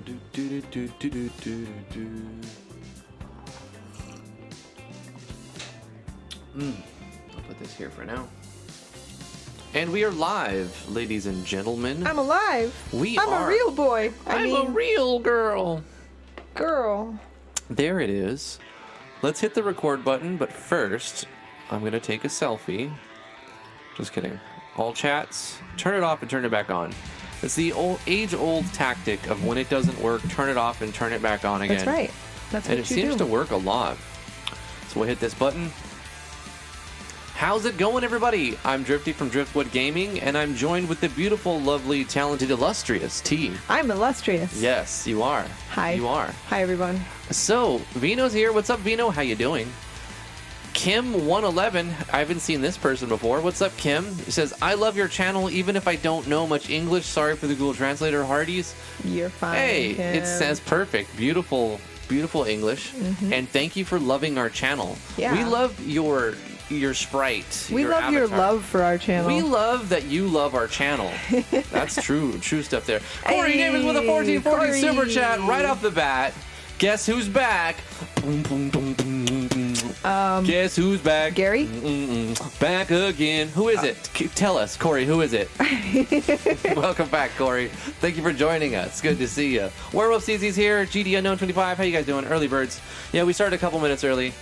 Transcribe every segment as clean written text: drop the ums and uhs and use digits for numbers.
I'll put this here for now. And we are live, ladies and gentlemen. I'm alive. I'm a real boy. I'm a real girl. Girl. There it is. Let's hit the record button, but first, I'm going to take a selfie. Just kidding. All chats, turn it off and turn it back on. It's the age-old tactic of when it doesn't work, turn it off and turn it back on again. That's right. That's what and it seems to work a lot. So we'll hit this button. How's it going, everybody? I'm Drifty from Driftwood Gaming, and I'm joined with the beautiful, lovely, talented, illustrious T. I'm illustrious. Yes, you are. Hi. You are. Hi, everyone. So, Vino's here. What's up, Vino? How you doing? Kim111. I haven't seen this person before. What's up, Kim? He says, I love your channel, even if I don't know much English. Sorry for the Google Translator, Hardee's. You're fine, Hey, Kim. it says perfect. Beautiful, beautiful English. Mm-hmm. And thank you for loving our channel. Yeah. We love your sprite. We love your love for our channel. We love that you love our channel. That's true stuff there. Corey Davis with a 1440 super chat right off the bat. Guess who's back? Boom, boom, boom, boom, boom, boom. Guess who's back? Gary? Back again. Who is it? Tell us, Corey, who is it? Welcome back, Corey. Thank you for joining us. Good to see you. Werewolf CZ's here. GD Unknown 25. How you guys doing? Early birds. Yeah, we started a couple minutes early.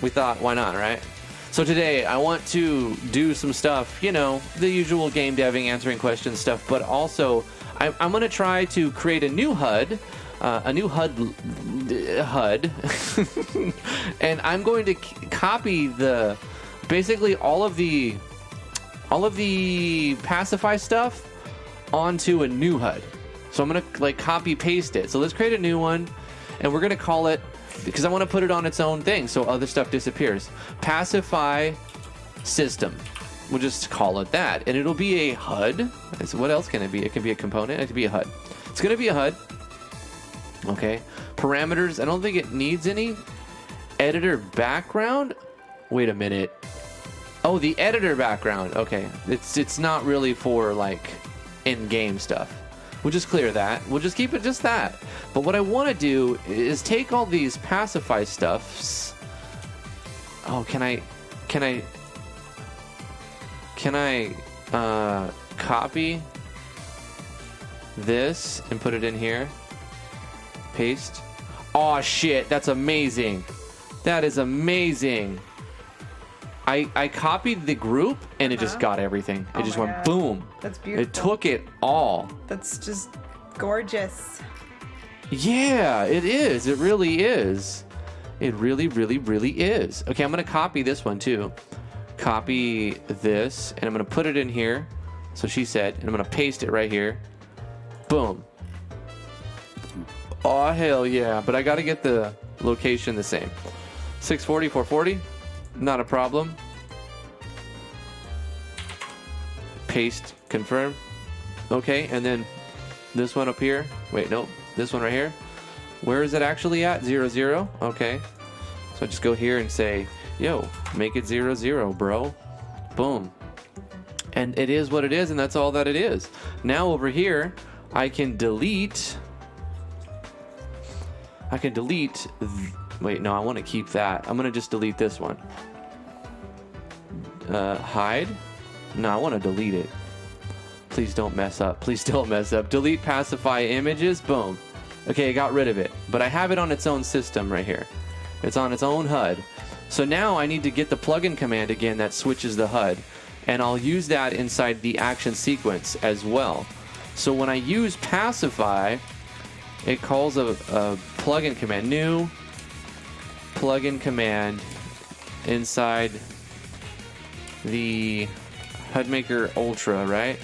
We thought, why not, right? So today, I want to do some stuff, you know, the usual game deving, answering questions stuff, but also I'm going to try to create a new HUD, and I'm going to copy basically all of the Pacify stuff onto a new HUD. So I'm going to like copy paste it. So let's create a new one, and we're going to call it, because I want to put it on its own thing so other stuff disappears. Pacify system. We'll just call it that. And it'll be a HUD. So what else can it be? It can be a component. It can be a HUD. It's going to be a HUD. Okay. Parameters. I don't think it needs any. Editor background. Wait a minute. Oh, the editor background. Okay. It's not really for like in-game stuff. We'll just clear that. We'll just keep it just that. But what I want to do is take all these Pacify stuffs. Oh, can I copy this and put it in here? Paste. Oh shit, that's amazing. That is amazing. I copied the group and it just got everything. It just went boom. That's beautiful. It took it all. That's just gorgeous. Yeah, it is. It really is. It really, really, really is. Okay, I'm going to copy this one too. Copy this, and I'm going to put it in here. So she said, and I'm going to paste it right here. Boom. Oh, hell yeah. But I got to get the location the same. 640, 440. Not a problem. Paste, confirm. Okay, and then this one up here. Wait, nope. This one right here. Where is it actually at? 0, 0. Okay. So I just go here and say, yo, make it 0, 0, bro. Boom. And it is what it is, and that's all that it is. Now over here, I can delete. Wait, no, I want to keep that. I'm going to just delete this one. Hide. No, I want to delete it. Please don't mess up. Please don't mess up. Delete Pacify images. Boom. Okay, I got rid of it. But I have it on its own system right here. It's on its own HUD. So now I need to get the plugin command again that switches the HUD. And I'll use that inside the action sequence as well. So when I use Pacify, it calls a plugin command. New plugin command inside the HUDmaker Ultra, right?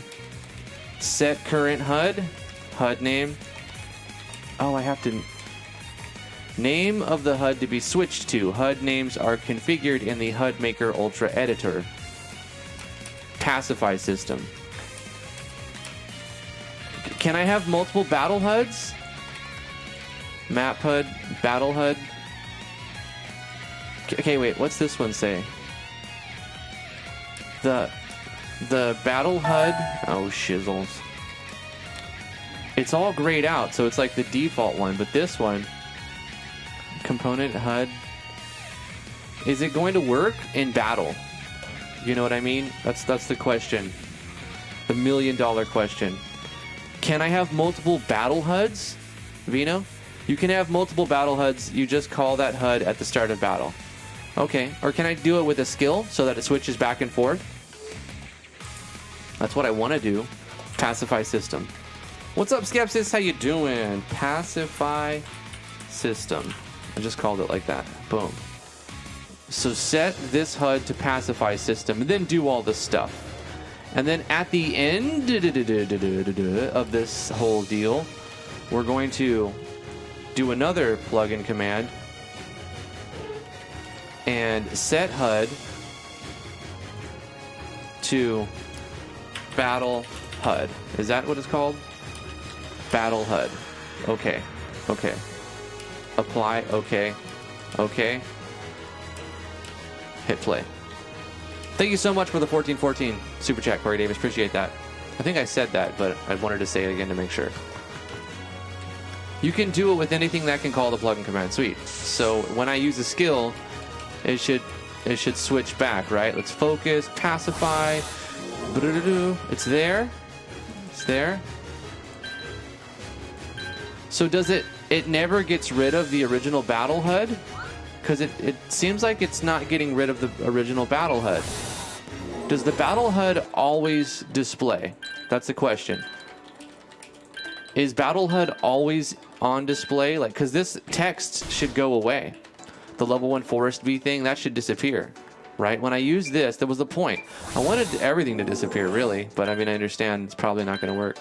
Set current HUD name. Oh, I have to name of the HUD to be switched to. HUD names are configured in the HUDmaker Ultra editor. Pacify system. Can I have multiple battle HUDs? Map HUD, battle HUD. Okay, wait, what's this one say? The battle HUD. Oh, shizzles. it's all grayed out, so it's like the default one. But this one, component HUD, is it going to work in battle? You know what I mean? That's the question. The $1 million question. Can I have multiple battle HUDs, Vino? You can have multiple battle HUDs. You just call that HUD at the start of battle. Okay. Or can I do it with a skill so that it switches back and forth? That's what I want to do. Pacify system. What's up, Skepsis? How you doing? Pacify system. I just called it like that. Boom. So set this HUD to pacify system and then do all this stuff. And then at the end of this whole deal, we're going to do another plugin command and set HUD to battle HUD. Is that what it's called? Battle HUD. Okay. Okay. Apply. Okay. Okay. Hit play. Thank you so much for the 1414 super chat, Corey Davis. Appreciate that. I think I said that, but I wanted to say it again to make sure. You can do it with anything that can call the plugin command. Sweet. So when I use a skill, it should switch back, right? Let's focus, pacify. It's there. It's there. So does it never gets rid of the original battle HUD? Because it seems like it's not getting rid of the original battle HUD. Does the battle HUD always display? That's the question. Is battle HUD always on display? Like, because this text should go away. The level 1 forest V thing, that should disappear, right? When I use this, that was the point. I wanted everything to disappear, really. But I mean, I understand it's probably not going to work.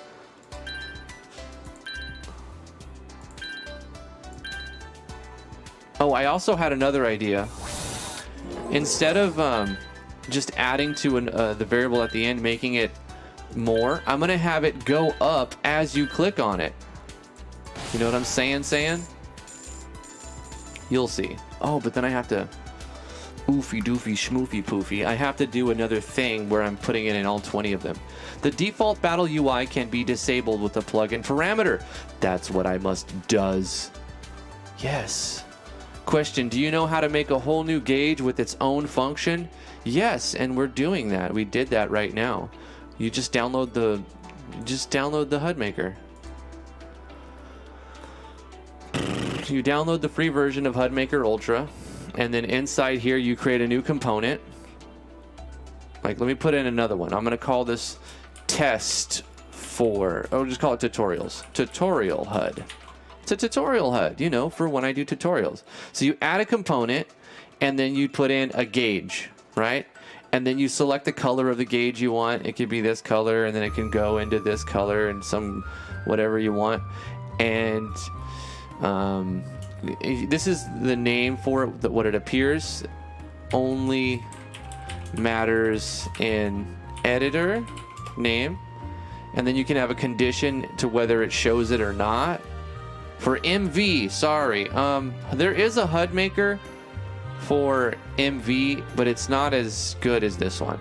Oh, I also had another idea. Instead of just adding to the variable at the end, making it more, I'm going to have it go up as you click on it. You know what I'm saying? You'll see. Oh, but then I have to oofy doofy schmoofy poofy. I have to do another thing where I'm putting it in all 20 of them. The default battle UI can be disabled with a plugin parameter. That's what I must does. Yes. Question, do you know how to make a whole new gauge with its own function? Yes, and we're doing that. We did that right now. You just download the HUD maker. You download the free version of HUD Maker Ultra, and then inside here you create a new component. Like, let me put in another one. I'm going to call this test for, oh, just call it tutorials. Tutorial HUD. It's a tutorial HUD, you know, for when I do tutorials. So you add a component, and then you put in a gauge, right? And then you select the color of the gauge you want. It could be this color, and then it can go into this color and some whatever you want. And this is the name for it, what it appears. Only matters in editor name. And then you can have a condition to whether it shows it or not. For MV, sorry, there is a HUD maker for MV, but it's not as good as this one.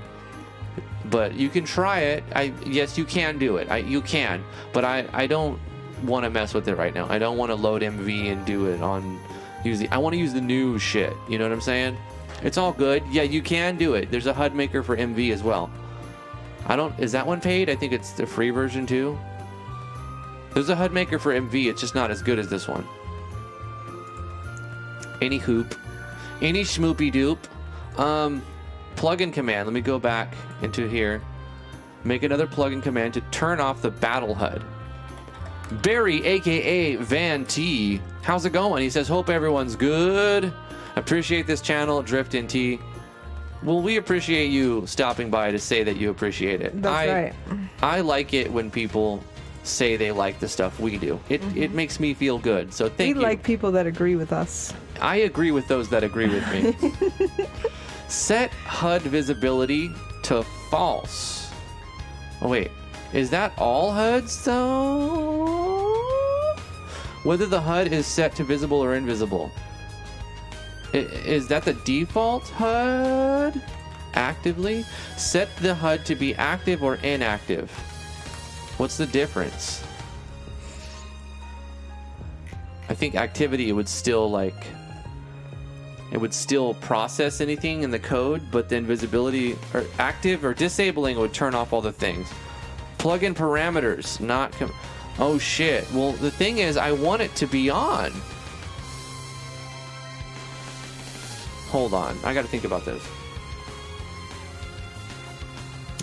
But you can try it. Yes, you can do it. You can, but I don't want to mess with it right now. I don't want to load MV and do it on I want to use the new shit. You know what I'm saying? It's all good. Yeah, you can do it. There's a HUD maker for MV as well. Is that one paid? I think it's the free version too. There's a HUD maker for MV. It's just not as good as this one. Any hoop. Any schmoopy doop. Plugin command. Let me go back into here. Make another plugin command to turn off the battle HUD. Barry, aka Van T. How's it going? He says, hope everyone's good. Appreciate this channel, Drift in T. Well, we appreciate you stopping by to say that you appreciate it. That's right. I like it when people say they like the stuff we do. It makes me feel good. So thank you. We like people that agree with us. I agree with those that agree with me. Set HUD visibility to false. Oh wait, is that all HUDs though? Whether the HUD is set to visible or invisible. Is that the default HUD? Actively? Set the HUD to be active or inactive. What's the difference? I think activity would still like, it would still process anything in the code, but then visibility or active or disabling would turn off all the things. Plug in parameters, not oh shit. Well, the thing is, I want it to be on. Hold on, I gotta think about this.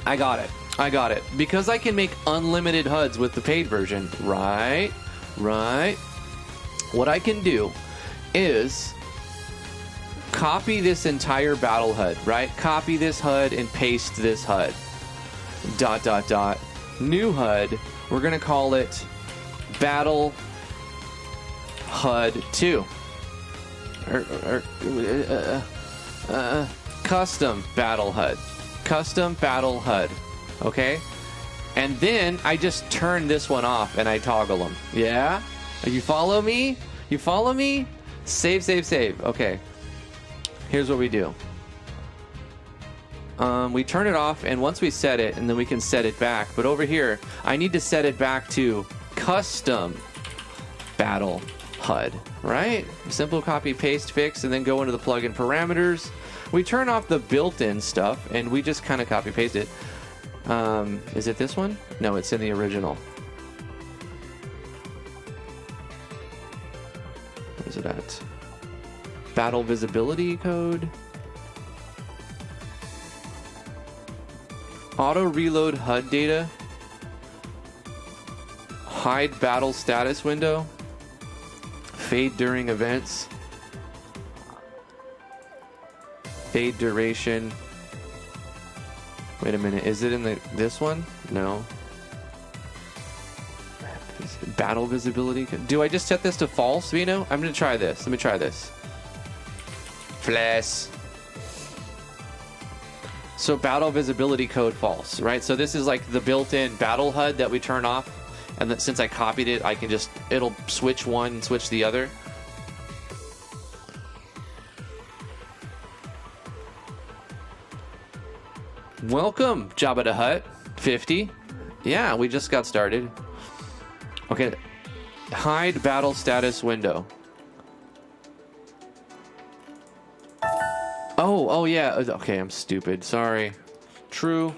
I got it. Because I can make unlimited HUDs with the paid version, right? What I can do is copy this entire battle HUD, right? Copy this HUD and paste this HUD. ... New HUD. We're gonna call it Battle HUD 2. Custom Battle HUD. Custom Battle HUD. Okay? And then I just turn this one off and I toggle them. Yeah? You follow me? Save. Okay. Here's what we do. We turn it off, and once we set it, and then we can set it back. But over here, I need to set it back to Custom Battle HUD, right? Simple copy, paste, fix, and then go into the plugin parameters. We turn off the built-in stuff, and we just kind of copy paste it. Is it this one? No, it's in the original. Where's it at? Battle visibility code. Auto reload HUD data. Hide battle status window. Fade during events. Fade duration. Wait a minute, is it in this one? No. Battle visibility. Do I just set this to false, Vino? I'm gonna try this. Let me try this. Flash. So battle visibility code false, right? So this is like the built-in battle HUD that we turn off. And that since I copied it, I can just, it'll switch one and switch the other. Welcome, Jabba the Hutt 50. Yeah, we just got started. Okay, hide battle status window. Oh yeah. Okay, I'm stupid. Sorry. True.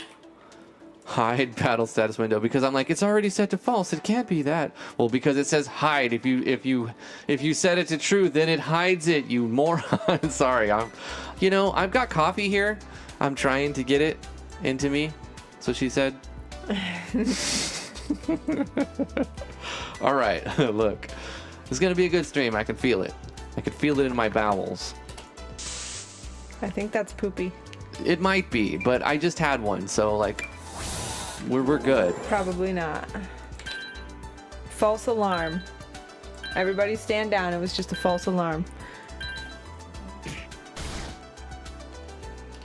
Hide battle status window, because I'm like, it's already set to false. It can't be that. Well, because it says hide. If you set it to true, then it hides it. You moron. Sorry. I've got coffee here. I'm trying to get it into me. So she said. All right. Look, it's gonna be a good stream. I can feel it. I can feel it in my bowels. I think that's poopy. It might be, but I just had one, so like, we're good. Probably not. False alarm. Everybody stand down. It was just a false alarm.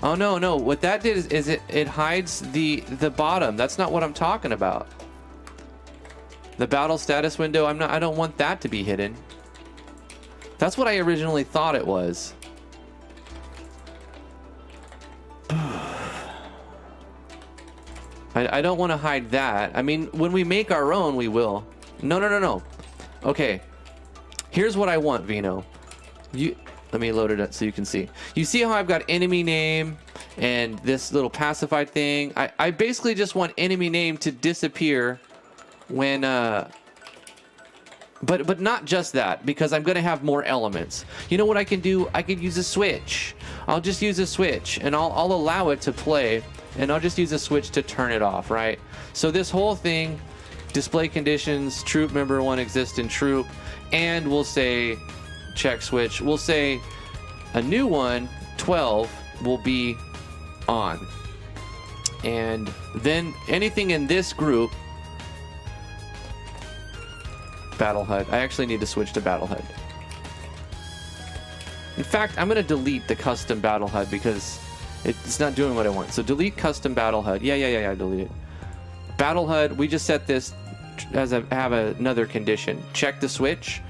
Oh no! What that did is it hides the bottom. That's not what I'm talking about. The battle status window. I don't want that to be hidden. That's what I originally thought it was. I don't want to hide that. I mean, when we make our own, we will. No. Okay. Here's what I want, Vino. Let me load it up so you can see. You see how I've got enemy name and this little pacified thing? I basically just want enemy name to disappear when... But not just that, because I'm going to have more elements. You know what I can do? I could use a switch. I'll just use a switch, and I'll allow it to play, and I'll just use a switch to turn it off, right? So this whole thing, display conditions, troop member 1 exists in troop, and we'll say check switch. We'll say a new one, 12, will be on. And then anything in this group, Battle HUD. I actually need to switch to Battle HUD. In fact, I'm going to delete the custom Battle HUD because it's not doing what I want. So delete custom Battle HUD. Yeah, delete it. Battle HUD, we just set this as have another condition. Check the switch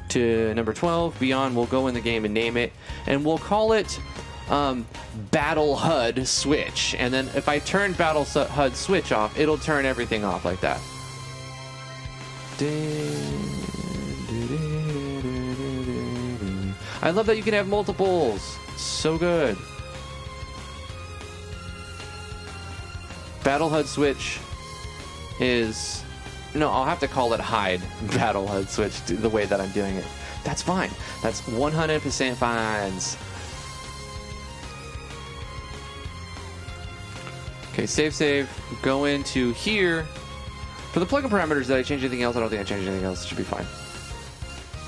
to number 12. Beyond, we'll go in the game and name it. And we'll call it Battle HUD switch. And then if I turn Battle HUD switch off, it'll turn everything off like that. I love that you can have multiples. So good. Battle HUD switch is... No, I'll have to call it hide battle HUD switch the way that I'm doing it. That's fine. That's 100% fines. Okay, save. Go into here. For the plugin parameters, did I change anything else? I don't think I changed anything else. It should be fine.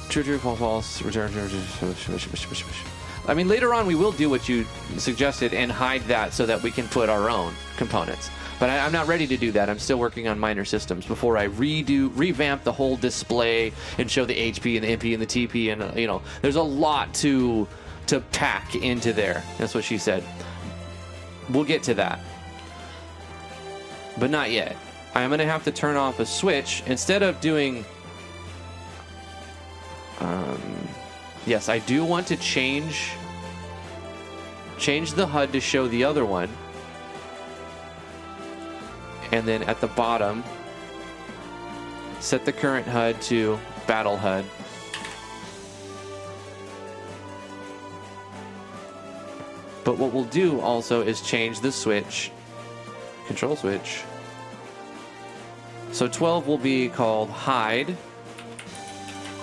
True, false, return. I mean, later on we will do what you suggested and hide that so that we can put our own components. But I'm not ready to do that. I'm still working on minor systems before I revamp the whole display and show the HP and the MP and the TP and you know, there's a lot to pack into there. That's what she said. We'll get to that, but not yet. I'm gonna have to turn off a switch instead of doing. Yes, I do want to change the HUD to show the other one. And then at the bottom, set the current HUD to battle HUD. But what we'll do also is change the switch, control switch. So 12 will be called hide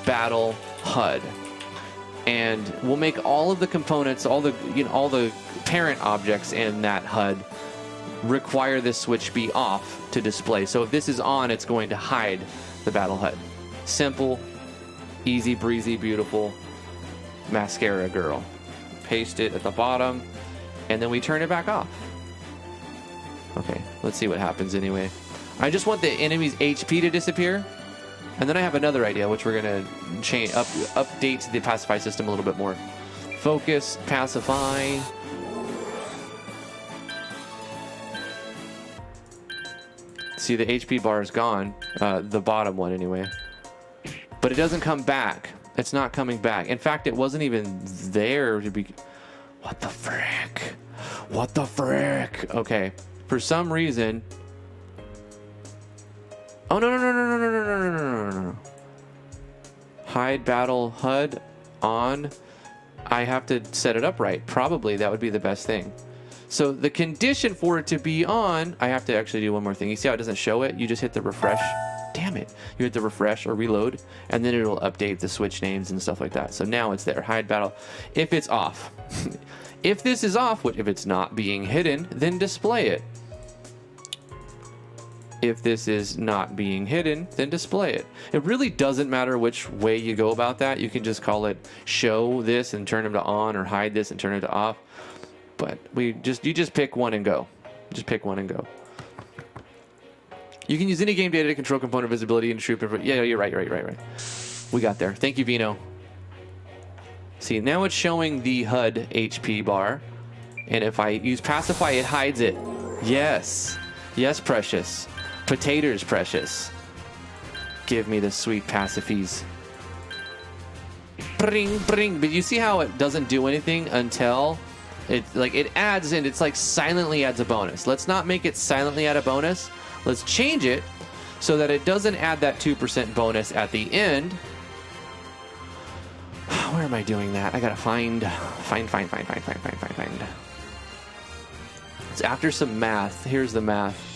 battle HUD. And we'll make all of the components, all the parent objects in that HUD require this switch be off to display. So if this is on, it's going to hide the battle HUD. Simple, easy breezy, beautiful mascara girl. Paste it at the bottom, and then we turn it back off. Okay, let's see what happens anyway. I just want the enemy's HP to disappear. And then I have another idea, which we're going to change, update the pacify system a little bit more. Focus, pacify. See, the HP bar is gone. The bottom one, anyway. But it doesn't come back. It's not coming back. In fact, it wasn't even there to be... What the frick? What the frick? Okay. For some reason... Oh, no. Hide battle HUD on. I have to set it up right. Probably that would be the best thing. So the condition for it to be on, I have to actually do one more thing. You see how it doesn't show it? You just hit the refresh. Damn it. You hit the refresh or reload, and then it'll update the switch names and stuff like that. So now it's there. Hide battle. If it's off. If this is off, if it's not being hidden, then display it. If this is not being hidden, then display it. It really doesn't matter which way you go about that. You can just call it show this and turn them to on, or hide this and turn it to off. But you just pick one and go. Just pick one and go. You can use any game data to control component visibility and troop. Yeah, you're right. We got there. Thank you, Vino. See, now it's showing the HUD HP bar. And if I use pacify, it hides it. Yes. Yes, precious. Potatoes, precious. Give me the sweet pacifies. Bring. But you see how it doesn't do anything until it adds in. It's like silently adds a bonus. Let's not make it silently add a bonus. Let's change it so that it doesn't add that 2% bonus at the end. Where am I doing that? I gotta find. It's after some math. Here's the math.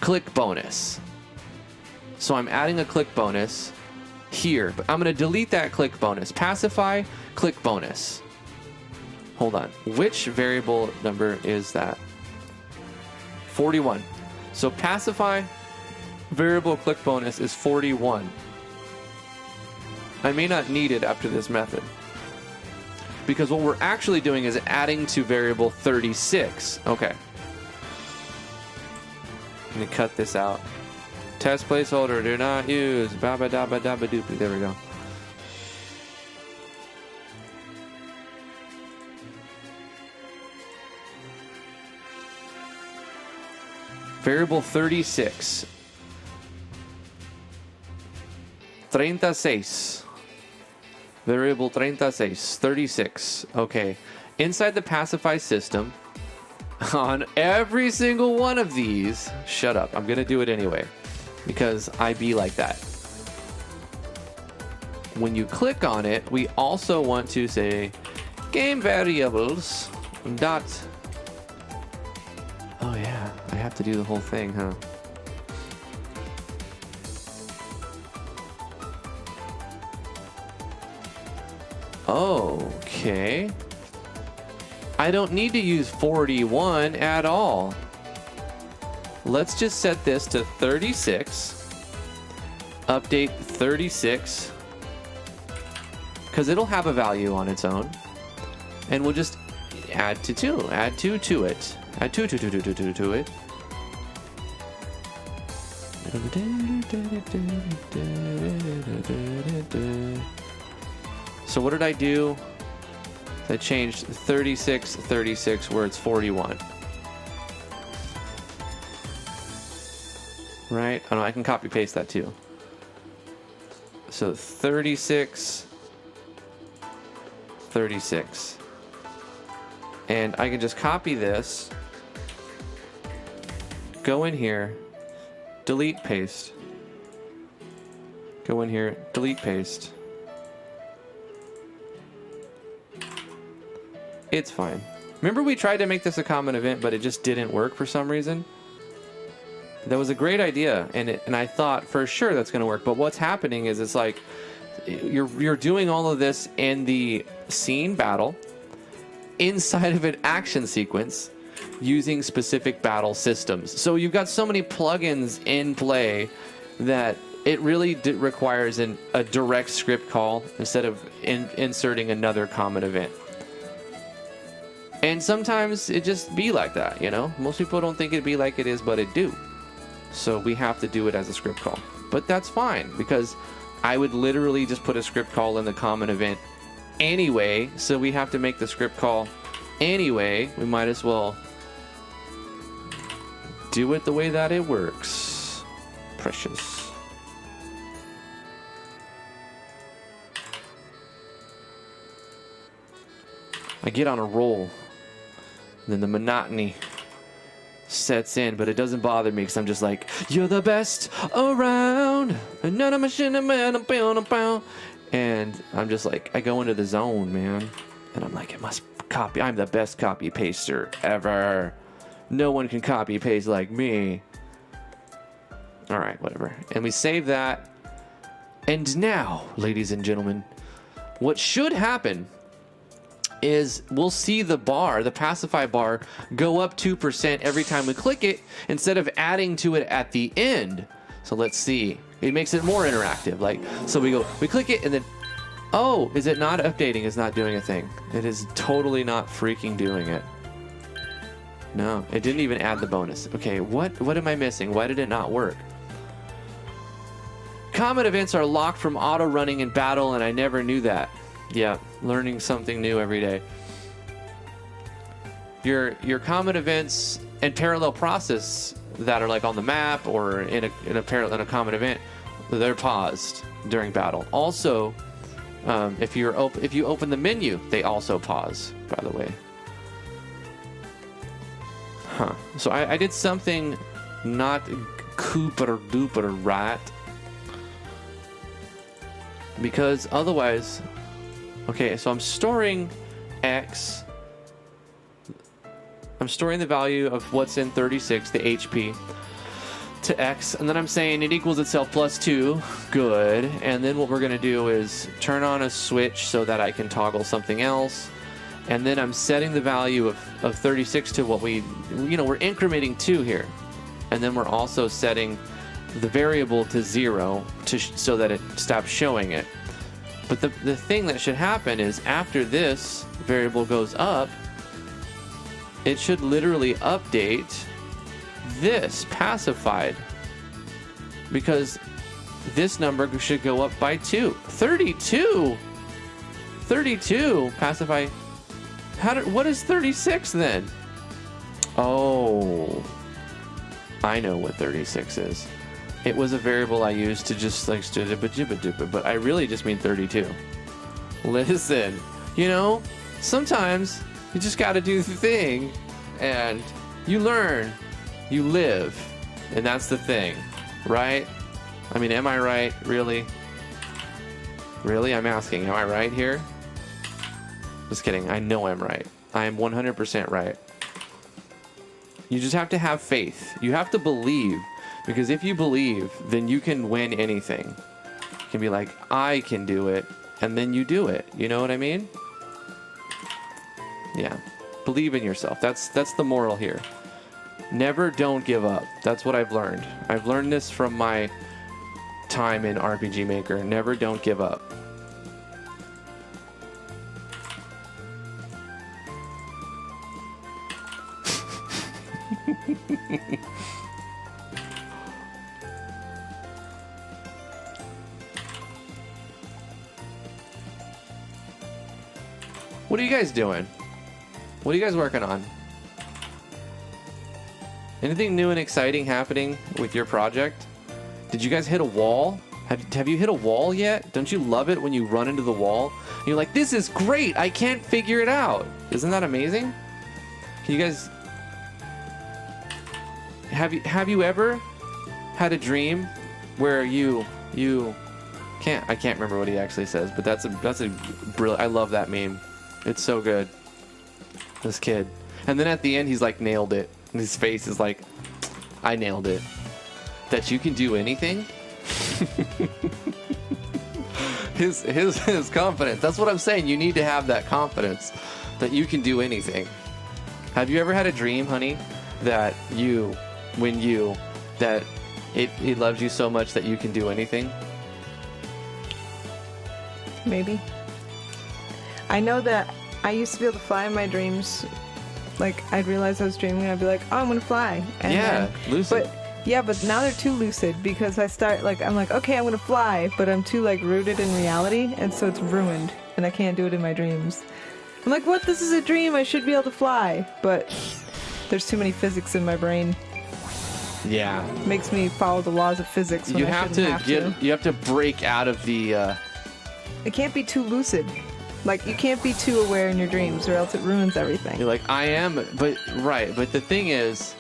Click bonus. So I'm adding a click bonus here, but I'm going to delete that click bonus. Pacify, click bonus. Hold on. Which variable number is that? 41. So pacify variable click bonus is 41. I may not need it after this method, because what we're actually doing is adding to variable 36. Okay. Let me cut this out. Test placeholder, do not use. Baba dabba dabba doopy. There we go. Variable 36. 36. Variable 36. 36. Okay. Inside the pacify system, on every single one of these, shut up, I'm gonna do it anyway, because I be like that. when you click on it, we also want to say game variables dot. Oh yeah, I have to do the whole thing, huh? Okay. I don't need to use 41 at all. Let's just set this to 36. Update 36. Because it'll have a value on its own. And we'll just add to 2. Add 2 to it. Add 2 to it. So what did I do? I changed 36, 36 where it's 41. Right? Oh no, I can copy paste that too. So 36, 36. And I can just copy this, go in here, delete paste. Go in here, delete paste. It's fine. Remember we tried to make this a common event, but it just didn't work for some reason? That was a great idea, and I thought for sure that's going to work. But what's happening is it's like you're doing all of this in the scene battle inside of an action sequence using specific battle systems. So you've got so many plugins in play that it really requires a direct script call instead of inserting another common event. And sometimes it just be like that, you know? Most people don't think it'd be like it is, but it do. So we have to do it as a script call. But that's fine, because I would literally just put a script call in the common event anyway, so we have to make the script call anyway. We might as well do it the way that it works. Precious. I get on a roll. Then the monotony sets in, but it doesn't bother me because I'm just like, you're the best around. And I'm just like, I go into the zone, man. And I'm like, it must copy. I'm the best copy paster ever. No one can copy paste like me. All right, whatever. And we save that. And now, ladies and gentlemen, what should happen is we'll see the bar, the pacify bar, go up 2% every time we click it instead of adding to it at the end. So let's see. It makes it more interactive. Like, so we click it and then, oh, is it not updating? It's not doing a thing. It is totally not freaking doing it. No, it didn't even add the bonus. Okay, what am I missing? Why did it not work? Common events are locked from auto running in battle, and I never knew that. Yeah, learning something new every day. Your common events and parallel process that are like on the map or in a common event, they're paused during battle. Also, if you open the menu, they also pause. By the way. Huh. So I did something not cooper duper right, because otherwise. Okay, so I'm storing X. I'm storing the value of what's in 36, the HP, to X, and then I'm saying it equals itself plus 2. Good. And then what we're going to do is turn on a switch so that I can toggle something else. And then I'm setting the value of 36 to what we're incrementing 2 here. And then we're also setting the variable to 0 so that it stops showing it. But the thing that should happen is after this variable goes up, it should literally update this pacified, because this number should go up by 2. 32 pacify. What is 36 then? Oh, I know what 36 is. It was a variable I used to just like but I really just mean 32. Listen, sometimes you just got to do the thing, and you learn, you live, and that's the thing, right? I mean, am I right? Really? Really? I'm asking. Am I right here? Just kidding. I know I'm right. I am 100% right. You just have to have faith. You have to believe. Because if you believe, then you can win anything. You can be like, I can do it. And then you do it. You know what I mean? Yeah. Believe in yourself. That's the moral here. Never don't give up. That's what I've learned. I've learned this from my time in RPG Maker. Never don't give up. What are you guys doing? What are you guys working on? Anything new and exciting happening with your project? Did you guys hit a wall? Have you hit a wall yet? Don't you love it when you run into the wall? And you're like, this is great. I can't figure it out. Isn't that amazing? Can you guys... Have you ever had a dream where you can't... I can't remember what he actually says, but that's a brilliant... I love that meme. It's so good. This kid. And then at the end, he's like, nailed it. And his face is like, I nailed it. That you can do anything? his confidence. That's what I'm saying. You need to have that confidence that you can do anything. Have you ever had a dream, honey, that it loves you so much that you can do anything? Maybe. I know that I used to be able to fly in my dreams. Like, I'd realize I was dreaming, and I'd be like, oh, I'm gonna fly. And yeah, lucid. But now they're too lucid because I'm like, okay, I'm gonna fly, but I'm too like rooted in reality, and so it's ruined, and I can't do it in my dreams. I'm like, what? This is a dream. I should be able to fly, but there's too many physics in my brain. Yeah, makes me follow the laws of physics. When you I have to. You have to break out of the. It can't be too lucid. Like, you can't be too aware in your dreams, or else it ruins everything. You're like, I am, but the thing is,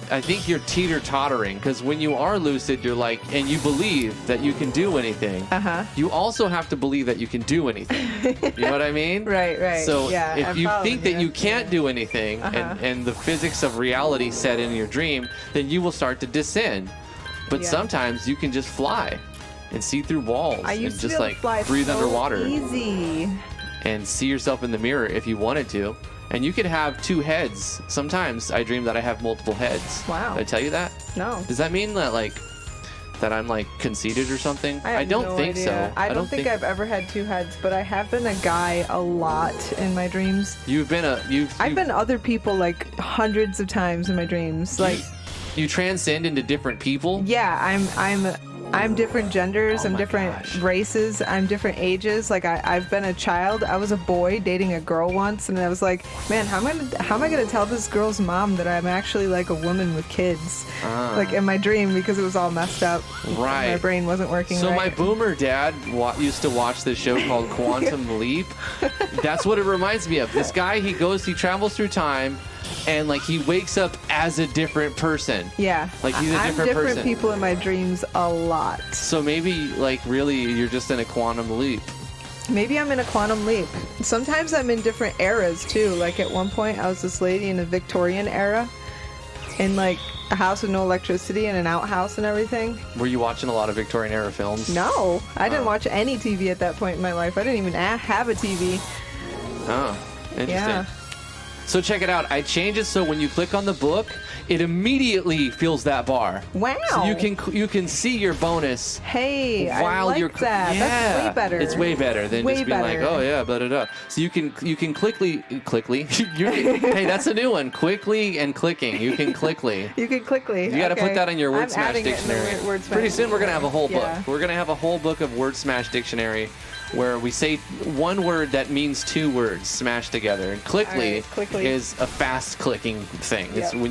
I think you're teeter-tottering, because when you are lucid, you're like, and you believe that you can do anything, you also have to believe that you can do anything. You know what I mean? Right. So yeah, if you think that you can't do anything, and the physics of reality set in your dream, then you will start to descend. But sometimes you can just fly and see through walls and just like breathe underwater. Easy. And see yourself in the mirror if you wanted to. And you could have two heads. Sometimes I dream that I have multiple heads. Wow. Did I tell you that? No. Does that mean that that I'm like conceited or something? I don't think so. I don't think I've ever had two heads, but I have been a guy a lot in my dreams. I've been other people like hundreds of times in my dreams. Like you transcend into different people? Yeah, I'm different genders, I'm different races, I'm different ages. Like I've been a child. I was a boy dating a girl once, and I was like, man, how am I gonna tell this girl's mom that I'm actually like a woman with kids? Like in my dream, because it was all messed up. Right. My brain wasn't working So right. my boomer dad used to watch this show called Quantum Leap. That's what it reminds me of. This guy, he travels through time, and like he wakes up as a different person. Yeah. Like he's a I'm different person. people in my dreams a lot. So maybe like really you're just in a quantum leap. Maybe I'm in a quantum leap. Sometimes I'm in different eras too. Like at one point I was this lady in the Victorian era, in like a house with no electricity and an outhouse and everything. Were you watching a lot of Victorian era films? No, I didn't watch any TV at that point in my life. I didn't even have a TV. Oh, interesting. Yeah. So check it out. I changed it so when you click on the book, it immediately fills that bar. Wow. So you can see your bonus. Hey, while I like you're that. Yeah, that's way better. It's way better than Way just being like, better. oh yeah, blah, blah, blah. So you can quickly. Hey, that's a new one. Quickly and clicking. You can quickly. You can quickly. You got to put that in your Word I'm Smash adding dictionary. It in the Word Smash. Pretty soon we're gonna have a whole book. Yeah. We're gonna have a whole book of Word Smash dictionary, where we say one word that means two words smashed together. And quickly is a fast clicking thing. It's Yep.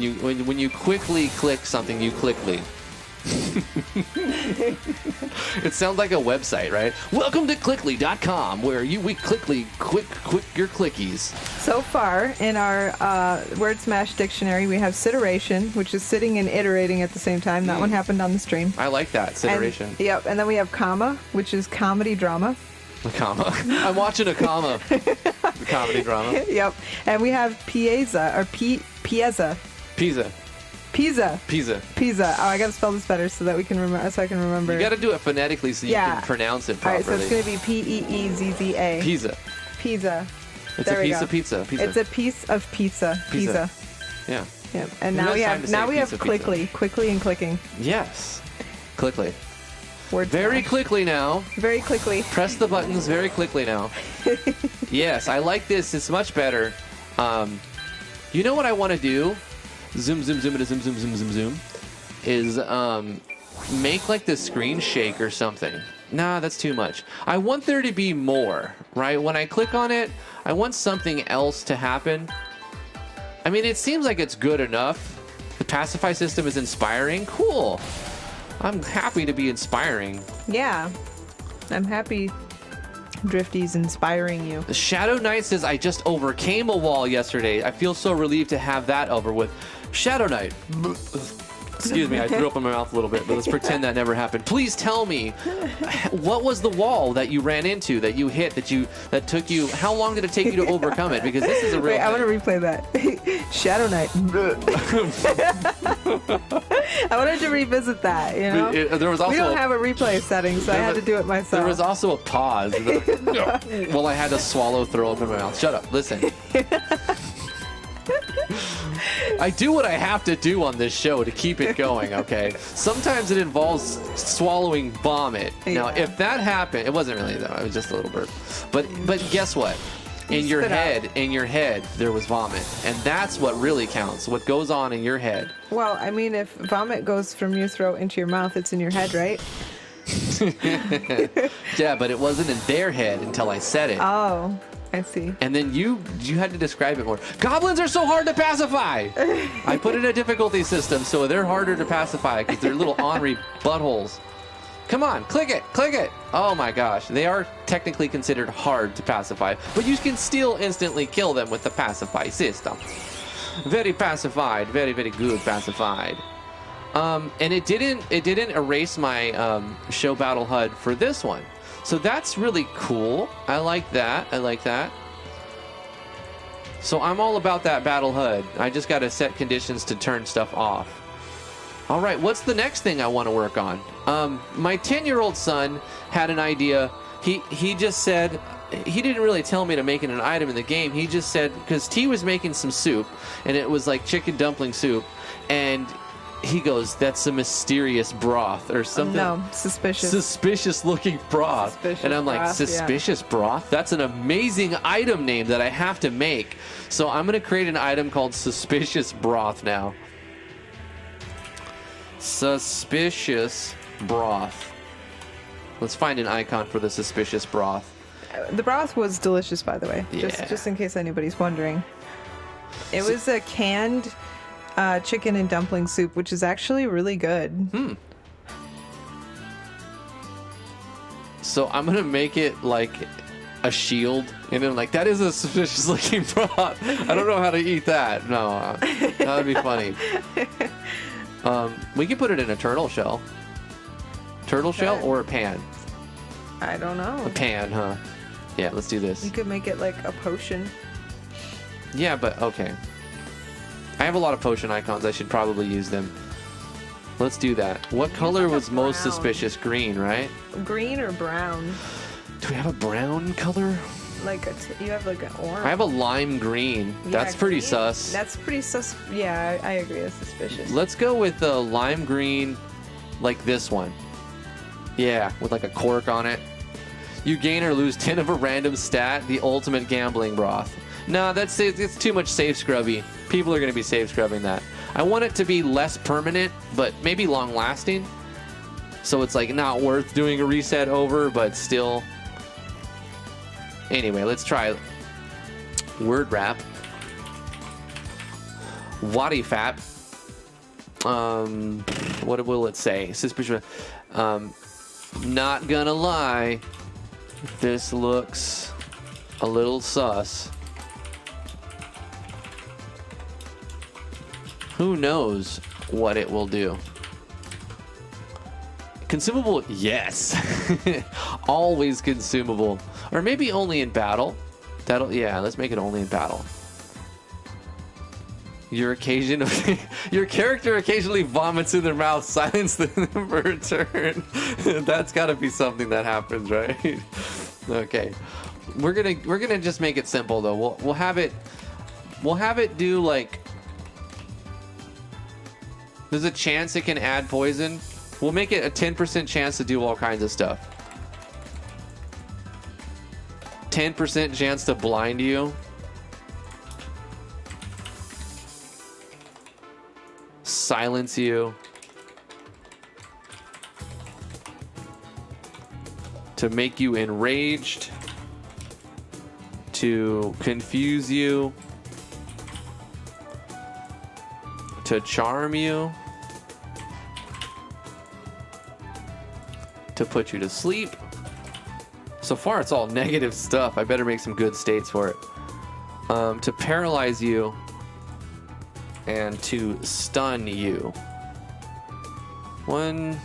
when you quickly click something, you quickly. It sounds like a website, right? Welcome to Clickly.com, where we click your clickies. So far in our word smash dictionary, we have sitteration, which is sitting and iterating at the same time. That one happened on the stream. I like that, sitteration. Yep, and then we have comma, which is comedy drama. A comma. I'm watching a comma. Comedy drama. Yep, and we have pieza or pieza. Pizza. Pizza. Pizza. Pizza. Oh, I gotta spell this better so that we can remember. So I can remember. You got to do it phonetically so you can pronounce it All right, properly. so it's gonna be Peezza. Pizza. Pizza. It's There a we piece go. of pizza. Pizza. It's a piece of pizza. Pizza. Pizza. Yeah. Yep. And Who now has we time have to say pizza, pizza? quickly and clicking. Yes. Quickly. Word Very smash. quickly now. Very quickly. Press the buttons very quickly now. Yes, I like this. It's much better. You know what I want to do? Zoom, is make like the screen shake or something. Nah, that's too much. I want there to be more, right? When I click on it, I want something else to happen. I mean, it seems like it's good enough. The Pacify system is inspiring. Cool. I'm happy to be inspiring. Yeah. I'm happy Drifty's inspiring you. The Shadow Knight says, I just overcame a wall yesterday. I feel so relieved to have that over with. Shadow Knight. Excuse me, I threw up in my mouth a little bit, but let's pretend that never happened. Please tell me, what was the wall that you ran into, that you hit, that took you, how long did it take you to overcome it? Because this is a real Wait, I want to thing. replay that. Shadow Knight. I wanted to revisit that, you know? There was also we don't have a replay setting, so I had to do it myself. There was also a pause. Well, I had to swallow, throw up in my mouth. Shut up. Listen. I do what I have to do on this show to keep it going, okay? Sometimes it involves swallowing vomit. Now, Yeah. if that happened, it wasn't really that. It was just a little burp. But guess what? In your head, there was vomit. And that's what really counts. What goes on in your head. Well, I mean, if vomit goes from your throat into your mouth, it's in your head, right? Yeah, but it wasn't in their head until I said it. Oh, I see. And then you had to describe it more. Goblins are so hard to pacify. I put in a difficulty system so they're harder to pacify because they're little ornery buttholes. Come on, click it, click it. Oh my gosh, they are technically considered hard to pacify, but you can still instantly kill them with the pacify system. Very pacified, very, very good pacified. And it didn't erase my show battle HUD for this one. So that's really cool. I like that. I like that. So I'm all about that battle HUD. I just got to set conditions to turn stuff off. All right, what's the next thing I want to work on? My 10-year-old son had an idea. He just said, he didn't really tell me to make it an item in the game. He just said, because T was making some soup, and it was like chicken dumpling soup, and he goes, that's a mysterious broth or something. No, suspicious. Suspicious looking broth. Suspicious and I'm like, broth, suspicious broth? That's an amazing item name that I have to make. So I'm going to create an item called suspicious broth now. Suspicious broth. Let's find an icon for the suspicious broth. The broth was delicious, by the way. Yeah. Just in case anybody's wondering. It was a canned chicken and dumpling soup, which is actually really good. So I'm gonna make it like a shield, and then like, that is a suspicious looking broth. I don't know how to eat that. No, that would be funny. We could put it in a turtle shell. Turtle shell or a pan? I don't know. A pan, huh? Yeah, let's do this. You could make it like a potion. Yeah, but okay. I have a lot of potion icons. I should probably use them. Let's do that. What color like a was most brown. suspicious? Green, right? Green or brown? Do we have a brown color? Like you have like an orange. I have a lime green. Yeah, That's pretty green? sus. That's pretty sus. Yeah, I agree. That's suspicious. Let's go with the lime green, like this one. Yeah, with like a cork on it. You gain or lose 10 of a random stat, the ultimate gambling broth. No, it's too much safe scrubby. People are going to be safe scrubbing that. I want it to be less permanent, but maybe long lasting. So it's like not worth doing a reset over, but still. Anyway, let's try word wrap. Waddy fap. What will it say? Suspicious. Not gonna lie, this looks a little sus. Who knows what it will do? Consumable, yes. Always consumable. Or maybe only in battle. Yeah, let's make it only in battle. Your character occasionally vomits in their mouth. Silence them for a turn. That's got to be something that happens, right? Okay, we're gonna just make it simple though. We'll have it do like. There's a chance it can add poison. We'll make it a 10% chance to do all kinds of stuff. 10% chance to blind you. Silence you. To make you enraged. To confuse you. To charm you. To put you to sleep. So far it's all negative stuff. I better make some good states for it. To paralyze you. And to stun you. 1,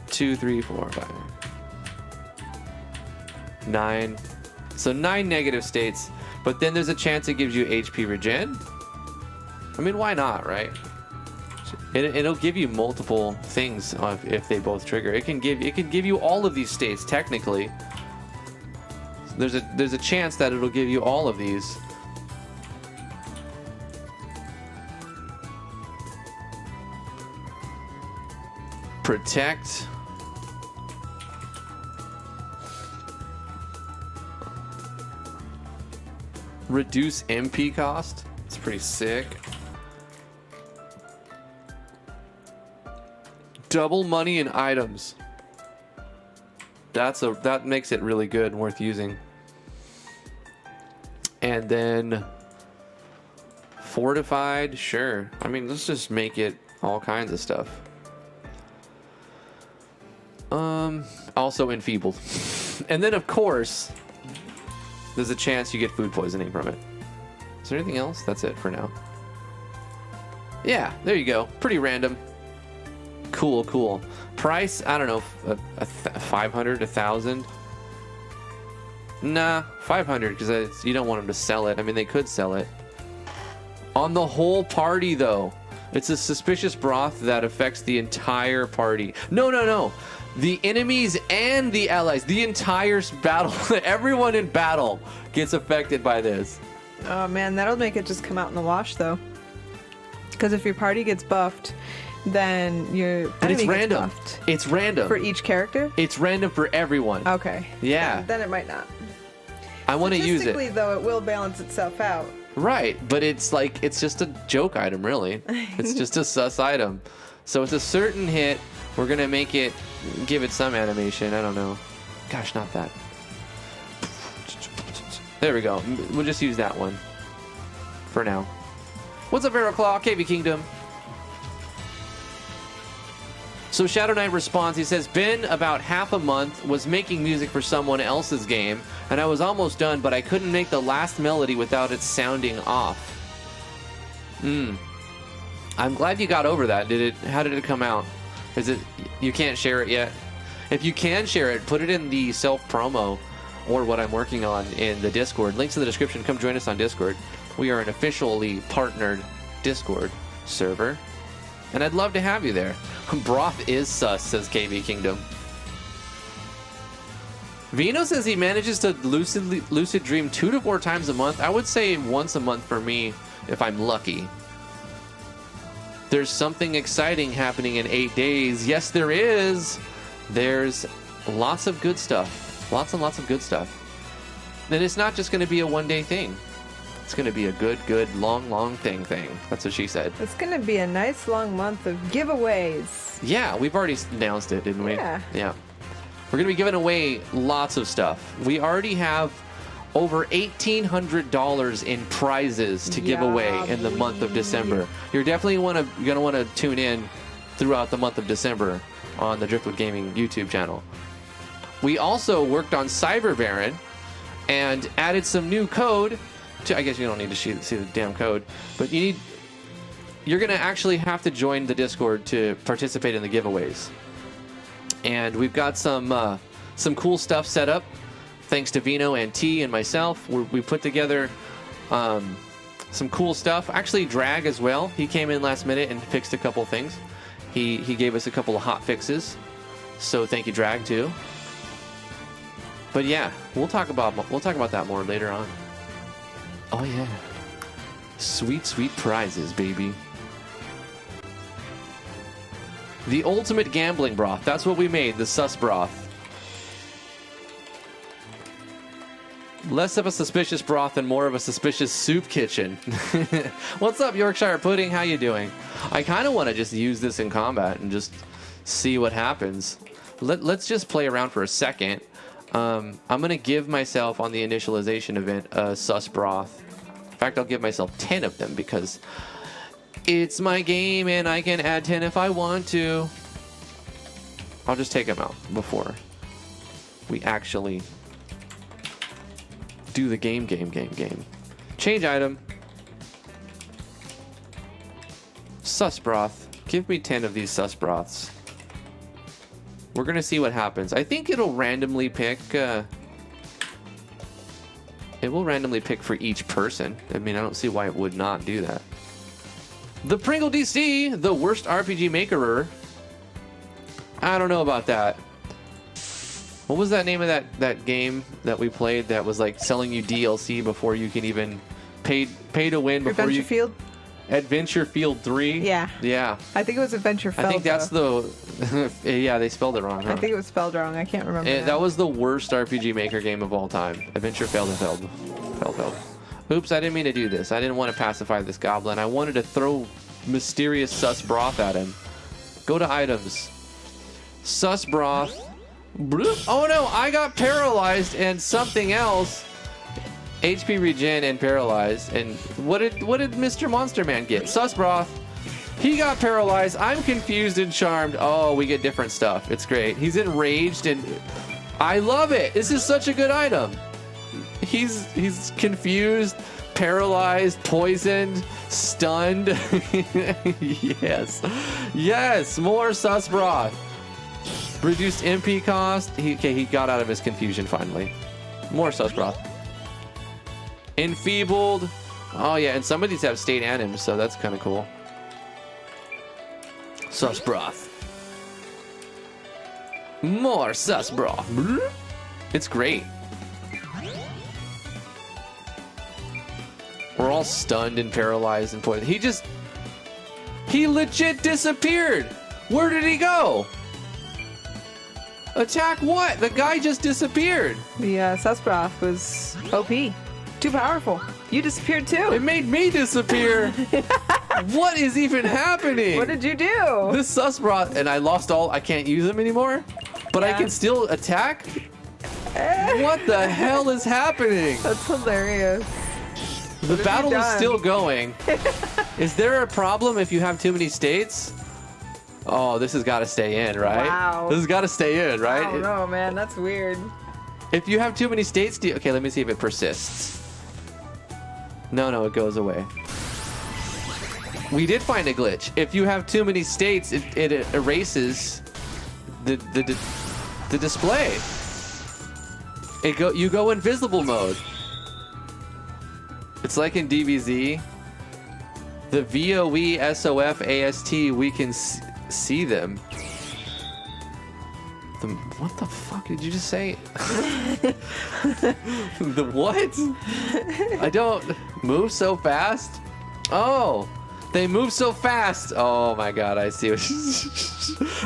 2, 3, 4, 5, 9. So 9 negative states. But then there's a chance it gives you HP regen. I mean, why not, right? It'll give you multiple things if they both trigger. It can give you all of these states technically. There's a chance that it'll give you all of these. Protect. Reduce MP cost. It's pretty sick. Double money and items. That makes it really good and worth using. And then fortified, sure. I mean, let's just make it all kinds of stuff. Also enfeebled. And then of course, there's a chance you get food poisoning from it. Is there anything else? That's it for now. Yeah, there you go. Pretty random. Cool. Price, I don't know, 500, 1,000. Nah, 500 because you don't want them to sell it. I mean, they could sell it. On the whole party, though. It's a suspicious broth that affects the entire party. No. The enemies and the allies. The entire battle. Everyone in battle gets affected by this. Oh, man, that'll make it just come out in the wash, though. Because if your party gets buffed, then your But it's enemy gets random. buffed. It's random. For each character? It's random for everyone. Okay. Yeah. Then it might not. I want to use it. Statistically, though, it will balance itself out. Right, but it's like, it's just a joke item, really. It's just a sus item. So it's a certain hit. We're going to make it, give it some animation. I don't know. Gosh, not that. There we go. We'll just use that one for now. What's up, Arrow Claw? KV Kingdom. So Shadow Knight responds, he says, been about half a month, was making music for someone else's game, and I was almost done, but I couldn't make the last melody without it sounding off. I'm glad you got over that. How did it come out? Is it, you can't share it yet? If you can share it, put it in the self-promo or what I'm working on in the Discord. Links in the description. Come join us on Discord. We are an officially partnered Discord server. And I'd love to have you there. Broth is sus, says KV Kingdom. Vino says he manages to lucid dream 2 to 4 times a month. I would say once a month for me, if I'm lucky. There's something exciting happening in 8 days. Yes, there is. There's lots of good stuff. Lots and lots of good stuff. And it's not just going to be a one-day thing. It's going to be a good, long thing. That's what she said. It's going to be a nice long month of giveaways. Yeah, we've already announced it, didn't we? Yeah. We're going to be giving away lots of stuff. We already have over $1,800 in prizes to give away in the month of December. You're definitely going to want to tune in throughout the month of December on the Driftwood Gaming YouTube channel. We also worked on Cyber Baron and added some new code to, I guess you don't need to see the damn code, but you're going to actually have to join the Discord to participate in the giveaways. And we've got some cool stuff set up thanks to Vino and T and myself. We put together some cool stuff. Actually, Drag as well. He came in last minute and fixed a couple things. He gave us a couple of hot fixes. So thank you, Drag, too. But yeah, we'll talk about that more later on. Oh yeah. Sweet, sweet prizes, baby. The ultimate gambling broth. That's what we made, the sus broth. Less of a suspicious broth and more of a suspicious soup kitchen. What's up, Yorkshire Pudding? How you doing? I kind of want to just use this in combat and just see what happens. Let's just play around for a second. I'm going to give myself on the initialization event a sus broth. In fact, I'll give myself 10 of them because it's my game and I can add 10 if I want to. I'll just take them out before we actually do the game. Change item. Sus broth. Give me 10 of these sus broths. We're going to see what happens. I think it'll randomly pick... it will randomly pick for each person. I mean, I don't see why it would not do that. The Pringle DC, the worst RPG makerer. I don't know about that. What was that name of that game that we played that was like selling you DLC before you can even pay to win before Adventure Field? Adventure Field 3? Yeah. Yeah. I think it was Adventure Field. I think that's yeah, they spelled it wrong, huh? I think it was spelled wrong. I can't remember. That was the worst RPG Maker game of all time. Adventure failed. Oops, I didn't mean to do this. I didn't want to pacify this goblin. I wanted to throw mysterious sus broth at him. Go to items. Sus broth. Oh no, I got paralyzed and something else. HP regen and paralyzed. And what did Mr. Monster Man get? Sus broth. He got paralyzed. I'm confused and charmed. Oh, we get different stuff. It's great. He's enraged and I love it. This is such a good item. He's confused, paralyzed, poisoned, stunned. Yes, more sus broth. Reduced MP cost. He got out of his confusion finally. More sus broth. Enfeebled. Oh yeah, and some of these have state anims, so that's kind of cool. Sus broth. More sus broth. It's great. We're all stunned and paralyzed and poisoned. He legit disappeared. Where did he go? Attack what? The guy just disappeared. The sus broth was OP. Too powerful. You disappeared too. It made me disappear. What is even happening? What did you do? This sus broth, and I lost I can't use them anymore, but I can still attack? What the hell is happening? That's hilarious. The battle is still going. Is there a problem if you have too many states? Oh, this has got to stay in, right? Wow. This has got to stay in, right? I don't know, man. That's weird. If you have too many states, okay, let me see if it persists. No, it goes away. We did find a glitch. If you have too many states, it erases the display. You go invisible mode. It's like in DBZ. The VOE, SOF, AST, we can see them. What the fuck did you just say? The what? I don't move so fast. Oh, they move so fast. Oh my god, I see.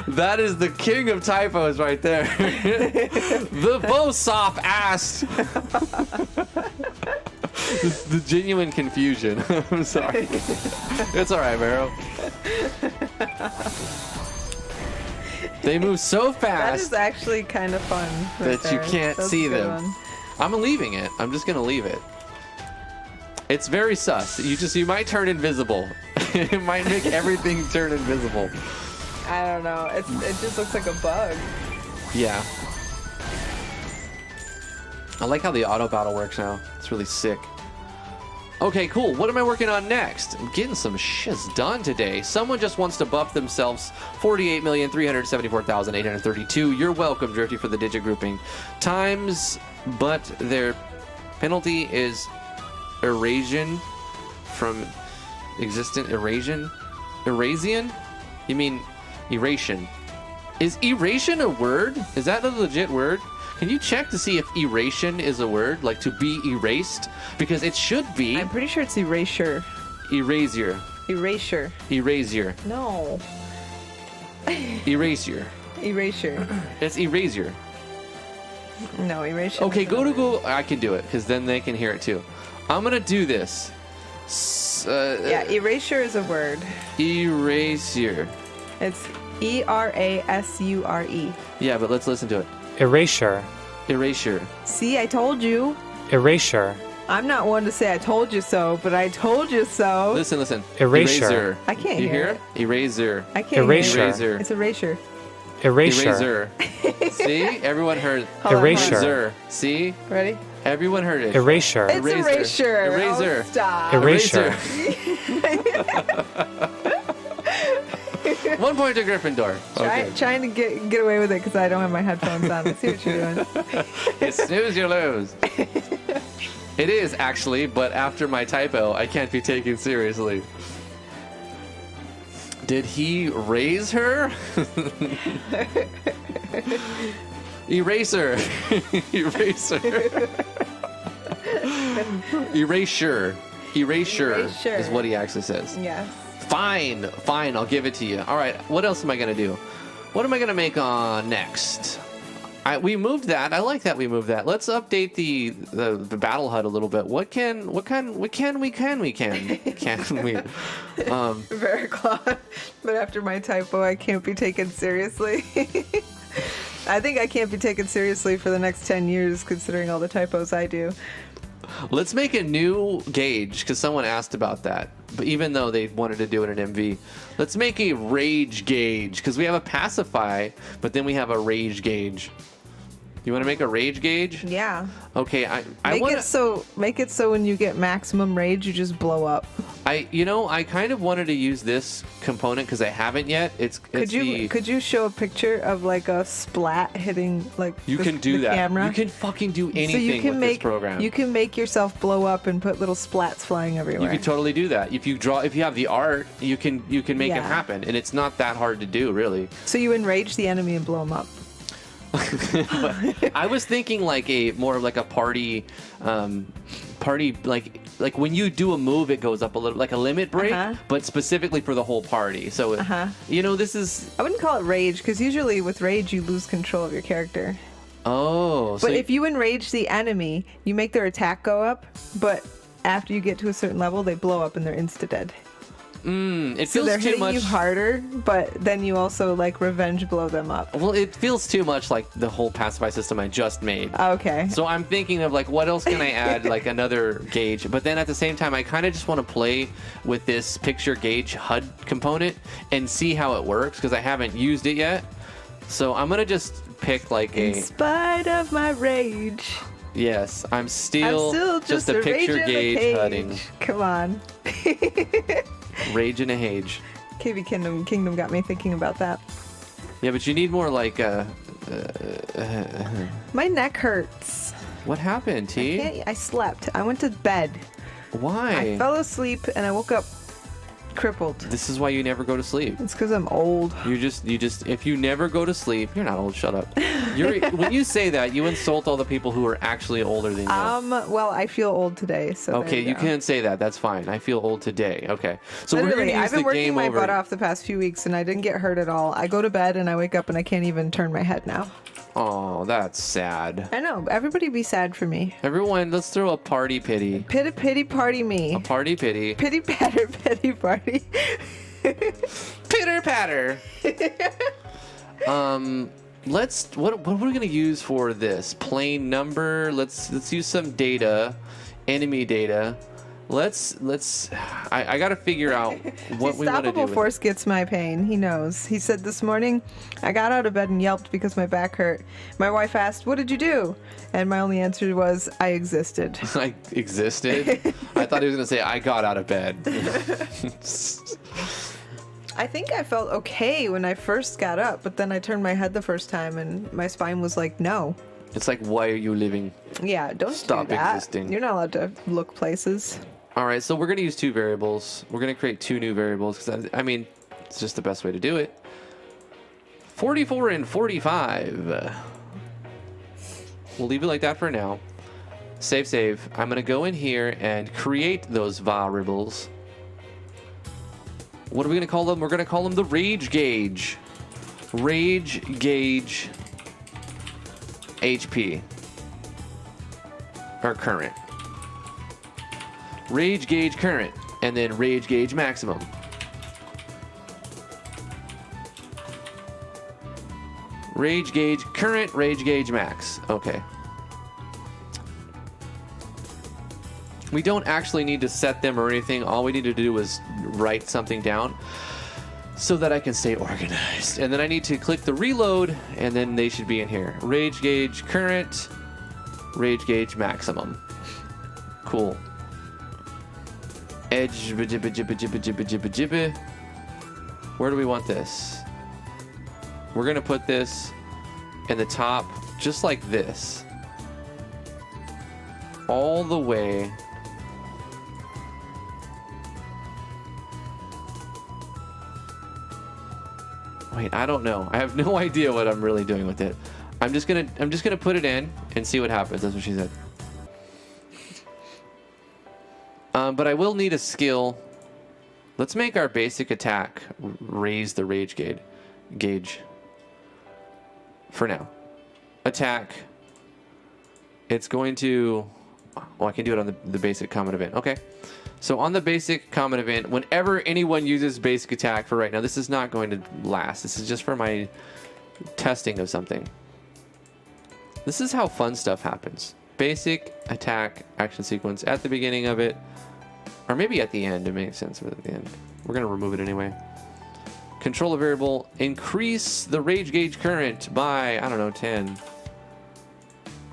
That is the king of typos right there. The Vosoff asked. The genuine confusion. I'm sorry. It's all right, Vero. They move so fast. That is actually kind of fun. That you can't see them. I'm leaving it. I'm just gonna leave it. It's very sus. You might turn invisible. It might make everything turn invisible. I don't know. It just looks like a bug. Yeah. I like how the auto battle works now. It's really sick. Okay, cool. What am I working on next? I'm getting some shiz done today. Someone just wants to buff themselves. 48,374,832. You're welcome, Drifty, for the digit grouping. Times, but their penalty is erasion from existent erasion? Erasian? You mean eration? Is eration a word? Is that a legit word? Can you check to see if eration is a word, like to be erased? Because it should be. I'm pretty sure it's erasure. Erasure. Erasure. Erasure. No. Erasure. Erasure. It's erasure. No, erasure. Okay, go to Google. I can do it because then they can hear it too. I'm gonna do this. Yeah, erasure is a word. Erasure. It's ERASURE. Yeah, but let's listen to it. Erasure. Erasure. See, I told you. Erasure. I'm not one to say I told you so, but I told you so. Listen. Erasure. Eraser. I can't You hear hear it? Eraser. I can't Erasure. hear it. Eraser. It's erasure. Erasure. Eraser. See? Everyone heard. Hold on, Erasure. Eraser. See? Ready? Everyone heard it. Erasure. It's erasure. Eraser. Oh, stop. Erasure. 1 point to Gryffindor. Okay. Trying to get away with it because I don't have my headphones on. Let's see what you're doing. You snooze, you lose. It is, actually, but after my typo, I can't be taken seriously. Did he raise her? Eraser. Eraser. Erasure. Erasure is what he actually says. Yes. Fine, I'll give it to you. All right, what else am I gonna do? What am I gonna make on next? We moved that. I like that we moved that. Let's update the battle HUD a little bit. What can we? Veraclaw. But after my typo, I can't be taken seriously. I think I can't be taken seriously for the next 10 years, considering all the typos I do. Let's make a new gauge because someone asked about that. But even though they wanted to do it in MV, let's make a rage gauge because we have a pacify, but then we have a rage gauge. You want to make a rage gauge? Yeah. Okay, I Make want it so when you get maximum rage, you just blow up. I kind of wanted to use this component because I haven't yet. Could you show a picture of like a splat hitting like you can do the that. camera? You can fucking do anything so you can with make this program. You can make yourself blow up and put little splats flying everywhere. You can totally do that. If you have the art, you can make it happen, and it's not that hard to do, really. So you enrage the enemy and blow them up. I was thinking like more of like a party like when you do a move, it goes up a little like a limit break, but specifically for the whole party. So this is. I wouldn't call it rage because usually with rage you lose control of your character. Oh, but if you enrage the enemy, you make their attack go up, but after you get to a certain level, they blow up and they're insta dead. It so feels they're too hitting much. you harder, but then you also like revenge blow them up. Well, it feels too much like the whole pacify system I just made. Okay. So I'm thinking of like, what else can I add? Like another gauge. But then at the same time, I kind of just want to play with this picture gauge HUD component and see how it works because I haven't used it yet. So I'm gonna just pick like In spite of my rage. Yes, I'm still just a rage picture in the gauge cage. HUDing. Come on. Rage in a hage. KB Kingdom got me thinking about that. Yeah, but you need more like My neck hurts. what happened, T? I slept. I went to bed. Why? I fell asleep and I woke up crippled. This is why you never go to sleep. It's because I'm old. You just if you never go to sleep, you're not old, shut up. When you say that, you insult all the people who are actually older than you. Well, I feel old today, so Okay, you go. can't say that. That's fine. I feel old today. Okay. So we're Literally, going to use I've been the working game my over. butt off the past few weeks and I didn't get hurt at all. I go to bed and I wake up and I can't even turn my head now. Oh, that's sad. I know. Everybody be sad for me. Everyone, let's throw a party pity. Pity party me. A party pity. Pity patter pity party. Pitter patter. What are we gonna use for this? Plain number. Let's use some data, enemy data. I got to figure out what we want to do. Unstoppable Force gets my pain. He knows. He said this morning, I got out of bed and yelped because my back hurt. My wife asked, "What did you do?" And my only answer was, "I existed." I existed? I thought he was going to say, I got out of bed. I think I felt okay when I first got up, but then I turned my head the first time and my spine was like, no. It's like, why are you living? Yeah, don't Stop do that. existing. You're not allowed to look places. All right, so we're going to use two variables. We're going to create two new variables because, I mean, it's just the best way to do it. 44 and 45. We'll leave it like that for now. Save. I'm going to go in here and create those variables. What are we going to call them? We're going to call them the rage gauge. Rage gauge HP. Or current. Rage gauge current, and then rage gauge maximum. Rage gauge current, rage gauge max. Okay. We don't actually need to set them or anything. All we need to do is write something down so that I can stay organized. And then I need to click the reload, and then they should be in here. Rage gauge current, rage gauge maximum. Cool. Edge, where do we want this? We're gonna put this in the top, just like this, all the way. Wait, I don't know. I have no idea what I'm really doing with it. I'm just gonna put it in and see what happens. That's what she said. But I will need a skill. Let's make our basic attack raise the rage gauge. For now. Attack. It's going to... Oh, I can do it on the basic common event. Okay. So on the basic common event, whenever anyone uses basic attack for right now, this is not going to last. This is just for my testing of something. This is how fun stuff happens. Basic attack action sequence at the beginning of it. Or maybe at the end, it makes sense at the end. We're going to remove it anyway. Control a variable. Increase the rage gauge current by, I don't know, 10.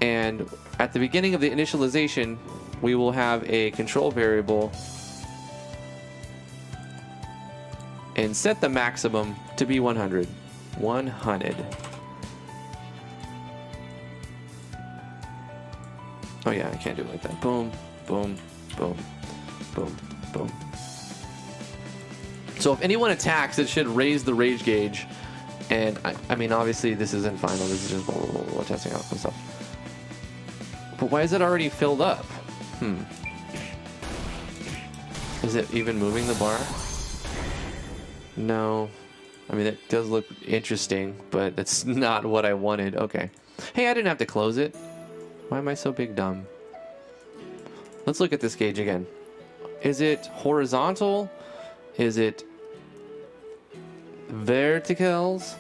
And at the beginning of the initialization, we will have a control variable and set the maximum to be 100. 100. Oh yeah, I can't do it like that. Boom, boom, boom. Boom, boom. So if anyone attacks, it should raise the rage gauge. And I mean, obviously this isn't final. This is just blah, blah, blah, blah, testing out and stuff. But why is it already filled up? Is it even moving the bar? No. I mean, it does look interesting, but that's not what I wanted. Okay. Hey, I didn't have to close it. Why am I so big dumb? Let's look at this gauge again. Is it horizontal? Is it verticals?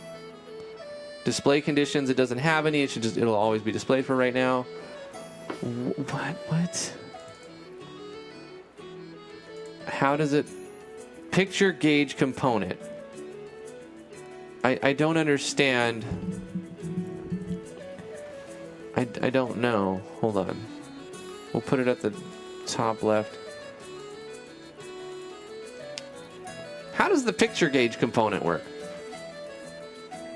Display conditions, it doesn't have any. It'll always be displayed for right now. What? How does it... Picture gauge component. I don't understand. I don't know. Hold on. We'll put it at the top left. How does the picture gauge component work?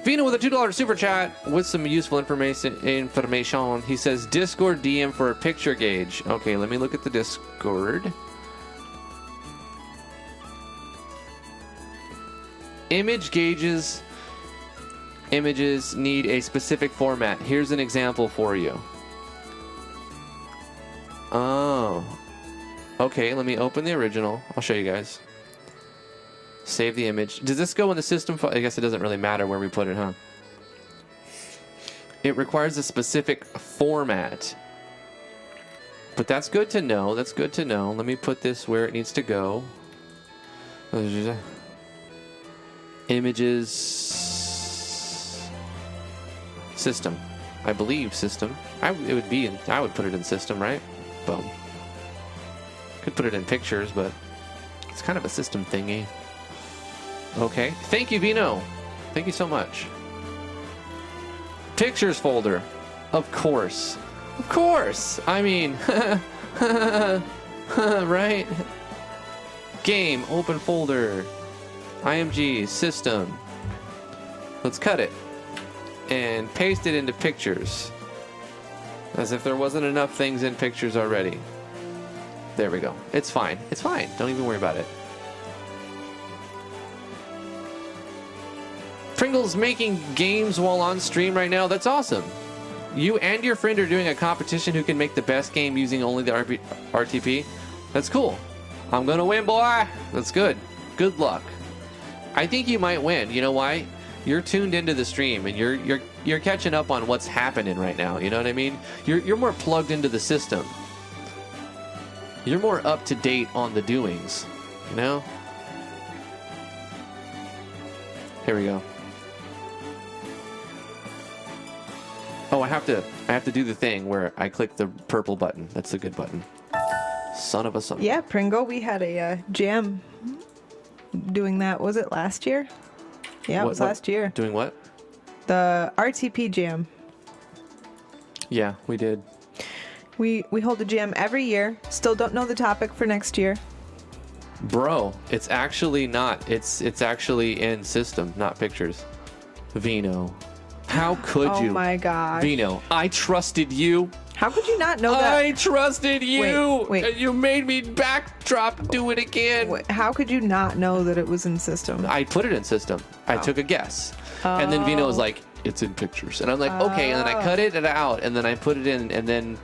Vina with a $2 super chat with some useful information. He says Discord DM for a picture gauge. Okay, let me look at the Discord. Image gauges. Images need a specific format. Here's an example for you. Oh. Okay, let me open the original. I'll show you guys. Save the image. Does this go in the system file? I guess it doesn't really matter where we put it, huh? It requires a specific format. But that's good to know. That's good to know. Let me put this where it needs to go. Images. System. I believe system. I would put it in system, right? Boom. Could put it in pictures, but it's kind of a system thingy. Okay. Thank you, Vino. Thank you so much. Pictures folder. Of course. Of course. I mean, right? Game, open folder. IMG, system. Let's cut it and paste it into pictures. As if there wasn't enough things in pictures already. There we go. It's fine. It's fine. Don't even worry about it. Pringle's making games while on stream right now. That's awesome. You and your friend are doing a competition who can make the best game using only the RTP. That's cool. I'm gonna win, boy. That's good. Good luck. I think you might win. You know why? You're tuned into the stream and you're catching up on what's happening right now. You know what I mean? You're more plugged into the system. You're more up to date on the doings. You know? Here we go. Oh, I have to do the thing where I click the purple button. That's the good button. Son of a son. Yeah, Pringle, we had a jam doing that. Was it last year? Yeah, it was last year. Doing what? The RTP jam. Yeah, we did. We hold a jam every year. Still don't know the topic for next year. Bro, it's actually not. It's actually in system, not pictures. Vino. How could you? Oh my gosh. Vino, I trusted you. How could you not know that? I trusted you. Wait. And you made me backdrop, do it again. Wait, how could you not know that it was in system? I put it in system. I took a guess. And then Vino was like, it's in pictures. And I'm like, okay. And then I cut it out. And then I put it in. And then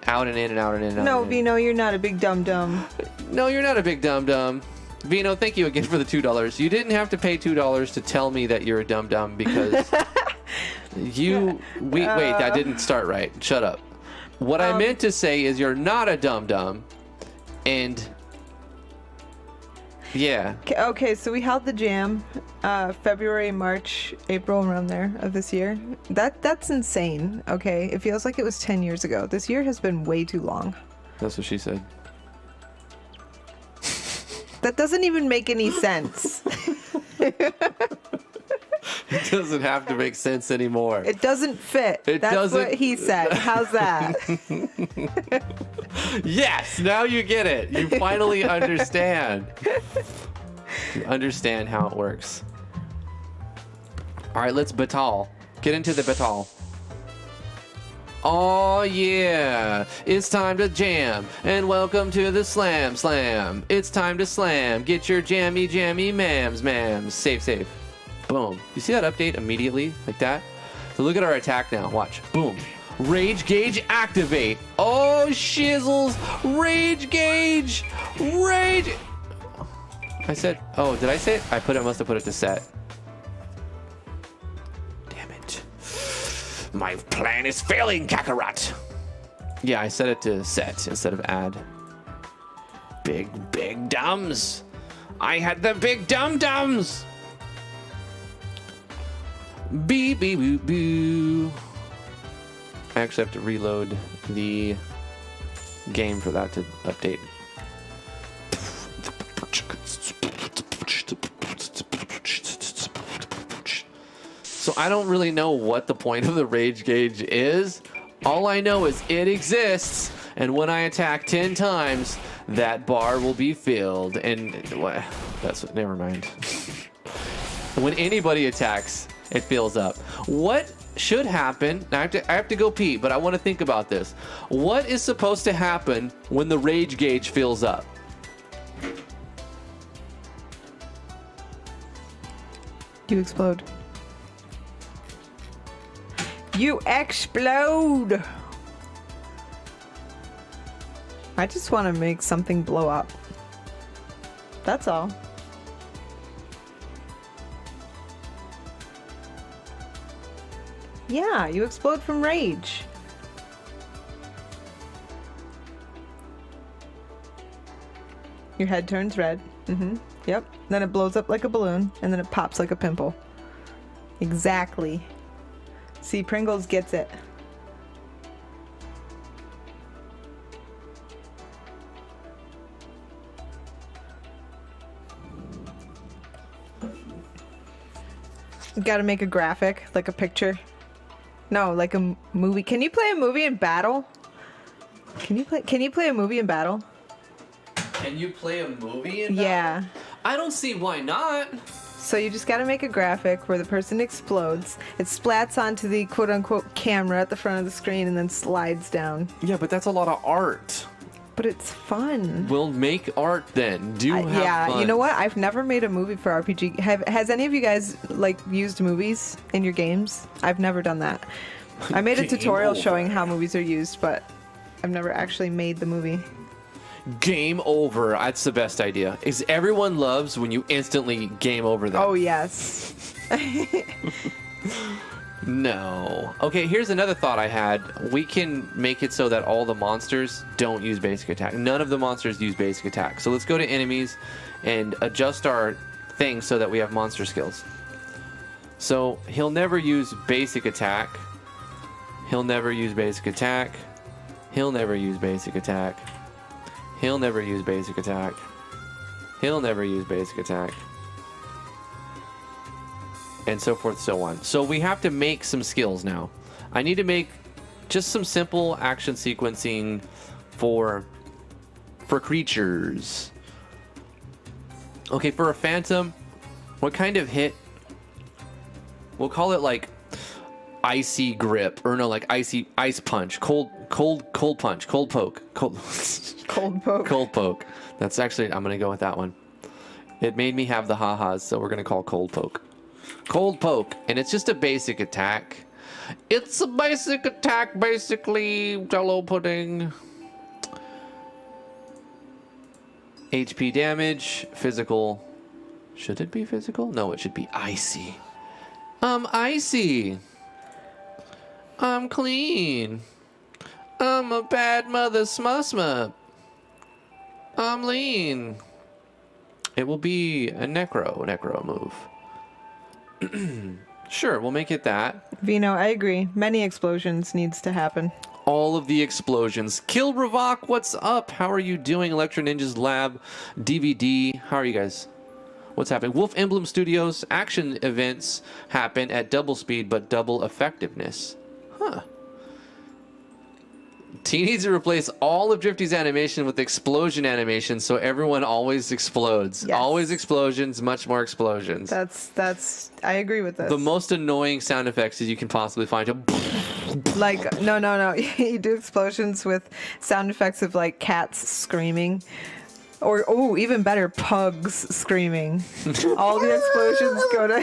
out and in and out and in and out. No, Vino, you're not a big dum-dum. No, you're not a big dum-dum. Vino, thank you again for the $2. You didn't have to pay $2 to tell me that you're a dum-dum because wait, that didn't start right. Shut up. What I meant to say is you're not a dum-dum, and yeah. Okay, so we held the jam February, March, April, around there of this year. That's insane, okay? It feels like it was 10 years ago. This year has been way too long. That's what she said. That doesn't even make any sense. It doesn't have to make sense anymore. It doesn't fit. That's what he said. How's that? Yes, now you get it. You finally understand. You understand how it works. All right, let's battle. Get into the battle. Oh yeah, it's time to jam, and welcome to the Slam Slam. It's time to slam. Get your jammy mams. Save. Boom. You see that update immediately like that? So look at our attack now. Watch. Boom. Rage gauge activate. Oh shizzles. Rage gauge. Rage. I said. Oh, did I say it? I must have put it to set. Damn it. My plan is failing, Kakarot. Yeah, I set it to set instead of add. Big dums. I had the big dum-dums. Beep, beep, boo, boo. I actually have to reload the game for that to update. So I don't really know what the point of the rage gauge is. All I know is it exists, and when I attack 10 times, that bar will be filled. And never mind. When anybody attacks, it fills up. What should happen? I have to go pee, but I want to think about this. What is supposed to happen when the rage gauge fills up? You explode. You explode! I just want to make something blow up. That's all. Yeah, you explode from rage. Your head turns red. Yep. Then it blows up like a balloon, and then it pops like a pimple. Exactly. See, Pringles gets it. Got to make a graphic, like a picture. No, like a movie. Can you play a movie in battle? Can you play a movie in battle? Can you play a movie in Yeah. I don't see why not. So you just got to make a graphic where the person explodes. It splats onto the quote-unquote camera at the front of the screen and then slides down. Yeah, but that's a lot of art. But it's fun. We'll make art then. Have fun. You know what? I've never made a movie for RPG. Has any of you guys like used movies in your games? I've never done that. I made a Game tutorial over. showing how movies are used, but I've never actually made the movie. Game over. That's the best idea. Is everyone loves when you instantly game over them. Oh yes. No. Okay, here's another thought I had. We can make it so that all the monsters don't use basic attack. None of the monsters use basic attack. So let's go to enemies and adjust our thing so that we have monster skills. So he'll never use basic attack. He'll never use basic attack. He'll never use basic attack. He'll never use basic attack. He'll never use basic attack. And so forth, so on. So we have to make some skills now. I need to make just some simple action sequencing for creatures. Okay, for a phantom, what kind of hit? We'll call it like icy grip, or no, like ice punch, cold punch, cold poke, Cold poke. cold poke. That's actually, I'm gonna go with that one. It made me have the ha-has, so we're gonna call cold poke. Cold poke, and it's just a basic attack. It's a basic attack, basically. Jello pudding. HP damage, physical. Should it be physical? No, it should be icy. I'm icy. I'm clean. I'm a bad mother smusma. I'm lean. It will be a necro move. Sure, we'll make it that. Vino, I agree. Many explosions needs to happen. All of the explosions. Kill Ravok, what's up? How are you doing? Electro Ninja's Lab, DVD. How are you guys? What's happening? Wolf Emblem Studios action events happen at double speed but double effectiveness. Huh. T needs to replace all of Drifty's animation with explosion animation so everyone always explodes. Yes. Always explosions, much more explosions. That's I agree with this. The most annoying sound effects that you can possibly find. Like no. You do explosions with sound effects of like cats screaming. Or even better, pugs screaming. All the explosions go to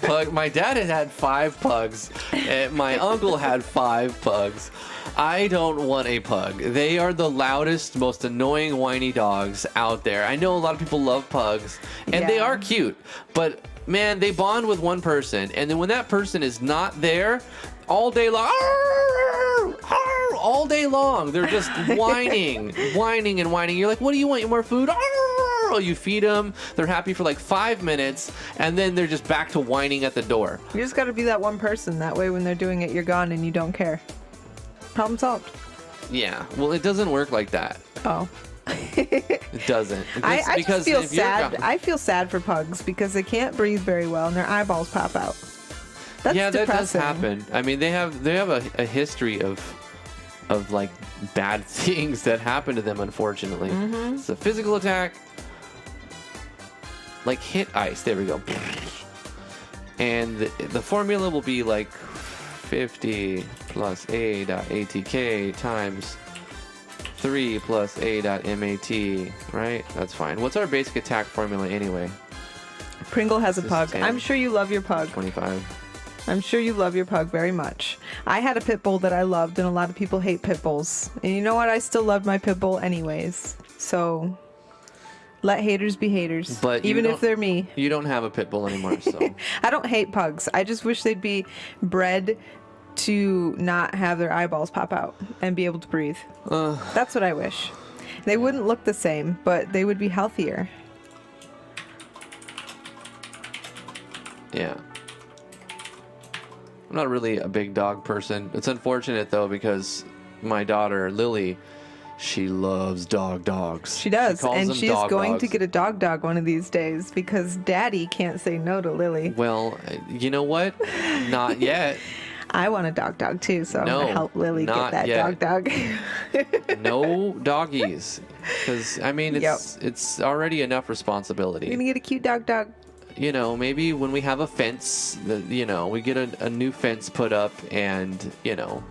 Pug. My dad had 5 pugs. And my uncle had 5 pugs. I don't want a pug. They are the loudest, most annoying, whiny dogs out there. I know a lot of people love pugs, and they Yeah. are cute, but man, they bond with one person, and then when that person is not there, all day long, all day long, they're just whining and whining. You're like, what do you want? You more food? You feed them. They're happy for like 5 minutes, and then they're just back to whining at the door. You just got to be that one person. That way, when they're doing it, you're gone and you don't care. Problem solved. Yeah. Well, it doesn't work like that. Oh. It doesn't. I just feel if you're sad. gone- I feel sad for pugs because they can't breathe very well and their eyeballs pop out. That's yeah, that does depressing. happen. I mean, they have a history of like bad things that happen to them, unfortunately. Mm-hmm. It's a physical attack, like hit ice. There we go. And the formula will be like 50 plus A.ATK times 3 plus A.MAT, right? That's fine. What's our basic attack formula anyway? Pringle has a This is pug. 10. I'm sure you love your pug. 25. I'm sure you love your pug very much. I had a pit bull that I loved, and a lot of people hate pit bulls. And you know what? I still love my pit bull anyways. So let haters be haters. But you even if don't- they're me. You don't have a pit bull anymore, so. I don't hate pugs. I just wish they'd be bred to not have their eyeballs pop out and be able to breathe. That's what I wish. They wouldn't look the same, but they would be healthier. Yeah. I'm not really a big dog person. It's unfortunate though because my daughter Lily, She loves dogs. She does, calls and them she's going dogs. to get a dog one of these days because Daddy can't say no to Lily. Well, you know what? Not yet. I want a dog too, so No, I'm gonna help Lily get not that yet. dog. No doggies, because I mean it's already enough responsibility. You're gonna get a cute dog. You know, maybe when we have a fence, you know, we get a new fence put up, and you know,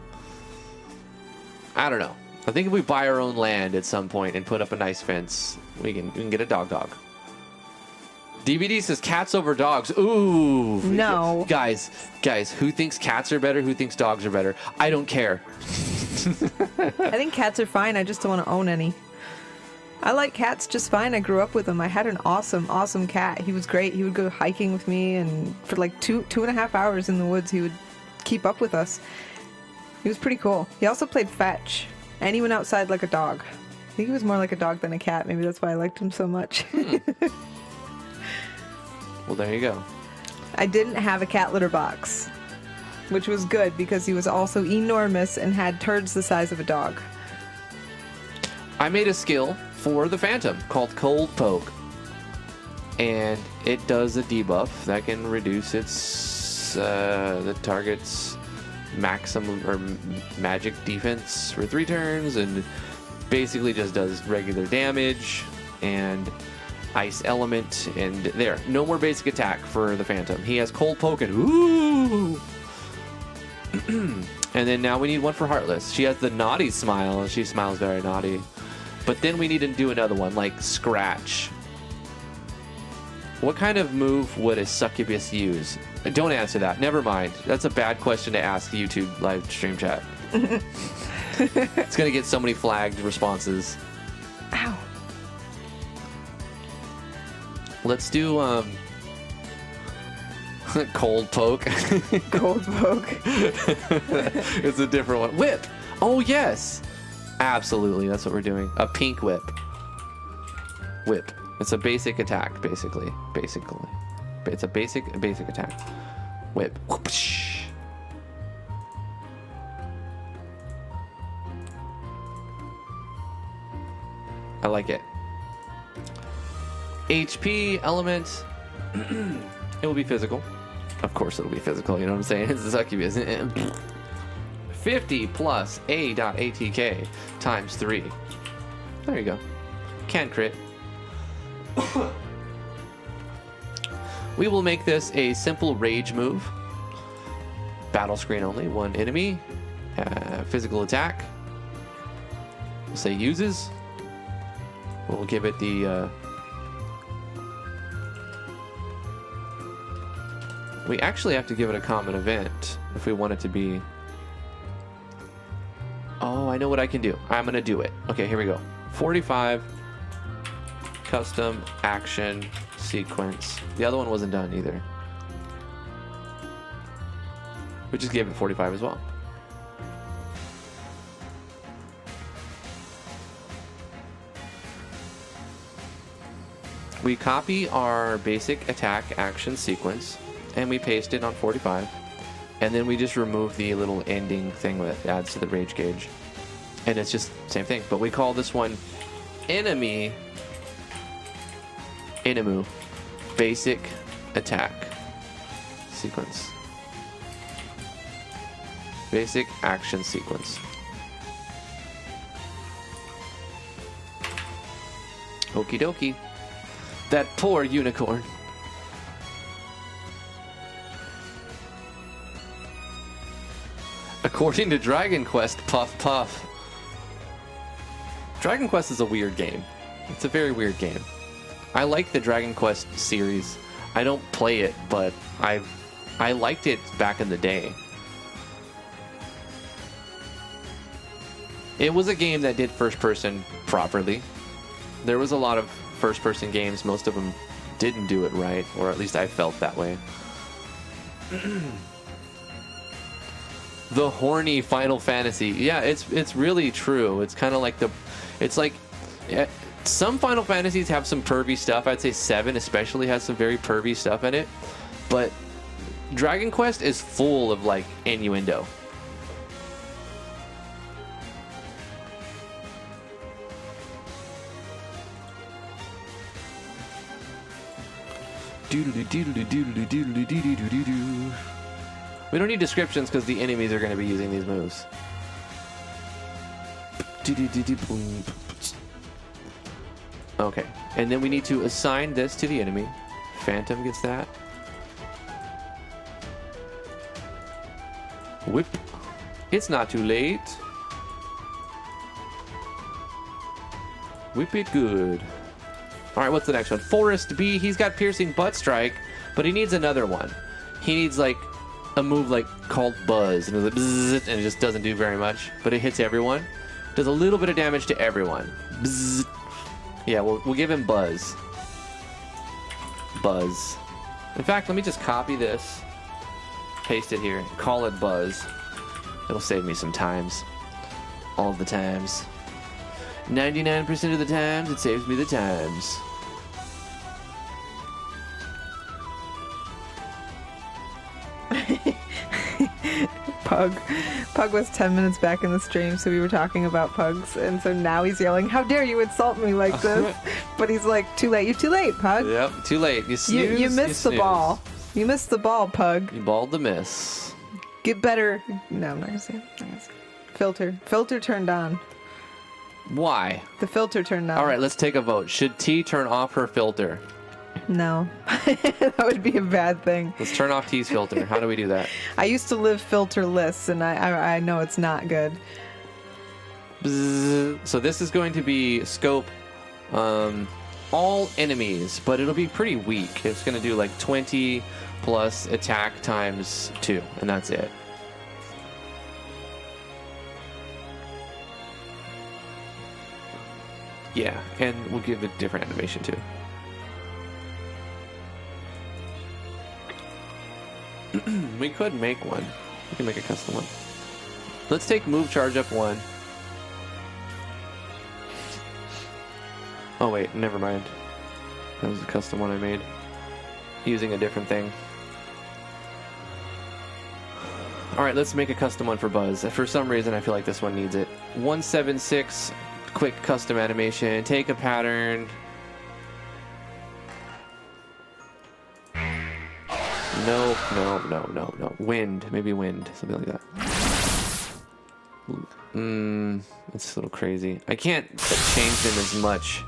I don't know. I think if we buy our own land at some point and put up a nice fence, we can get a dog. DVD says cats over dogs. Ooh. No. Guys, who thinks cats are better? Who thinks dogs are better? I don't care. I think cats are fine. I just don't want to own any. I like cats just fine. I grew up with them. I had an awesome cat. He was great. He would go hiking with me, and for like 2.5 hours in the woods, he would keep up with us. He was pretty cool. He also played fetch, and he went outside like a dog. I think he was more like a dog than a cat. Maybe that's why I liked him so much. Well, there you go. I didn't have a cat litter box, which was good because he was also enormous and had turds the size of a dog. I made a skill for the Phantom called Cold Poke, and it does a debuff that can reduce its the target's maximum or magic defense for 3 turns, and basically just does regular damage and ice element, and there, no more basic attack for the Phantom. He has Cold Poke and ooh. And then now we need one for Heartless. She has the naughty smile, and she smiles very naughty. But then we need to do another one, like Scratch. What kind of move would a succubus use? Don't answer that. Never mind. That's a bad question to ask YouTube live stream chat. It's going to get so many flagged responses. Ow. Let's do Cold Poke. Cold Poke. It's a different one. Whip. Oh, yes. Absolutely. That's what we're doing. A pink whip. Whip. It's a basic attack, basically. It's a basic attack. Whip. Whoopsh. I like it. HP element. It will be physical. Of course it'll be physical, you know what I'm saying? It's a succubus. 50 plus A.ATK times 3. There you go. Can crit. We will make this a simple rage move. Battle screen only. 1 enemy. Physical attack. We'll say uses. We'll give it the... We actually have to give it a common event if we want it to be... Oh, I know what I can do. I'm going to do it. Okay, here we go. 45. Custom action sequence. The other one wasn't done either. We just gave it 45 as well. We copy our basic attack action sequence and we paste it on 45. And then we just remove the little ending thing that adds to the rage gauge. And it's just same thing. But we call this one Enemy basic attack sequence. Basic action sequence. Okie dokie. That poor unicorn. According to Dragon Quest, puff puff. Dragon Quest is a weird game. It's a very weird game. I like the Dragon Quest series. I don't play it, but I liked it back in the day. It was a game that did first person properly. There was a lot of first person games. Most of them didn't do it right, or at least I felt that way. The horny Final Fantasy. Yeah, it's really true. It's kind of like some Final Fantasies have some pervy stuff. I'd say 7 especially has some very pervy stuff in it. But Dragon Quest is full of like innuendo. We don't need descriptions because the enemies are going to be using these moves. Okay, and then we need to assign this to the enemy. Phantom gets that. Whip. It's not too late. Whip it good. All right, what's the next one? Forest B. He's got piercing butt strike, but he needs another one. He needs like a move like called Buzz, and it's like bzzz, and it just doesn't do very much, but it hits everyone. Does a little bit of damage to everyone. Bzzz. Yeah, we'll give him Buzz. Buzz. In fact, let me just copy this, paste it here, call it Buzz. It'll save me some times. All of the times. 99% of the times, it saves me the times. Pug was 10 minutes back in the stream, so we were talking about pugs, and so now he's yelling, "How dare you insult me like this?" But he's like, "Too late, you're too late, Pug. Yep, too late. You snooze, You missed the snooze. ball. You missed the ball, Pug. You balled the miss. Get better." No, I'm not gonna say it. I'm not gonna say it. Filter turned on. Why? The filter turned on. All right, let's take a vote. Should T turn off her filter? No. That would be a bad thing. Let's turn off T's filter. How do we do that? I used to live filterless, and I know it's not good. Bzzz. So this is going to be scope all enemies, but it'll be pretty weak. It's going to do like 20 plus attack times 2, and that's it. Yeah, and we'll give it different animation too. We could make one. We can make a custom one. Let's take move charge up 1. Oh wait, never mind. That was a custom one I made using a different thing. Alright, let's make a custom one for Buzz. For some reason I feel like this one needs it. 176 quick custom animation. Take a pattern. No. Wind. Maybe wind. Something like that. It's a little crazy. I can't change them as much.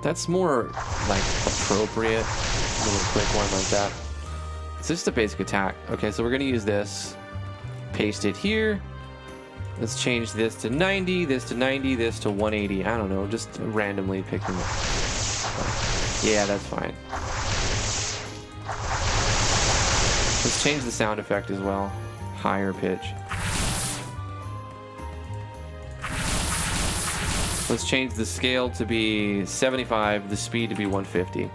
That's more like appropriate. A little quick one like that. It's just a basic attack. Okay, so we're gonna use this. Paste it here. Let's change this to 90, this to 90, this to 180. I don't know, just randomly picking it. Yeah, that's fine. Let's change the sound effect as well. Higher pitch. Let's change the scale to be 75, the speed to be 150.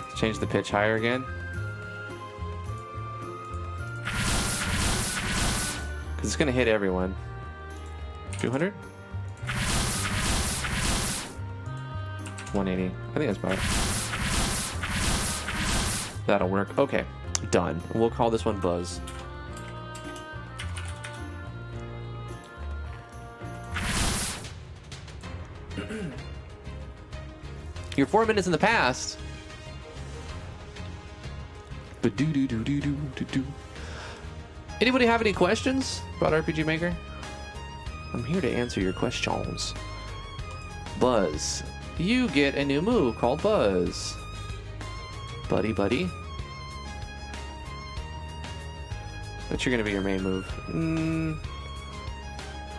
Let's change the pitch higher again. Because it's going to hit everyone. 200? 180. I think that's about it. That'll work. Okay, done. We'll call this one Buzz. You're 4 minutes in the past. Anybody have any questions about RPG Maker? I'm here to answer your questions. Buzz. You get a new move called Buzz. Buddy. That's going to be your main move.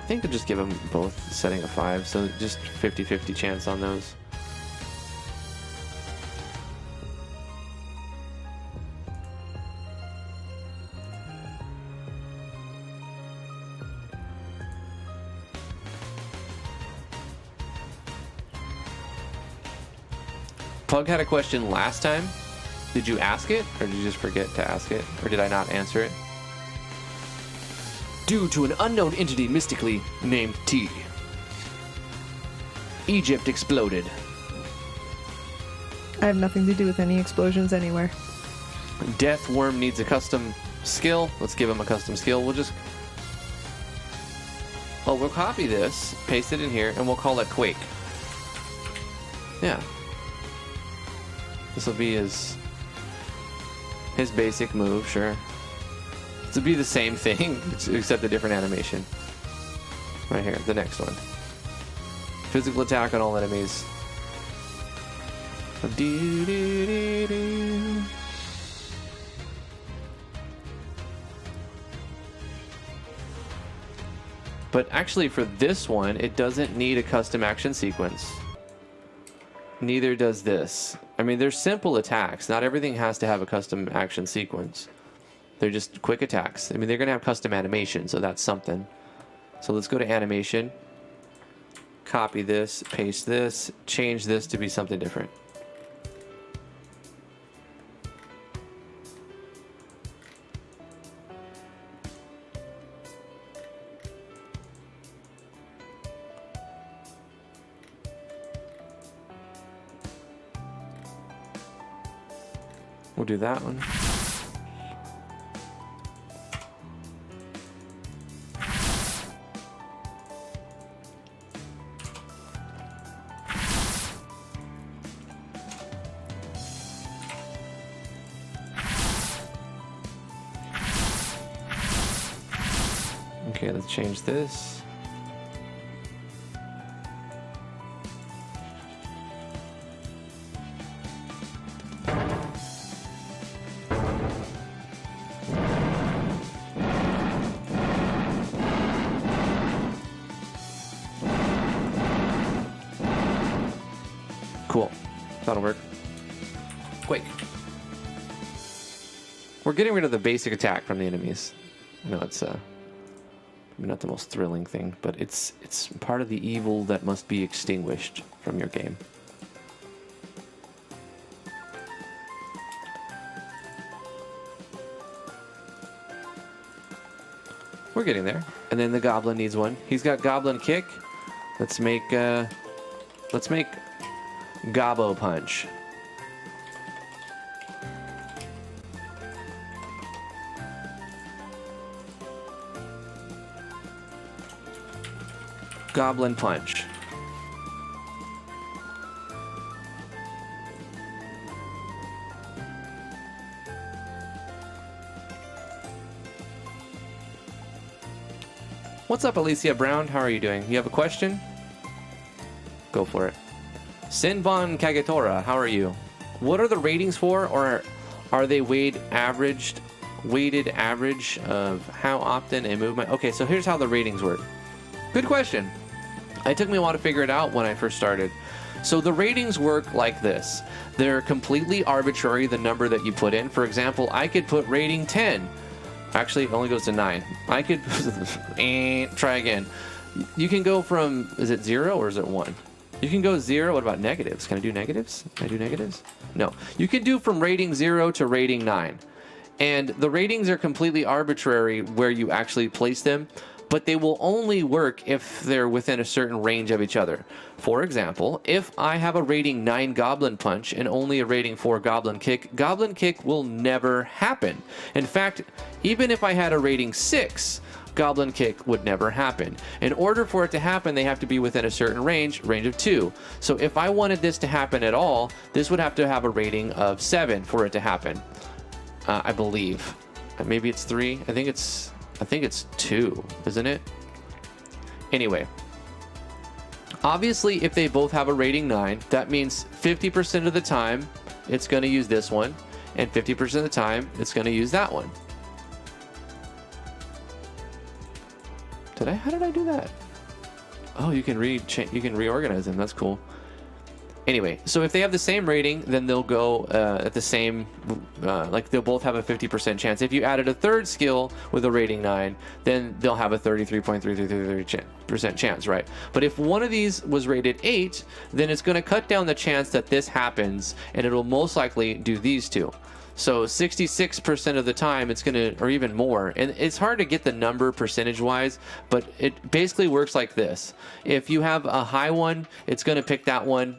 I think I'll just give them both setting a 5, so just 50-50 chance on those. Pug had a question last time. Did you ask it, or did you just forget to ask it, or did I not answer it? Due to an unknown entity mystically named T, Egypt exploded. I have nothing to do with any explosions anywhere. Death Worm needs a custom skill. Let's give him a custom skill. We'll copy this, paste it in here, and we'll call it Quake. Yeah. This will be his basic move, sure. This will be the same thing, except a different animation. Right here, the next one. Physical attack on all enemies. But actually for this one, it doesn't need a custom action sequence. Neither does this. I mean, they're simple attacks. Not everything has to have a custom action sequence. They're just quick attacks. I mean, they're going to have custom animation, so that's something. So let's go to animation. Copy this, paste this, change this to be something different. We'll do that one. Okay, let's change this. Cool. That'll work. Quake. We're getting rid of the basic attack from the enemies. I know it's not the most thrilling thing, but it's part of the evil that must be extinguished from your game. We're getting there. And then the goblin needs one. He's got goblin kick. Let's make Gobbo punch. Goblin punch. What's up, Alicia Brown? How are you doing? You have a question? Go for it. Sinbon Kagetora, how are you? What are the ratings for, or are they weighted average of how often a movement? Okay, so here's how the ratings work. Good question. It took me a while to figure it out when I first started. So the ratings work like this. They're completely arbitrary, the number that you put in. For example, I could put rating 10. Actually, it only goes to 9. I could try again. You can go from, is it 0 or is it 1? You can go 0. What about negatives? Can I do negatives? Can I do negatives? No. You can do from rating 0 to rating 9. And the ratings are completely arbitrary where you actually place them, but they will only work if they're within a certain range of each other. For example, if I have a rating 9 Goblin Punch and only a rating 4 Goblin Kick will never happen. In fact, even if I had a rating 6, Goblin Kick would never happen. In order for it to happen, they have to be within a certain range of 2. So if I wanted this to happen at all, this would have to have a rating of 7 for it to happen. I believe. Maybe it's 3. I think it's 2, isn't it? Anyway, obviously, if they both have a rating 9, that means 50% of the time it's going to use this one, and 50% of the time it's going to use that one. How did I do that? Oh, you can reorganize them. That's cool. Anyway, so if they have the same rating, then they'll go at the same, like they'll both have a 50% chance. If you added a third skill with a rating 9, then they'll have a 33.33% chance, right? But if one of these was rated 8, then it's going to cut down the chance that this happens, and it'll most likely do these two. So 66% of the time it's going to, or even more, and it's hard to get the number percentage-wise, but it basically works like this. If you have a high one, it's going to pick that one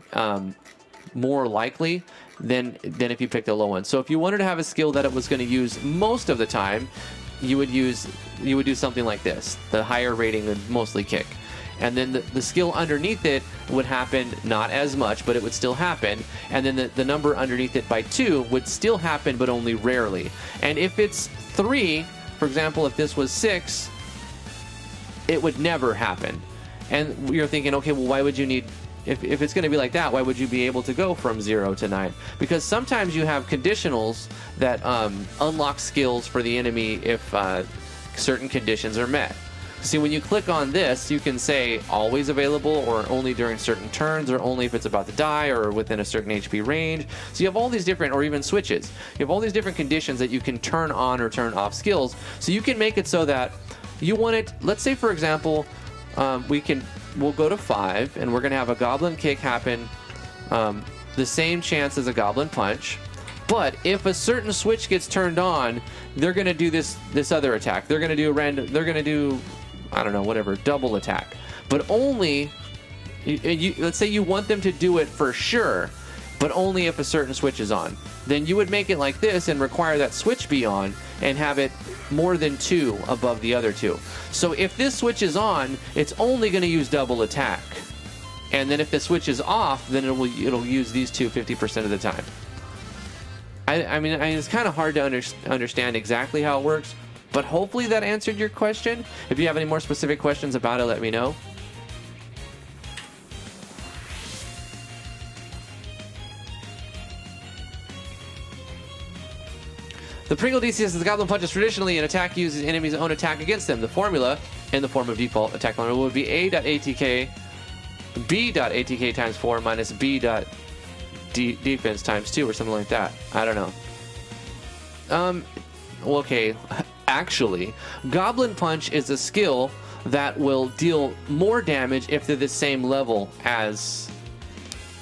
more likely than if you picked a low one. So if you wanted to have a skill that it was going to use most of the time, you would do something like this. The higher rating would mostly kick. And then the skill underneath it would happen not as much, but it would still happen. And then the number underneath it by 2 would still happen, but only rarely. And if it's 3, for example, if this was 6, it would never happen. And you're thinking, okay, well, why would you need, if it's going to be like that, why would you be able to go from 0 to 9? Because sometimes you have conditionals that unlock skills for the enemy if certain conditions are met. See, when you click on this, you can say always available, or only during certain turns, or only if it's about to die, or within a certain HP range. So you have all these different, or even switches. You have all these different conditions that you can turn on or turn off skills. So you can make it so that you want it, let's say for example, we'll go to 5, and we're gonna have a goblin kick happen the same chance as a goblin punch. But if a certain switch gets turned on, they're gonna do this other attack. They're gonna do I don't know, whatever, double attack. But only, let's say you want them to do it for sure, but only if a certain switch is on. Then you would make it like this and require that switch be on and have it more than 2 above the other 2. So if this switch is on, it's only going to use double attack. And then if the switch is off, then it'll use these two 50% of the time. I mean, it's kind of hard to understand exactly how it works, but hopefully that answered your question. If you have any more specific questions about it, let me know. The Pringle DC says the Goblin Punch is traditionally an attack uses enemy's own attack against them. The formula, in the form of default attack formula, would be B.ATK times 4 minus defense times 2 or something like that. I don't know. Well, okay. Actually, Goblin Punch is a skill that will deal more damage if they're the same level as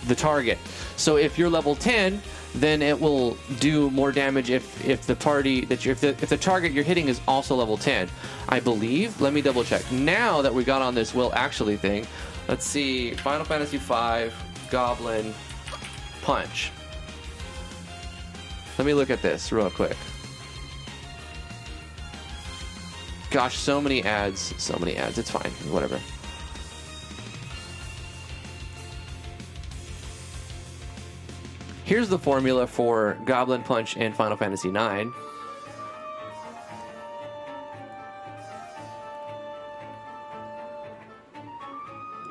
the target. So if you're level 10, then it will do more damage if the target you're hitting is also level 10. I believe. Let me double check. Now that we got on this will actually thing, let's see. Final Fantasy V Goblin Punch. Let me look at this real quick. Gosh, so many ads. So many ads. It's fine. Whatever. Here's the formula for Goblin Punch in Final Fantasy IX.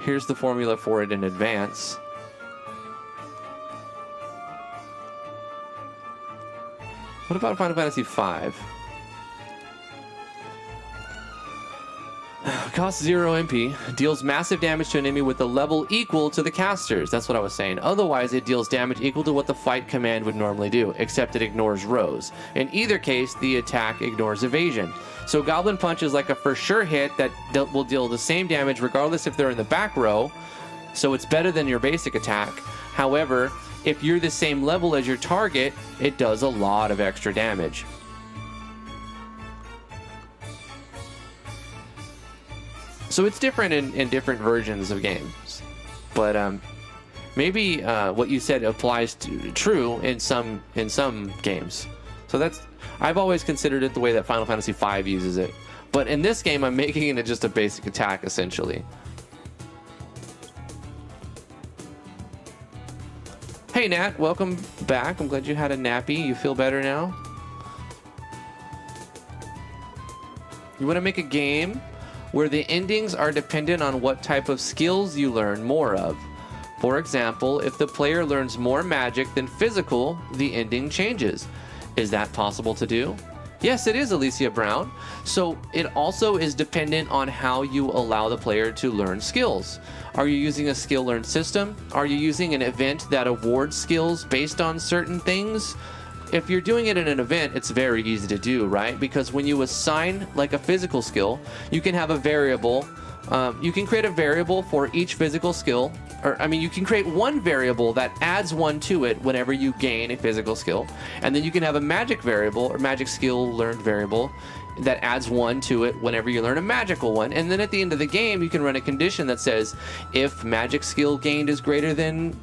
Here's the formula for it in Advance. What about Final Fantasy V? Costs 0 MP, deals massive damage to an enemy with a level equal to the caster's. That's what I was saying. Otherwise, it deals damage equal to what the fight command would normally do, except it ignores rows. In either case, the attack ignores evasion. So Goblin Punch is like a for sure hit that will deal the same damage regardless if they're in the back row. So it's better than your basic attack. However, if you're the same level as your target, it does a lot of extra damage. So it's different in different versions of games, but maybe what you said applies true in some games. So I've always considered it the way that Final Fantasy V uses it, but in this game I'm making it just a basic attack essentially. Hey Nat, welcome back. I'm glad you had a nappy. You feel better now? You want to make a game where the endings are dependent on what type of skills you learn more of. For example, if the player learns more magic than physical, the ending changes. Is that possible to do? Yes, it is, Alicia Brown. So it also is dependent on how you allow the player to learn skills. Are you using a skill learn system? Are you using an event that awards skills based on certain things? If you're doing it in an event, it's very easy to do, right? Because when you assign like a physical skill, you can have a variable. You can create a variable for each physical skill. You can create one variable that adds one to it whenever you gain a physical skill. And then you can have a magic variable or magic skill learned variable that adds one to it whenever you learn a magical one. And then at the end of the game, you can run a condition that says if magic skill gained is greater than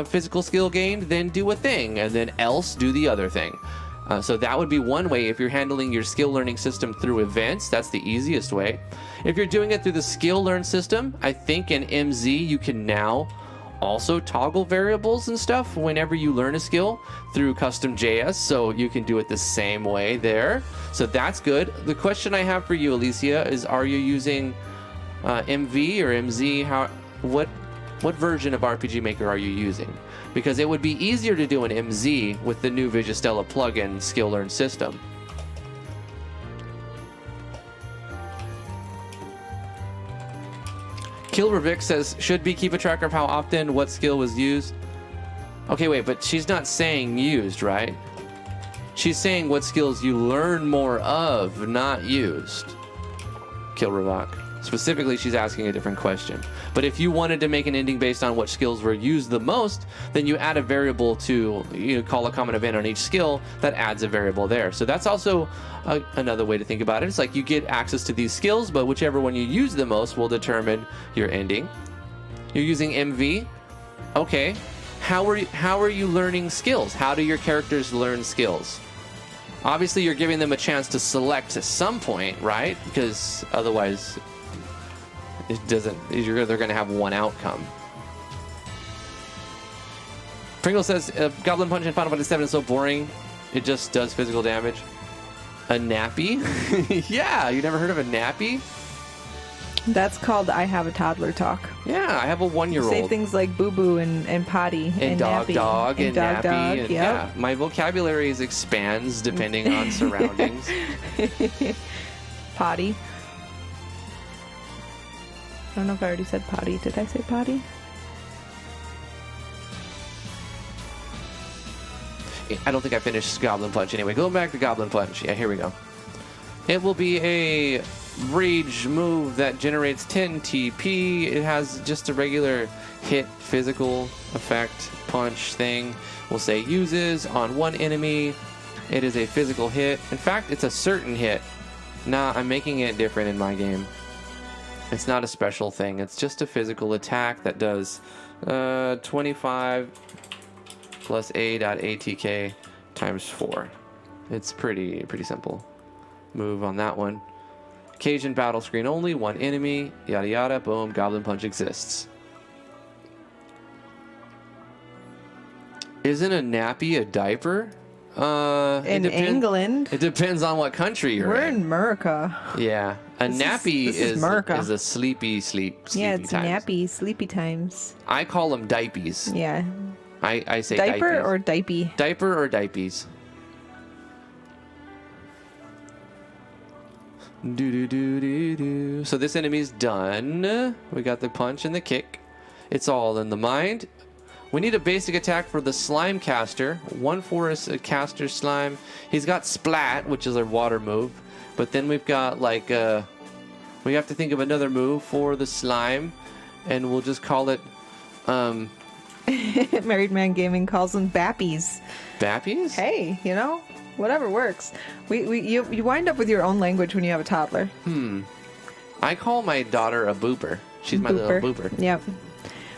physical skill gained, then do a thing, and then else do the other thing. So that would be one way. If you're handling your skill learning system through events, that's the easiest way. If you're doing it through the skill learn system, I think in MZ you can now also toggle variables and stuff whenever you learn a skill through custom JS, so you can do it the same way there. So that's good. The question I have for you, Alicia, is are you using MV or MZ? What version of RPG Maker are you using? Because it would be easier to do an MZ with the new Vigistella plugin skill learn system. Kilrevic says, should be keep a track of how often what skill was used. Okay, wait, but she's not saying used, right? She's saying what skills you learn more of, not used. Kilrevic. Specifically, she's asking a different question. But if you wanted to make an ending based on what skills were used the most, then you add a variable to call a common event on each skill that adds a variable there. So that's also another way to think about it. It's like you get access to these skills, but whichever one you use the most will determine your ending. You're using MV. Okay. How are you learning skills? How do your characters learn skills? Obviously, you're giving them a chance to select at some point, right? Because otherwise, they're going to have one outcome. Pringle says, Goblin Punch in Final Fantasy VII is so boring. It just does physical damage. A nappy? Yeah, you never heard of a nappy? That's called I have a toddler talk. Yeah, I have a 1-year-old. Say things like boo boo and potty and dog nappy, dog and dog, nappy. dog, And, yep. Yeah, my vocabulary expands depending on surroundings. Potty. I don't know if I already said potty. Did I say potty? I don't think I finished Goblin Punch anyway. Going back to Goblin Punch. Yeah, here we go. It will be a rage move that generates 10 TP. It has just a regular hit physical effect punch thing. We'll say uses on one enemy. It is a physical hit. In fact, it's a certain hit. Nah, I'm making it different in my game. It's not a special thing. It's just a physical attack that does 25 plus A.ATK times 4. It's pretty simple. Move on that one. Cajun battle screen only, one enemy, yada yada, boom, Goblin Punch exists. Isn't a nappy a diaper? In England. It depends on what country you're We're in. in America. Yeah. A nappy this is is America. a sleepy Yeah, it's times. nappy, sleepy times. I call them diapies. Yeah. I say Diaper diapies. or diaper? Diaper or diapies. Do. So this enemy's done. We got the punch and the kick. It's all in the mind. We need a basic attack for the slime caster. One for us, a caster slime. He's got splat, which is a water move. But then we've got like we have to think of another move for the slime, and we'll just call it Married Man Gaming calls them bappies. Bappies? Hey, whatever works. You wind up with your own language when you have a toddler. I call my daughter a booper. She's my little booper. Yep.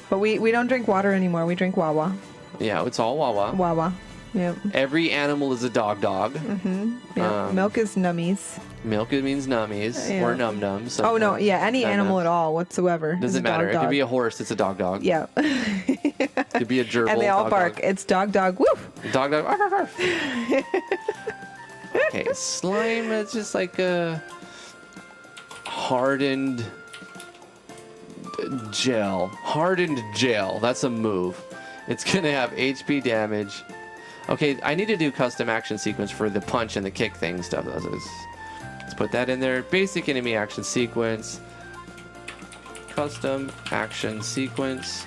But we don't drink water anymore. We drink Wawa. Yeah, it's all Wawa. Wawa. Yep. Every animal is a dog. Yep. Milk is nummies. Milk means nummies or num-nums. Oh, no. Yeah, any animal at all whatsoever. Doesn't matter. It could be a horse. It's a dog. Yeah. It could be a gerbil. And they all bark. Dog. It's dog. Woof. Dog. Arf, arf, arf. Okay, slime is just like a hardened gel. Hardened gel. That's a move. It's going to have HP damage. Okay, I need to do custom action sequence for the punch and the kick thing stuff. Let's put that in there. Basic enemy action sequence. Custom action sequence.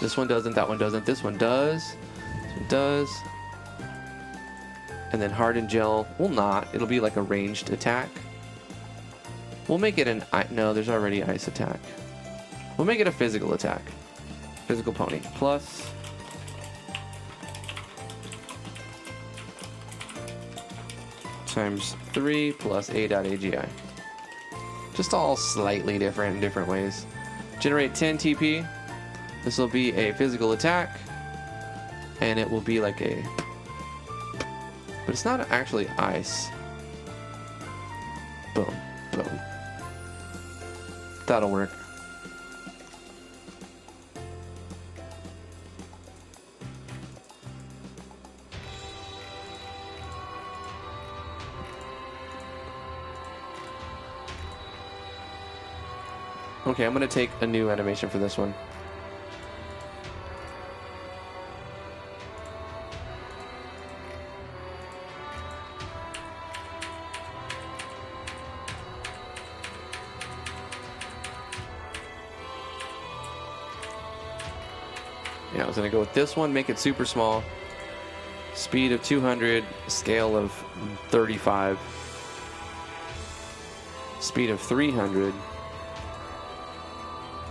This one doesn't, that one doesn't. This one does. This one does. And then hardened gel will not. It'll be like a ranged attack. We'll make it no, there's already ice attack. We'll make it a physical attack. Physical pony. Plus times 3 plus A.AGI. Just all slightly different in different ways. Generate 10 TP. This will be a physical attack, and it will be like a... But it's not actually ice. Boom, boom. That'll work. Okay, I'm gonna take a new animation for this one. Yeah, I was gonna go with this one, make it super small. Speed of 200, scale of 35. Speed of 300.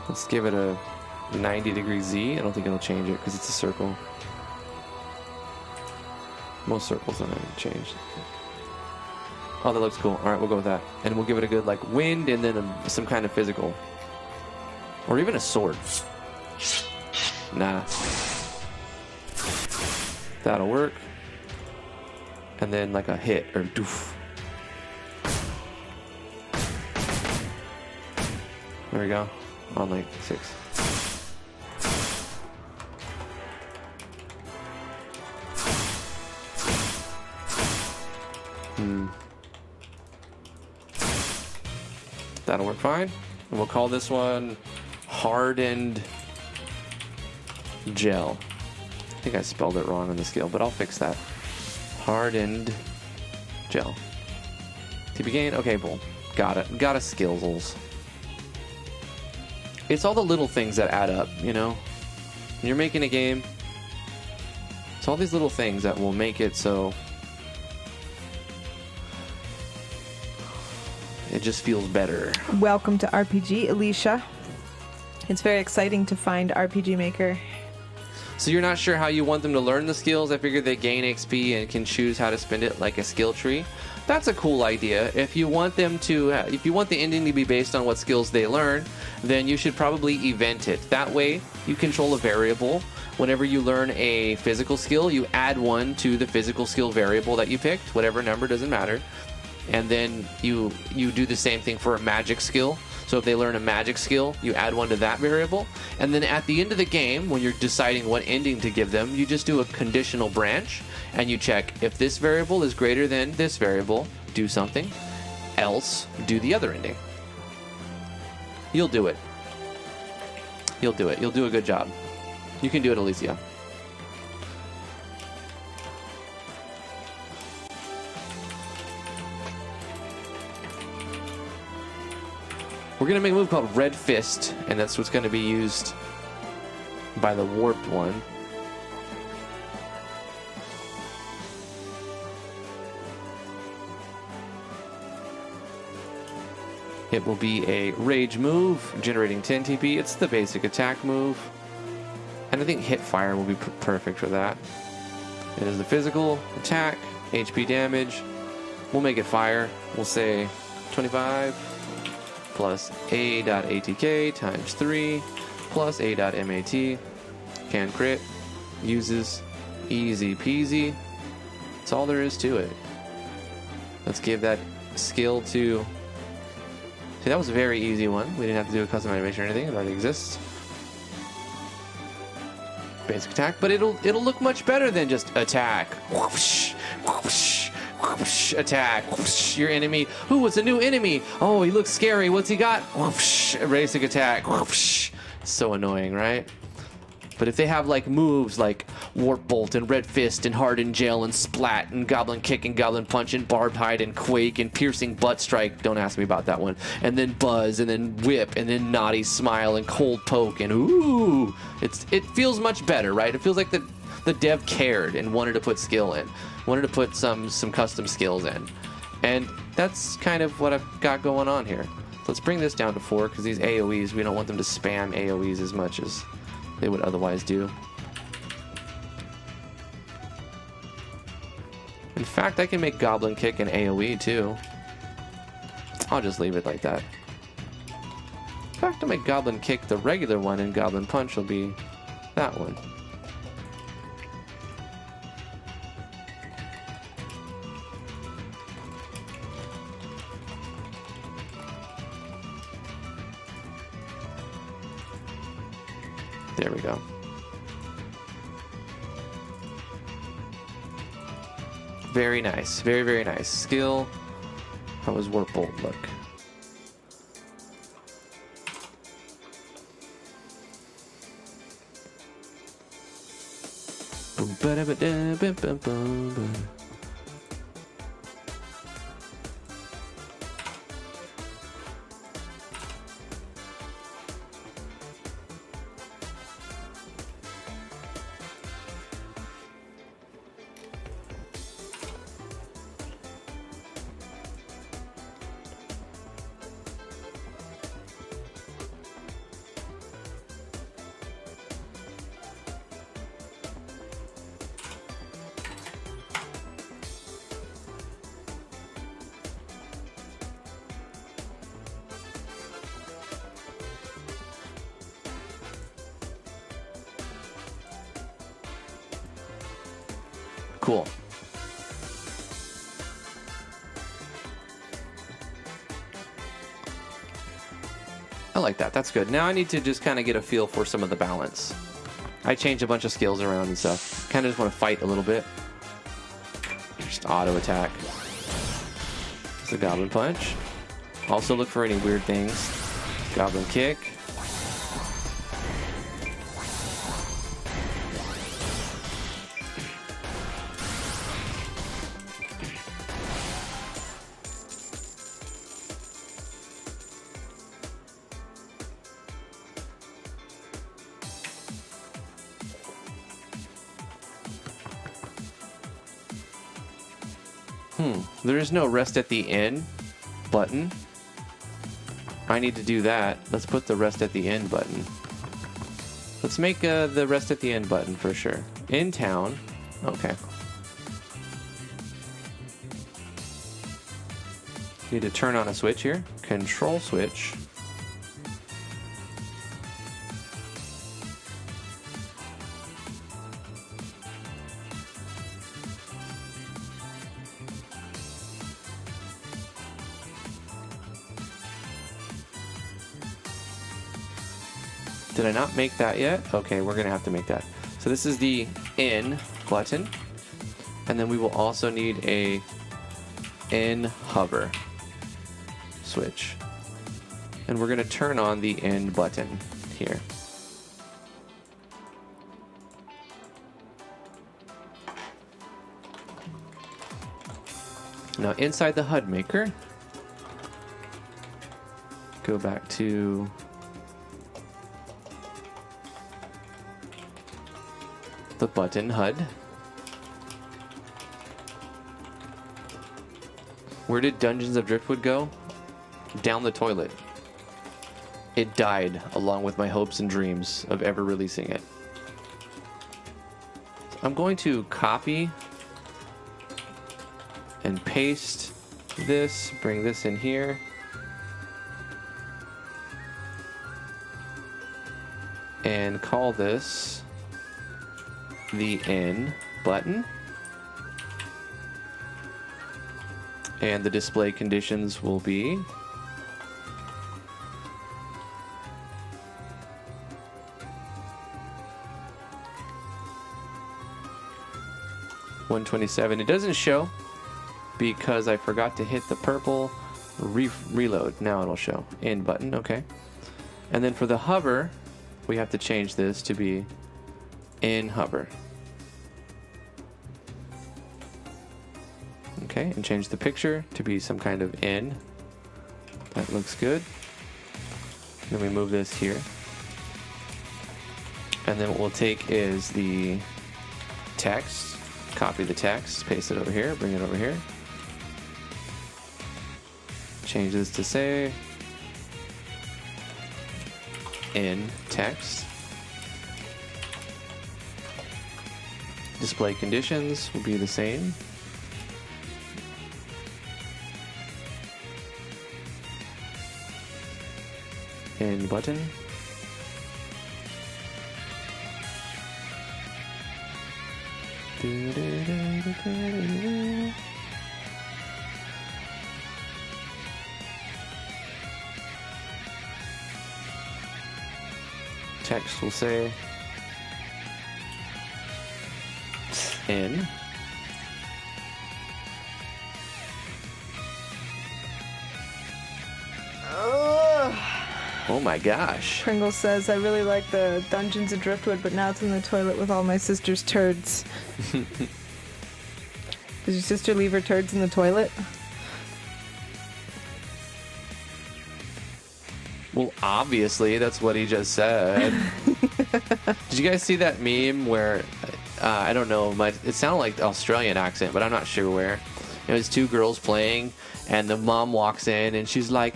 Let's give it a 90-degree Z. I don't think it'll change it because it's a circle. Most circles don't change. Oh, that looks cool. All right, we'll go with that. And we'll give it a good, like, wind and then some kind of physical. Or even a sword. Nah. That'll work. And then, like, a hit or doof. There we go. On like 6. That'll work fine. And we'll call this one Hardened Gel. I think I spelled it wrong on the scale, but I'll fix that. Hardened Gel. TP gain. Okay, boom. Got it. Got a skills. It's all the little things that add up, you know? When you're making a game, it's all these little things that will make it so it just feels better. Welcome to RPG, Alicia. It's very exciting to find RPG Maker. So you're not sure how you want them to learn the skills? I figured they gain XP and can choose how to spend it like a skill tree. That's a cool idea. If you want them to, if you want the ending to be based on what skills they learn, then you should probably event it. That way, you control a variable. Whenever you learn a physical skill, you add one to the physical skill variable that you picked. Whatever number, doesn't matter. And then you do the same thing for a magic skill. So if they learn a magic skill, you add one to that variable. And then at the end of the game, when you're deciding what ending to give them, you just do a conditional branch and you check if this variable is greater than this variable, do something, else do the other ending. You'll do it. You'll do it. You'll do a good job. You can do it, Alicia. We're going to make a move called Red Fist, and that's what's going to be used by the warped one. It will be a rage move, generating 10 TP. It's the basic attack move. And I think hit fire will be perfect for that. It is the physical attack, HP damage. We'll make it fire. We'll say 25 plus A.ATK times 3 plus A.MAT. Can crit. Uses easy peasy. That's all there is to it. Let's give that skill to... See, that was a very easy one. We didn't have to do a custom animation or anything. It already exists. Basic attack, but it'll look much better than just attack. Whoosh, whoosh, whoosh, attack. Whoosh, your enemy. Ooh, it's a new enemy. Oh, he looks scary. What's he got? Whoosh, basic attack. Whoosh. So annoying, right? But if they have like moves like Warp Bolt and Red Fist and Hardened Gel and Splat and Goblin Kick and Goblin Punch and Barbed Hide and Quake and Piercing Butt Strike, don't ask me about that one, and then Buzz and then Whip and then Naughty Smile and Cold Poke and ooh, it feels much better, right? It feels like the dev cared and wanted to put skill in, wanted to put some custom skills in, and that's kind of what I've got going on here. So let's bring this down to 4 because these AoEs, we don't want them to spam AoEs as much as they would otherwise do. In fact, I can make Goblin Kick an AoE too. I'll just leave it like that. back to my Goblin Kick, the regular one, and Goblin Punch will be that one. There we go. Very nice. Very, very nice. Skill. How was Warp Bolt look? Boom, ba-da-ba-da, bum, bum, bum, bum. Cool. I like that. That's good. Now I need to just kind of get a feel for some of the balance. I changed a bunch of skills around and stuff. Kind of just want to fight a little bit. Just auto attack. It's a Goblin Punch. Also look for any weird things. Goblin Kick. There is no rest at the end button. I need to do that. Let's put the rest at the end button. Let's make the rest at the end button for sure. In town. Okay. Need to turn on a switch here. Control switch. Did I not make that yet? Okay, we're gonna have to make that. So this is the in button. And then we will also need a in hover switch. And we're gonna turn on the in button here. Now inside the HUD maker, go back to the button HUD. Where did Dungeons of Driftwood go? Down the toilet. It died along with my hopes and dreams of ever releasing it. I'm going to copy and paste this, bring this in here. And call this the in button. And the display conditions will be $127. It doesn't show because I forgot to hit the purple reload. Now it'll show. In button, okay. And then for the hover, we have to change this to be in hover. Okay, and change the picture to be some kind of in. That looks good. Then we move this here. And then what we'll take is the text, copy the text, paste it over here, bring it over here. Change this to say in text. Display conditions will be the same. in button. Text will say in. Oh my gosh. Pringle says, I really like the Dungeons of Driftwood, but now it's in the toilet with all my sister's turds. Did your sister leave her turds in the toilet? Well, obviously, that's what he just said. Did you guys see that meme where, I don't know, it sounded like the Australian accent, but I'm not sure where. It was two girls playing, and the mom walks in, and she's like,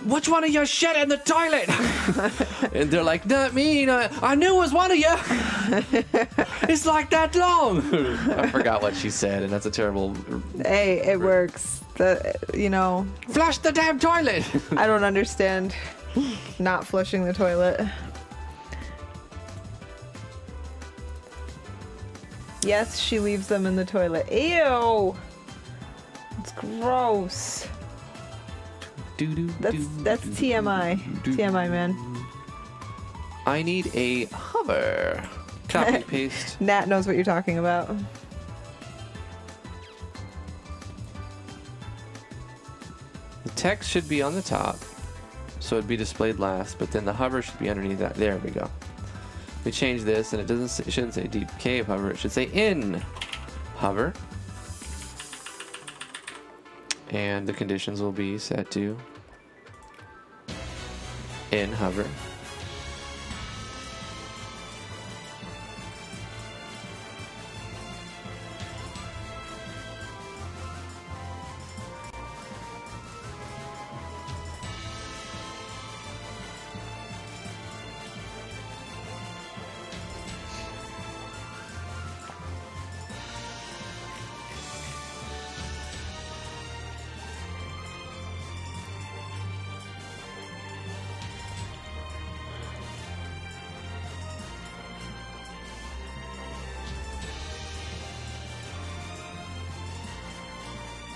which one of you shit in the toilet? And they're like, not me. I knew it was one of you. It's like that long. I forgot what she said, and that's a terrible... Hey, it works. Flush the damn toilet. I don't understand not flushing the toilet. Yes, she leaves them in the toilet. Ew! It's gross. That's TMI. TMI, man. I need a hover. Copy, paste. Nat knows what you're talking about. The text should be on the top, so it'd be displayed last, but then the hover should be underneath that. There we go. We change this, and it shouldn't say deep cave hover. It should say in hover. And the conditions will be set to in hover.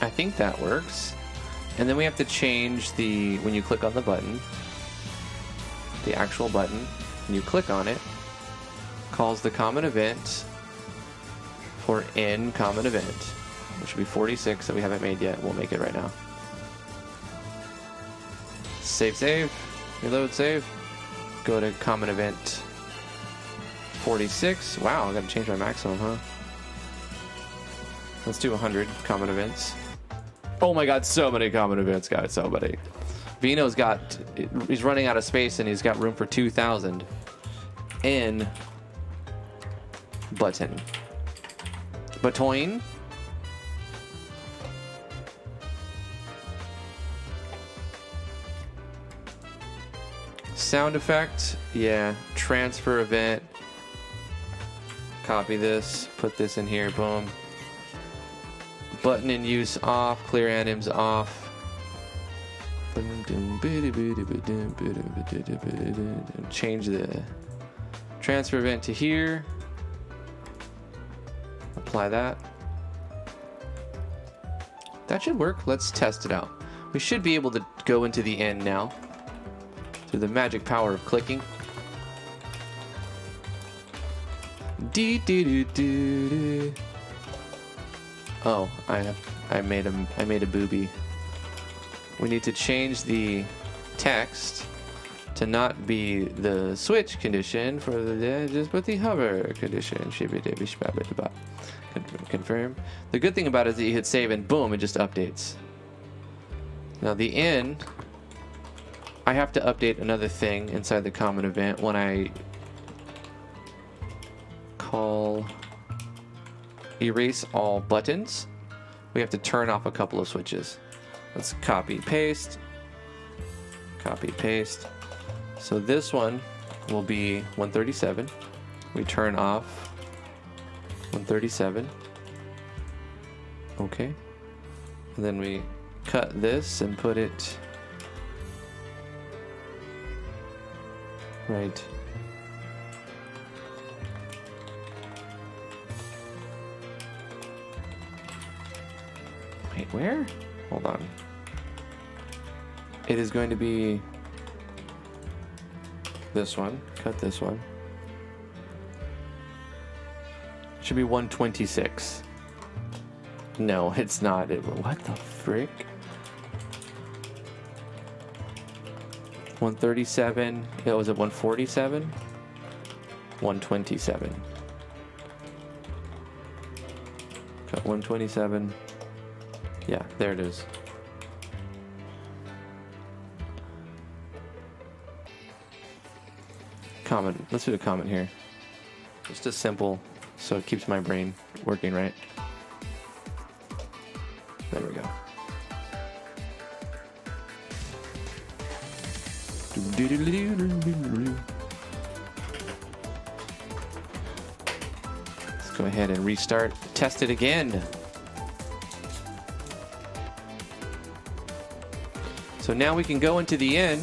I think that works. And then we have to change when you click on the button, the actual button, and you click on it, calls the common event for in common event, which will be 46 that we haven't made yet. We'll make it right now. Save, reload, save. Go to common event 46. Wow, I gotta change my maximum, huh? Let's do 100 common events. Oh my god, so many common events, guys, so many. Vino's he's running out of space and he's got room for 2,000. In button. Batoin. Sound effect, yeah. Transfer event. Copy this, put this in here, boom. Button in use off, clear anims off. Change the transfer event to here. Apply that. That should work. Let's test it out. We should be able to go into the end now through the magic power of clicking. Oh, I made a booby. We need to change the text to not be the switch condition for just put the hover condition. Confirm. The good thing about it is that you hit save and boom, it just updates. Now the in, I have to update another thing inside the common event when I call erase all buttons. We have to turn off a couple of switches. Let's copy paste. So this one will be 137. We turn off 137. Okay. And then we cut this and put it Right. Wait, where? Hold on. It is going to be this one. Cut this one. Should be 126. No, it's not. What the frick? 137. Yeah, was it 147? 127. Cut 127. Yeah, there it is. Comment. Let's do the comment here. Just a simple, so it keeps my brain working right. There we go. Let's go ahead and restart. Test it again. So now we can go into the inn,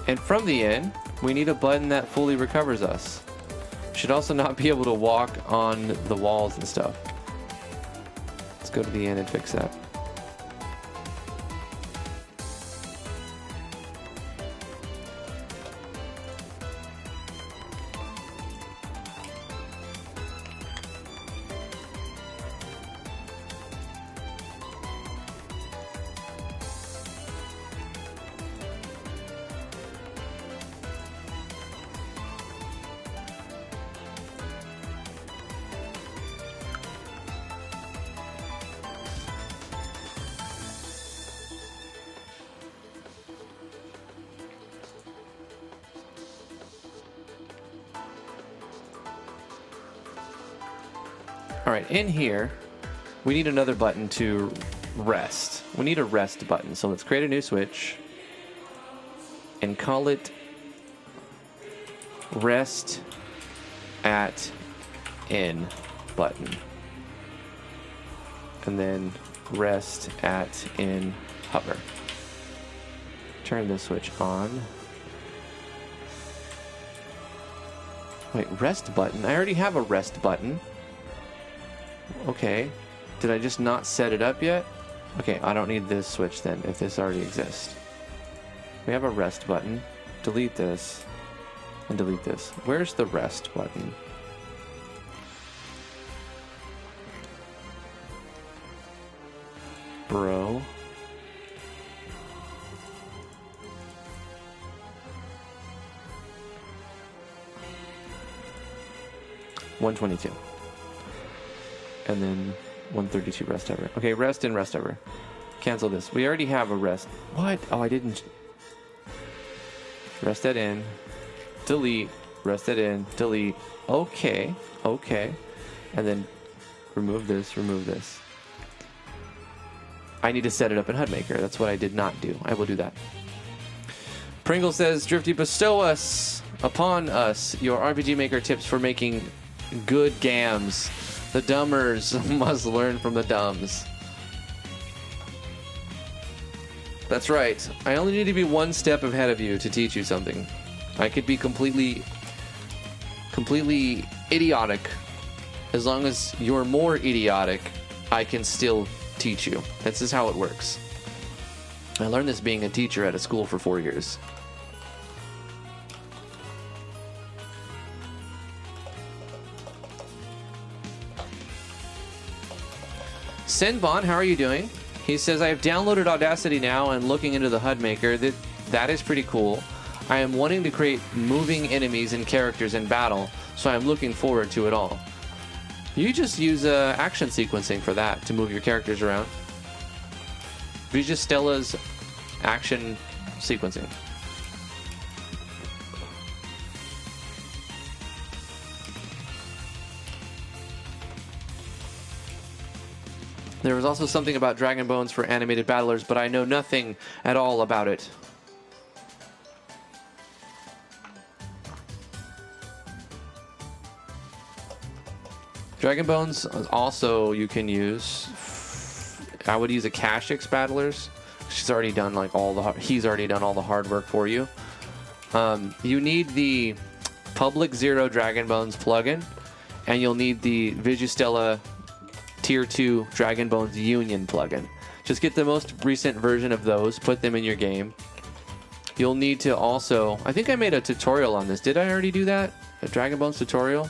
and from the inn, we need a button that fully recovers us. Should also not be able to walk on the walls and stuff. Let's go to the inn and fix that. All right, in here, we need another button to rest. We need a rest button. So let's create a new switch and call it rest at inn button. And then rest at inn hover. Turn this switch on. Wait, rest button? I already have a rest button. Okay. Did I just not set it up yet? Okay, I don't need this switch then, if this already exists. We have a rest button. Delete this. And delete this. Where's the rest button? Bro. $122. And then 132 rest hover. Okay, rest and rest hover. Cancel this. We already have a rest. What? Oh, I didn't. Rest that in. Delete. Rest that in. Delete. Okay. Okay. And then remove this. Remove this. I need to set it up in HUDmaker. That's what I did not do. I will do that. Pringle says, Drifty, bestow us upon us your RPG Maker tips for making good gams. The dumbers must learn from the dumbs. That's right. I only need to be one step ahead of you to teach you something. I could be completely idiotic. As long as you're more idiotic, I can still teach you. This is how it works. I learned this being a teacher at a school for 4 years. Sinbon, how are you doing? He says, I have downloaded Audacity now and looking into the HUD maker. That is pretty cool. I am wanting to create moving enemies and characters in battle, so I'm looking forward to it all. You just use action sequencing for that to move your characters around. Use just Stella's action sequencing. There was also something about Dragon Bones for animated battlers, but I know nothing at all about it. Dragon Bones also you can use. I would use a Kashix battlers. She's already done like he's already done all the hard work for you. You need the Public Zero Dragon Bones plugin, and you'll need the Vigistella Tier 2 Dragon Bones Union plugin. Just get the most recent version of those, put them in your game. You'll need to also, I think I made a tutorial on this. Did I already do that? A Dragon Bones tutorial?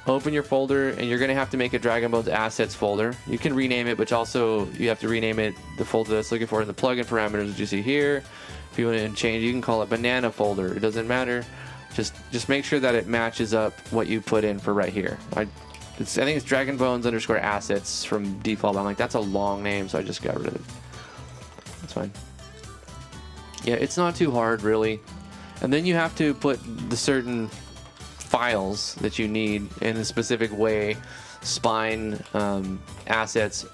Open your folder, and you're going to have to make a Dragon Bones assets folder. You can rename it, but also you have to rename it the folder that's looking for in the plugin parameters that you see here. If you want to change, you can call it banana folder. It doesn't matter. Just make sure that it matches up what you put in for right here. I think it's Dragon Bones _ assets from default. I'm like, that's a long name, so I just got rid of it. That's fine. Yeah, it's not too hard, really. And then you have to put the certain files that you need in a specific way. Spine assets.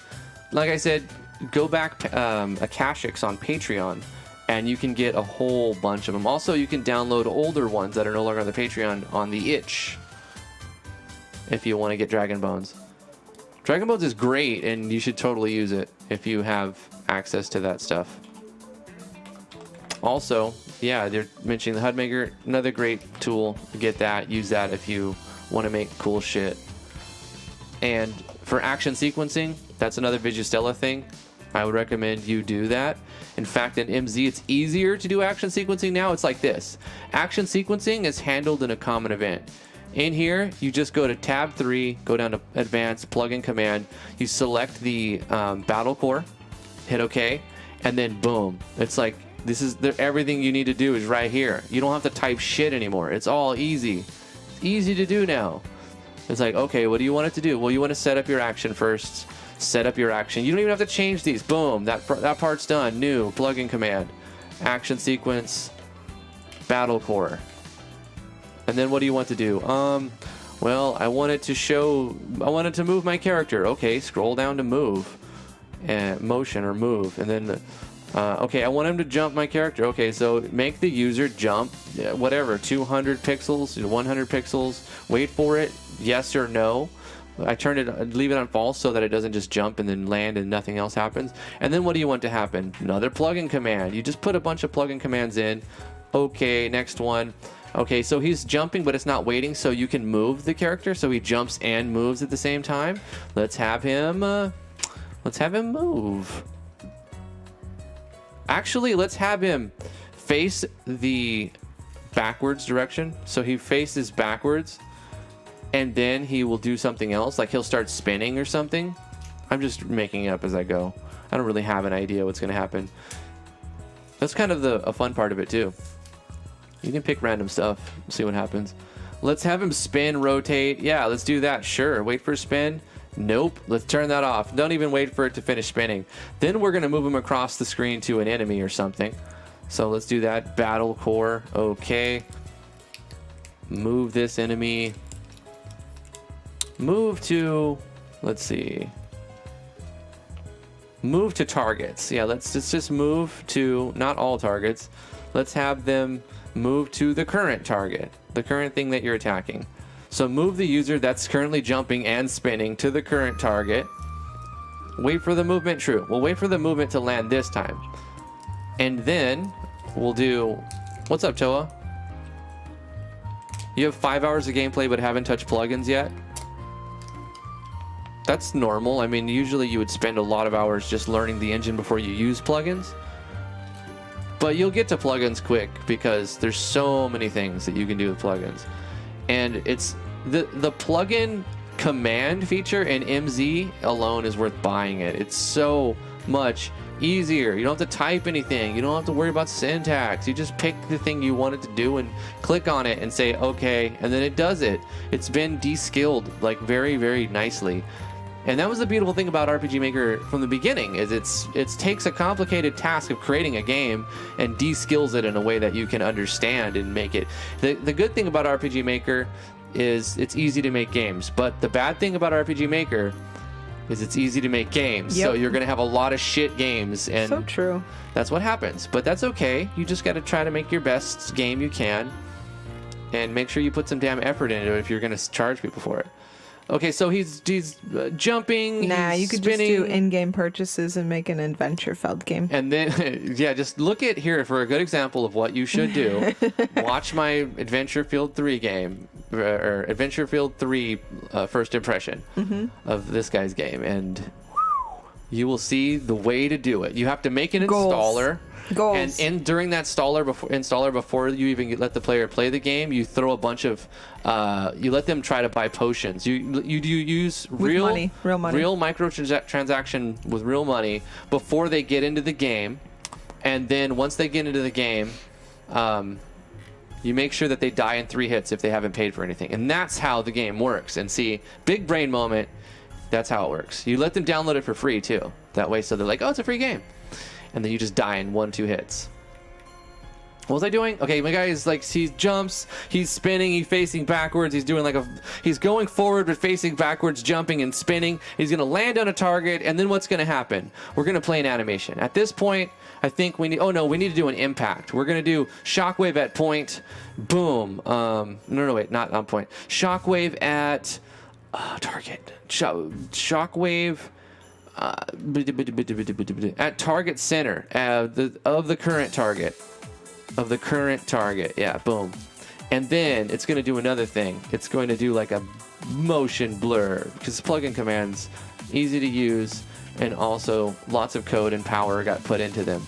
Like I said, go back Akashics on Patreon, and you can get a whole bunch of them. Also, you can download older ones that are no longer on the Patreon on the itch if you want to get Dragon Bones. Dragon Bones is great, and you should totally use it if you have access to that stuff. Also, yeah, they're mentioning the HUD Maker, another great tool. Get that, use that if you want to make cool shit. And for action sequencing, that's another Vigistella thing. I would recommend you do that. In fact, in MZ, it's easier to do action sequencing now. It's like this. Action sequencing is handled in a common event. In here, you just go to tab 3, go down to advanced plugin command. You select the battle core, hit OK, and then boom. It's like, this is everything you need to do is right here. You don't have to type shit anymore. It's all easy. It's easy to do now. It's like, okay, what do you want it to do? Well, you want to set up your action first. Set up your action. You don't even have to change these. Boom, that part's done. New plugin command, action sequence, battle core. And then what do you want to do? Well, I wanted to move my character. Okay, scroll down to move, and motion or move, and then okay, I want him to jump my character. Okay, so make the user jump, whatever, 200 pixels, 100 pixels. Wait for it, yes or no. Leave it on false so that it doesn't just jump and then land and nothing else happens. And then what do you want to happen? Another plugin command. You just put a bunch of plugin commands in. Okay, next one. Okay, so he's jumping, but it's not waiting, so you can move the character, so he jumps and moves at the same time. Let's have him move. Actually, let's have him face the backwards direction. So he faces backwards, and then he will do something else, like he'll start spinning or something. I'm just making it up as I go. I don't really have an idea what's going to happen. That's kind of a fun part of it, too. You can pick random stuff, see what happens. Let's have him spin, rotate. Yeah, let's do that. Sure. Wait for a spin. Nope. Let's turn that off. Don't even wait for it to finish spinning. Then we're going to move him across the screen to an enemy or something. So let's do that. Battle core. Okay. Move this enemy. Move to, let's see. Move to targets. Yeah, let's just move to, not all targets. Let's have them move to the current target, the current thing that you're attacking. So move the user that's currently jumping and spinning to the current target. Wait for the movement, true. We'll wait for the movement to land this time. And then we'll do, what's up, Toa? You have 5 hours of gameplay but haven't touched plugins yet? That's normal. I mean, usually you would spend a lot of hours just learning the engine before you use plugins. But you'll get to plugins quick because there's so many things that you can do with plugins. And it's the plugin command feature in MZ alone is worth buying it. It's so much easier. You don't have to type anything. You don't have to worry about syntax. You just pick the thing you want it to do and click on it and say, okay, and then it does it. It's been de-skilled like very, very nicely. And that was the beautiful thing about RPG Maker from the beginning, is it takes a complicated task of creating a game and de-skills it in a way that you can understand and make it. The good thing about RPG Maker is it's easy to make games, but the bad thing about RPG Maker is it's easy to make games. Yep. So you're going to have a lot of shit games, and So true. that's what happens. But that's okay. You just got to try to make your best game you can, and make sure you put some damn effort into it if you're going to charge people for it. Okay, so he's jumping. Nah, he's you could spinning, just do in-game purchases and make an adventure feld game. and then yeah, just look at here for a good example of what you should do. Watch my Adventure Field 3 game or Adventure Field 3 first impression of this guy's game, and you will see the way to do it. You have to make an Goals. installer. Goals. And during that installer before you even let the player play the game, you throw a bunch of you let them try to buy potions. You use real money. real microtransaction with real money before they get into the game, and then once they get into the game, you make sure that they die in 3 hits if they haven't paid for anything, and that's how the game works. And see, big brain moment. That's how it works. You let them download it for free too. That way, so they're like, oh, it's a free game. And then you just die in 1-2 hits. What was I doing? Okay, my guy is like, he jumps, he's spinning, he's facing backwards, he's doing he's going forward but facing backwards, jumping and spinning. He's gonna land on a target, and then what's gonna happen? We're gonna play an animation. At this point, I think we need to do an impact. We're gonna do shockwave at point, boom. No, wait, not on point. Shockwave at target. Shockwave. At target center of the current target. Yeah, boom. And then it's going to do another thing. It's going to do like a motion blur, because plugin commands easy to use, and also lots of code and power got put into them.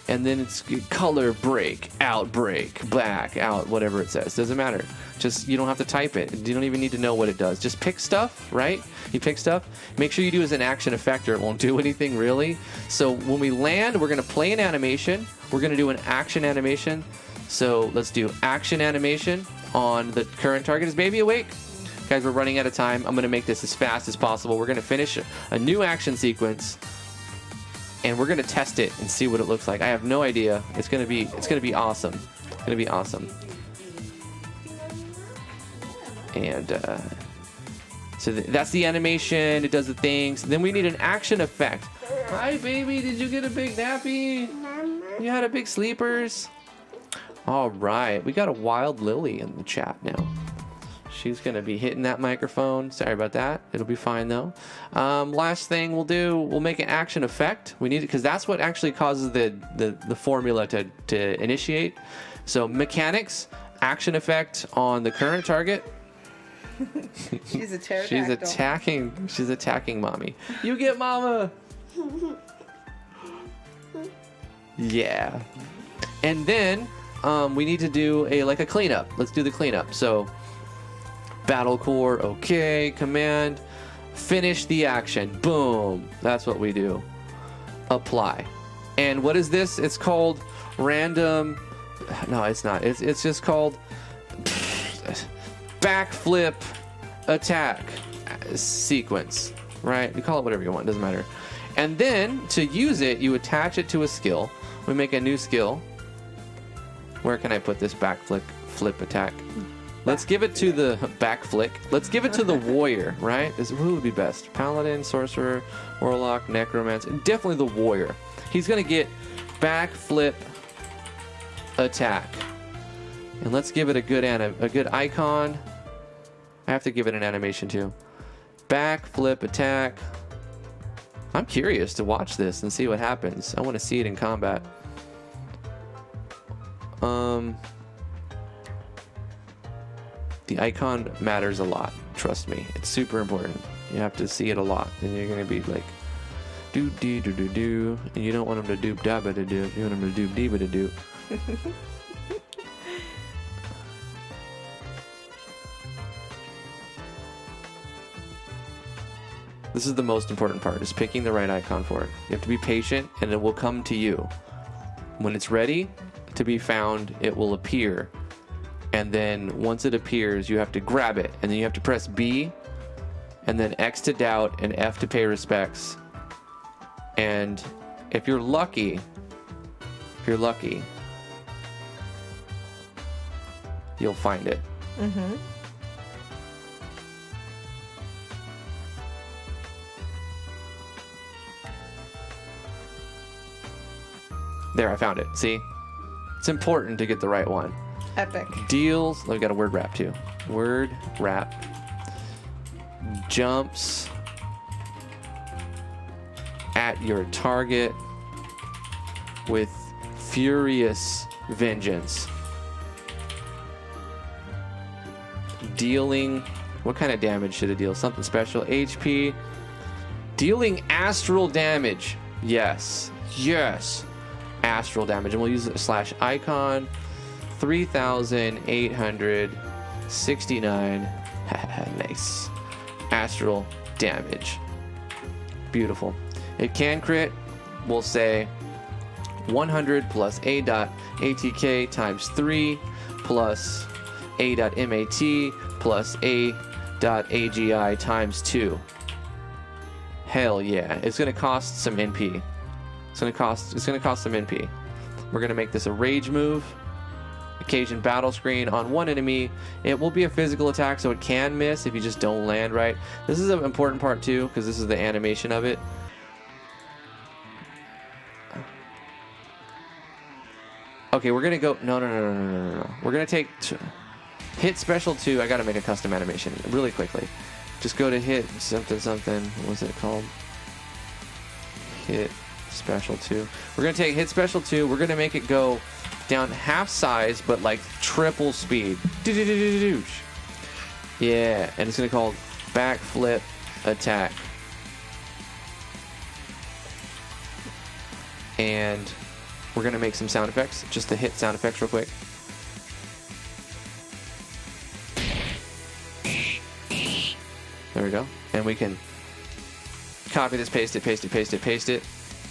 And then it's color break, out, break, back, out, whatever it says. Doesn't matter. Just, you don't have to type it. You don't even need to know what it does. Just pick stuff, right? You pick stuff. Make sure you do as an action effect, or it won't do anything really. So when we land, we're going to play an animation. We're going to do an action animation. So let's do action animation on the current target. Is baby awake? Guys, we're running out of time. I'm going to make this as fast as possible. We're going to finish a new action sequence, and we're going to test it and see what it looks like. I have no idea. It's going to be awesome. It's going to be awesome. And so that's the animation. It does the things. Then we need an action effect. Hi, baby. Did you get a big nappy? You had a big sleepers? All right. We got a wild Lily in the chat now. She's going to be hitting that microphone. Sorry about that. It'll be fine, though. Last thing we'll make an action effect. We need it because that's what actually causes the formula to initiate. So mechanics, action effect on the current target. She's a pterodactyl. She's attacking mommy. You get mama. Yeah. And then we need to do a cleanup. Let's do the cleanup. So battle core, okay, command, finish the action. Boom. That's what we do. Apply. And what is this? It's called random. No, it's not. It's just called backflip attack sequence, right? You call it whatever you want, doesn't matter. And then to use it, you attach it to a skill. We make a new skill. Where can I put this flip attack? Let's give it to the back flick. Let's give it to the warrior, right? Who would be best? Paladin, sorcerer, warlock, necromancer. Definitely the warrior. He's gonna get back flip attack. And let's give it a good icon. I have to give it an animation too. Back flip attack. I'm curious to watch this and see what happens. I want to see it in combat. The icon matters a lot. Trust me, it's super important. You have to see it a lot, and you're gonna be like, do do do do do, and you don't want them to do da ba da do. You want them to do dee ba da do. This is the most important part, is picking the right icon for it. You have to be patient, and it will come to you. When it's ready to be found, it will appear. And then once it appears, you have to grab it, and then you have to press B, and then X to doubt, and F to pay respects. And if you're lucky, you'll find it. Mm-hmm. There, I found it. See? It's important to get the right one. Epic. Deals. We got a word wrap too. Word wrap. jumps at your target with furious vengeance. Dealing, what kind of damage should it deal? Something special. HP. Dealing astral damage. Yes. Yes. Astral damage. And we'll use slash icon. 3,869. Nice. Astral damage. Beautiful. It can crit. We'll say 100 plus A dot ATK times 3 plus A dot MAT plus A dot AGI times 2. Hell yeah. It's going to cost some NP. It's going to cost some NP. We're going to make this a rage move. Occasion battle screen on one enemy. It will be a physical attack, so it can miss if you just don't land right. This is an important part too, because this is the animation of it. Okay, we're gonna go. No. We're gonna take hit special 2. I gotta make a custom animation really quickly. Just go to hit something. What was it called? Hit special 2. We're gonna take hit special 2. We're gonna make it go down half size, but like triple speed. Yeah, and it's gonna call backflip attack. And we're gonna make some sound effects, just the hit sound effects real quick. There we go. And we can copy this, paste it.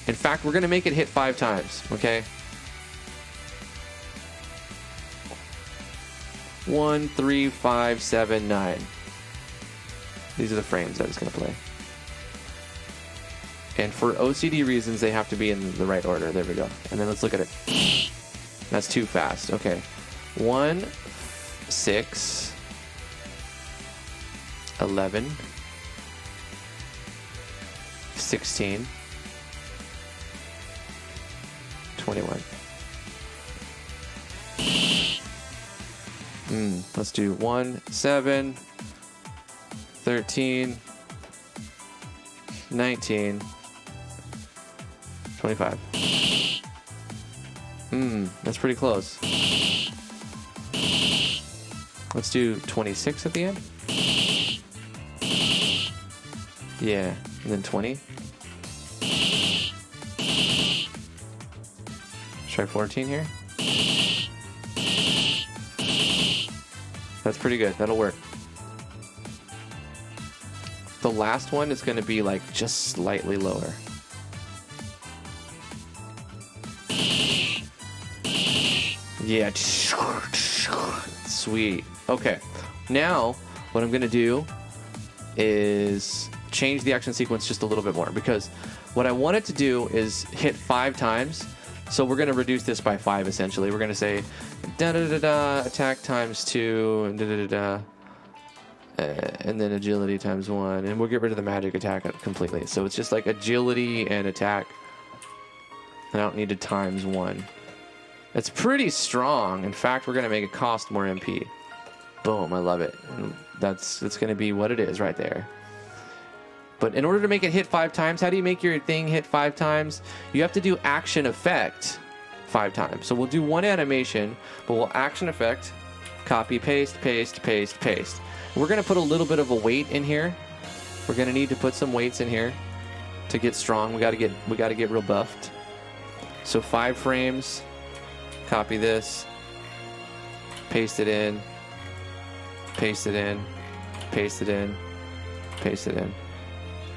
In fact, we're gonna make it hit 5 times, okay? 1, 3, 5, 7, 9. These are the frames that it's gonna play. And for OCD reasons, they have to be in the right order. There we go. And then let's look at it. That's too fast. Okay. 1, 6, 11, 16, 21. Let's do 1, 7, 13, 19, 25. That's pretty close. Let's do 26 at the end. Yeah, and then 20. Try 14 here. That's pretty good. That'll work. The last one is going to be like just slightly lower. Yeah. Sweet. Okay. Now, what I'm going to do is change the action sequence just a little bit more, because what I want it to do is hit 5 times. So we're going to reduce this by 5 essentially. We're going to say attack times 2 and then agility times 1, and we'll get rid of the magic attack completely. So it's just like agility and attack. I don't need to times 1. It's pretty strong. In fact, we're going to make it cost more MP. Boom, I love it. It's going to be what it is right there. But in order to make it hit 5 times, how do you make your thing hit 5 times? You have to do action effect 5 times. So we'll do one animation, but we'll action effect, copy, paste. We're going to put a little bit of a weight in here. We're going to need to put some weights in here to get strong. We got to get real buffed. So 5 frames, copy this, paste it in, paste it in, paste it in, paste it in.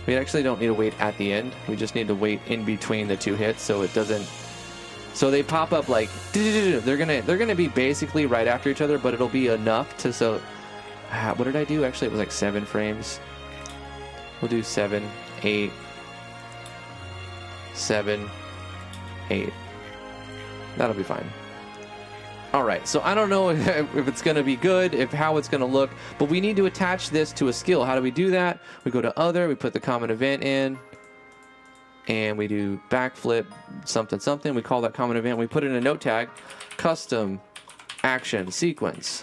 We actually don't need to wait at the end. We just need to wait in between the 2 hits, so it doesn't. So they pop up like they're gonna be basically right after each other, but it'll be enough to so. What did I do? Actually, it was like 7 frames. We'll do 7, 8, 7, 8. That'll be fine. All right, so I don't know if it's going to be good, how it's going to look, but we need to attach this to a skill. How do we do that? We go to other, we put the common event in, and we do backflip something. We call that common event. We put in a note tag, custom action sequence,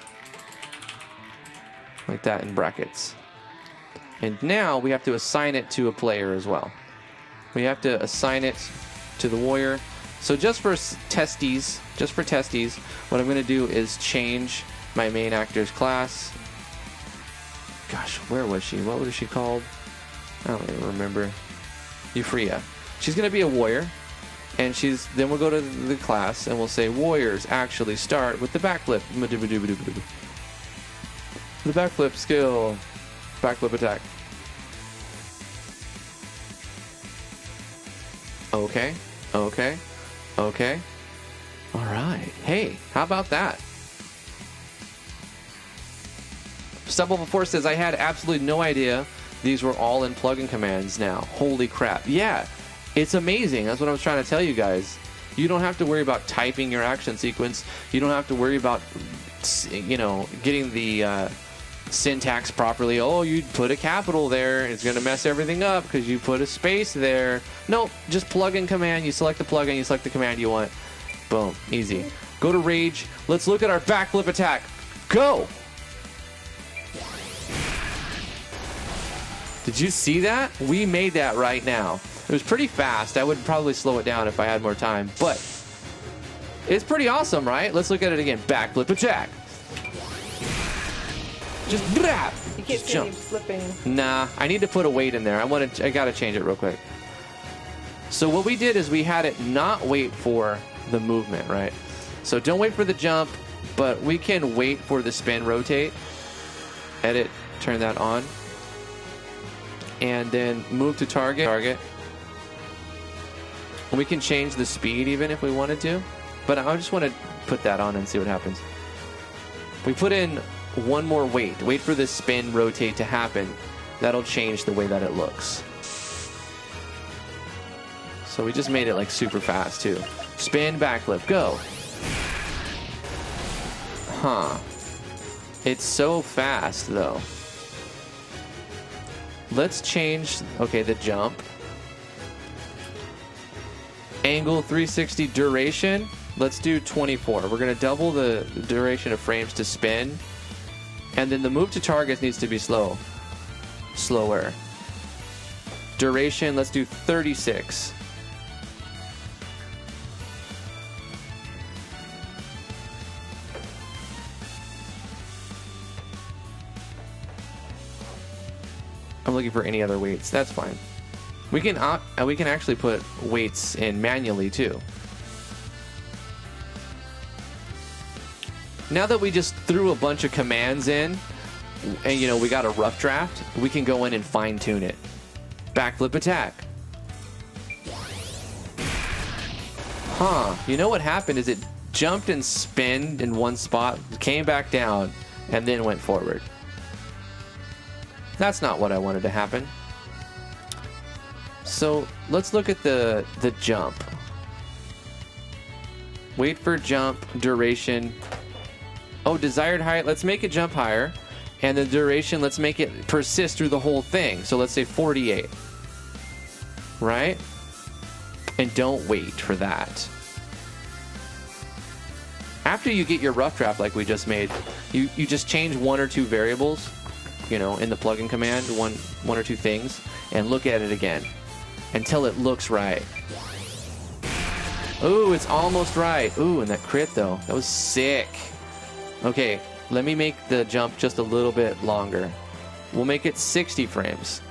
like that in brackets. And now we have to assign it to a player as well. We have to assign it to the warrior. So just for testes, what I'm going to do is change my main actor's class. Gosh, where was she? What was she called? I don't even remember. Euphria. She's going to be a warrior. And then we'll go to the class and we'll say warriors actually start with the backflip. The backflip skill. Backflip attack. Okay. All right. Hey, how about that? Stumble Before says, I had absolutely no idea these were all in plugin commands now. Holy crap. Yeah, it's amazing. That's what I was trying to tell you guys. You don't have to worry about typing your action sequence. You don't have to worry about, getting the syntax properly. Oh, you put a capital there. It's going to mess everything up because you put a space there. Nope, just plugin command. You select the plugin, you select the command you want. Boom, easy. Go to Rage. Let's look at our backflip attack. Go! Did you see that? We made that right now. It was pretty fast. I would probably slow it down if I had more time, but it's pretty awesome, right? Let's look at it again. Backflip attack. Just brap. You can't see me flipping. Nah, I need to put a weight in there. I gotta change it real quick. So what we did is we had it not wait for the movement, right? So don't wait for the jump, but we can wait for the spin rotate. Edit, turn that on. And then move to target. We can change the speed even if we wanted to, but I just want to put that on and see what happens. We put in one more wait for the spin rotate to happen. That'll change the way that it looks. So we just made it like super fast too. Spin, backflip, go. Huh. It's so fast though. Let's change, okay, the jump. Angle 360 duration. Let's do 24. We're going to double the duration of frames to spin. And then the move to target needs to be slower. Duration, let's do 36. I'm looking for any other weights. That's fine. We can actually put weights in manually too. Now that we just threw a bunch of commands in, and we got a rough draft, we can go in and fine tune it. Backflip attack. Huh? You know what happened is it jumped and spinned in one spot, came back down, and then went forward. That's not what I wanted to happen. So let's look at the jump. Wait for jump, duration. Oh, desired height, let's make it jump higher. And the duration, let's make it persist through the whole thing. So let's say 48. Right? And don't wait for that. After you get your rough draft like we just made, you just change one or two variables, in the plugin command, one or two things, and look at it again until it looks right. Ooh, it's almost right. Ooh, and that crit though, that was sick. Okay, let me make the jump just a little bit longer. We'll make it 60 frames.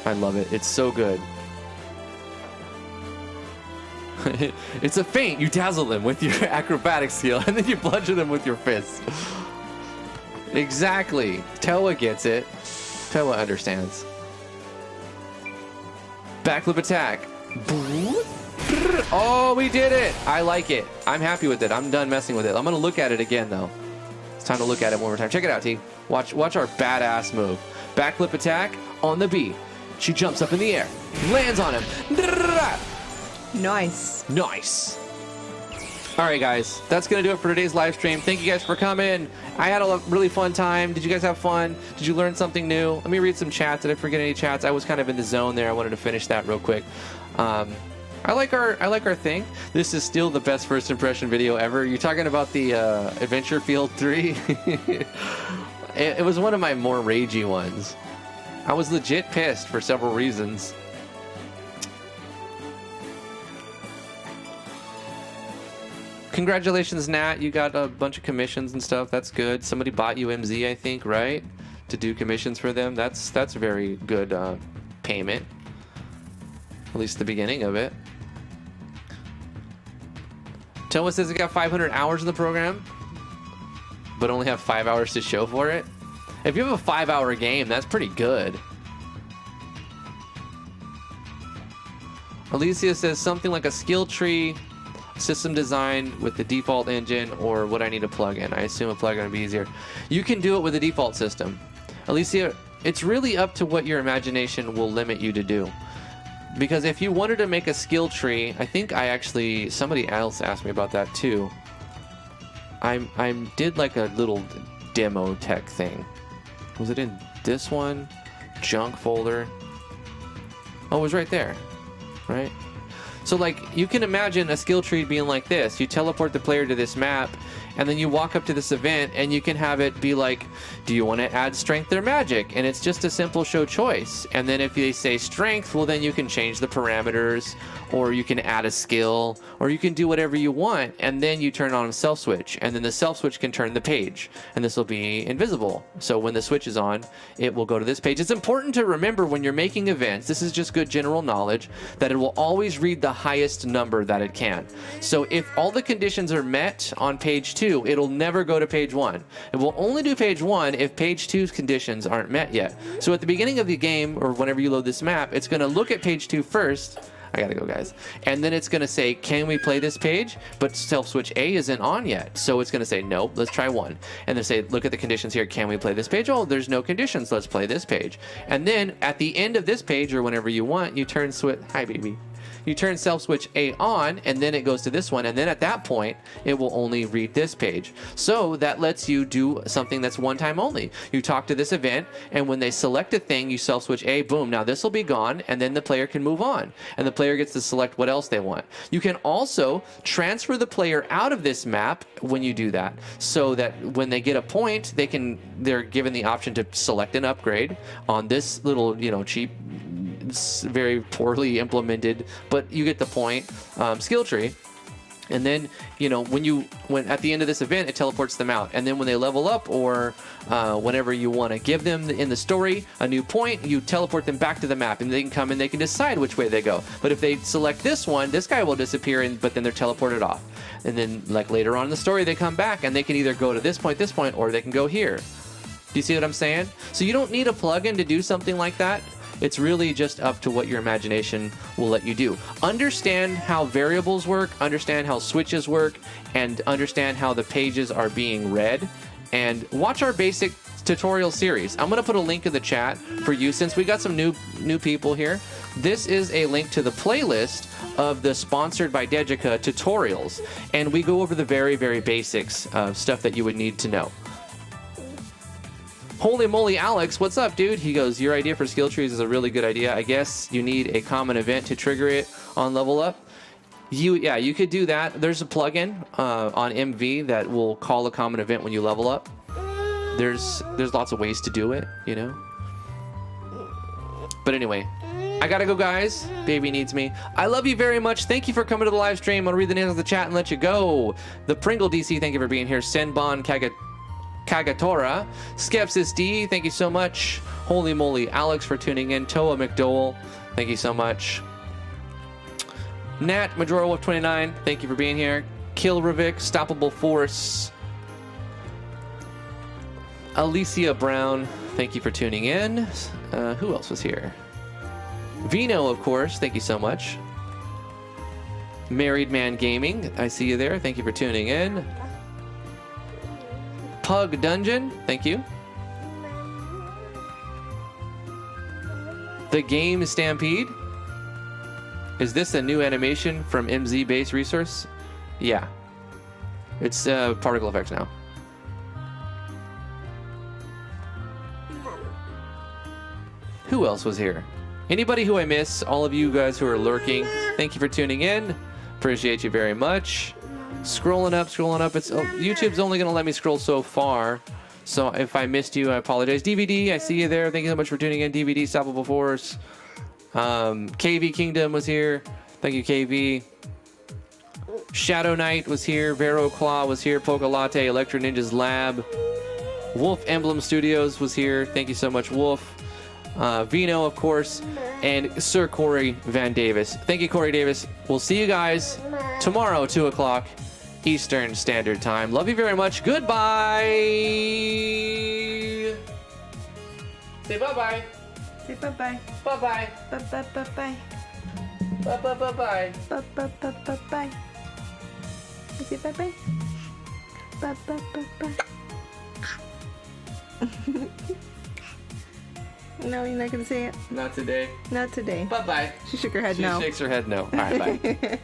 I love it. It's so good. It's a feint. You dazzle them with your acrobatic skill, and then you bludgeon them with your fists. Exactly. Toa gets it. Toa understands. Backflip attack. Oh, we did it. I like it. I'm happy with it. I'm done messing with it. I'm going to look at it again, though. It's time to look at it one more time. Check it out, T. Watch our badass move. Backflip attack on the B. She jumps up in the air. Lands on him. Nice. Nice. All right, guys. That's going to do it for today's live stream. Thank you guys for coming. I had a really fun time. Did you guys have fun? Did you learn something new? Let me read some chats. Did I forget any chats? I was kind of in the zone there. I wanted to finish that real quick. I like our thing. This is still the best first impression video ever. You're talking about the Adventure Field 3? It was one of my more ragey ones. I was legit pissed for several reasons. Congratulations, Nat. You got a bunch of commissions and stuff. That's good. Somebody bought you MZ, I think, right? To do commissions for them. That's very good payment. At least the beginning of it. Toa says he got 500 hours in the program, but only have 5 hours to show for it. If you have a 5-hour game, that's pretty good. Alicia says something like a skill tree system design with the default engine, or would I need a plugin? I assume a plugin would be easier. You can do it with the default system. Alicia, it's really up to what your imagination will limit you to do. Because if you wanted to make a skill tree, I think somebody else asked me about that too. I did like a little demo tech thing. Was it in this one? Junk folder. Oh, it was right there, right? So like you can imagine a skill tree being like this. You teleport the player to this map, and then you walk up to this event, and you can have it be like, do you want to add strength or magic? And it's just a simple show choice. And then if they say strength, well, then you can change the parameters, or you can add a skill, or you can do whatever you want, and then you turn on a self switch, and then the self switch can turn the page, and this will be invisible. So when the switch is on, it will go to this page. It's important to remember when you're making events, this is just good general knowledge, that it will always read the highest number that it can. So if all the conditions are met on page 2, it'll never go to page 1. It will only do page 1 if page 2's conditions aren't met yet. So at the beginning of the game, or whenever you load this map, it's going to look at page 2 first. I gotta go, guys. And then it's gonna say, can we play this page? But self switch A isn't on yet. So it's gonna say, nope, let's try 1. And then say, look at the conditions here. Can we play this page? Oh, there's no conditions. Let's play this page. And then at the end of this page, or whenever you want, you turn switch. Hi, baby. You turn self switch A on, and then it goes to this one, and then at that point it will only read this page. So that lets you do something that's one time only. You talk to this event, and when they select a thing, you self switch A, boom, now this will be gone, and then the player can move on, and the player gets to select what else they want. You can also transfer the player out of this map when you do that, so that when they get a point, they're given the option to select an upgrade on this little, cheap, very poorly implemented, but you get the point, skill tree. And then when at the end of this event, it teleports them out, and then when they level up, or whenever you want to give them in the story a new point, you teleport them back to the map, and they can come and they can decide which way they go. But if they select this one, this guy will disappear, but then they're teleported off. And then like later on in the story, they come back, and they can either go to this point, or they can go here. Do you see what I'm saying? So you don't need a plugin to do something like that. It's really just up to what your imagination will let you do. Understand how variables work, understand how switches work, and understand how the pages are being read. And watch our basic tutorial series. I'm going to put a link in the chat for you, since we got some new people here. This is a link to the playlist of the Sponsored by Dejica tutorials. And we go over the very, very basics of stuff that you would need to know. Holy moly, Alex, what's up, dude? He goes, your idea for skill trees is a really good idea. I guess you need a common event to trigger it on level up. Yeah, you could do that. There's a plugin on MV that will call a common event when you level up. There's lots of ways to do it, But anyway, I gotta go, guys. Baby needs me. I love you very much. Thank you for coming to the live stream. I'll read the names of the chat and let you go. The Pringle DC, thank you for being here. Senbon Kagatora, Skepsis D, thank you so much. Holy moly, Alex for tuning in. Toa McDowell, thank you so much. Nat Majora Wolf 29, thank you for being here. Kilravik, Stoppable Force. Alicia Brown, thank you for tuning in. Who else was here? Vino, of course, thank you so much. Married Man Gaming, I see you there. Thank you for tuning in. Pug Dungeon, thank you. The Game Stampede. Is this a new animation from MZ Base Resource? Yeah. It's particle effects now. Who else was here? Anybody who I miss? All of you guys who are lurking, thank you for tuning in. Appreciate you very much. Scrolling up. It's YouTube's only going to let me scroll so far. So if I missed you, I apologize. DVD, I see you there. Thank you so much for tuning in. DVD, Stoppable Force. KV Kingdom was here. Thank you, KV. Shadow Knight was here. Vero Claw was here. Polka Latte, Electro Ninjas Lab. Wolf Emblem Studios was here. Thank you so much, Wolf. Vino, of course, and Sir Corey Van Davis. Thank you, Corey Davis. We'll see you guys tomorrow, 2 o'clock Eastern Standard Time. Love you very much. Goodbye. Say bye-bye. Say bye-bye. Bye-bye. Bye-bye-bye-bye. Bye-bye-bye-bye. Bye-bye-bye-bye. Say bye-bye. Bye-bye-bye-bye. No, you're not gonna say it. Not today. Not today. Bye-bye. She shook her head She no. shakes her head no. All right, bye.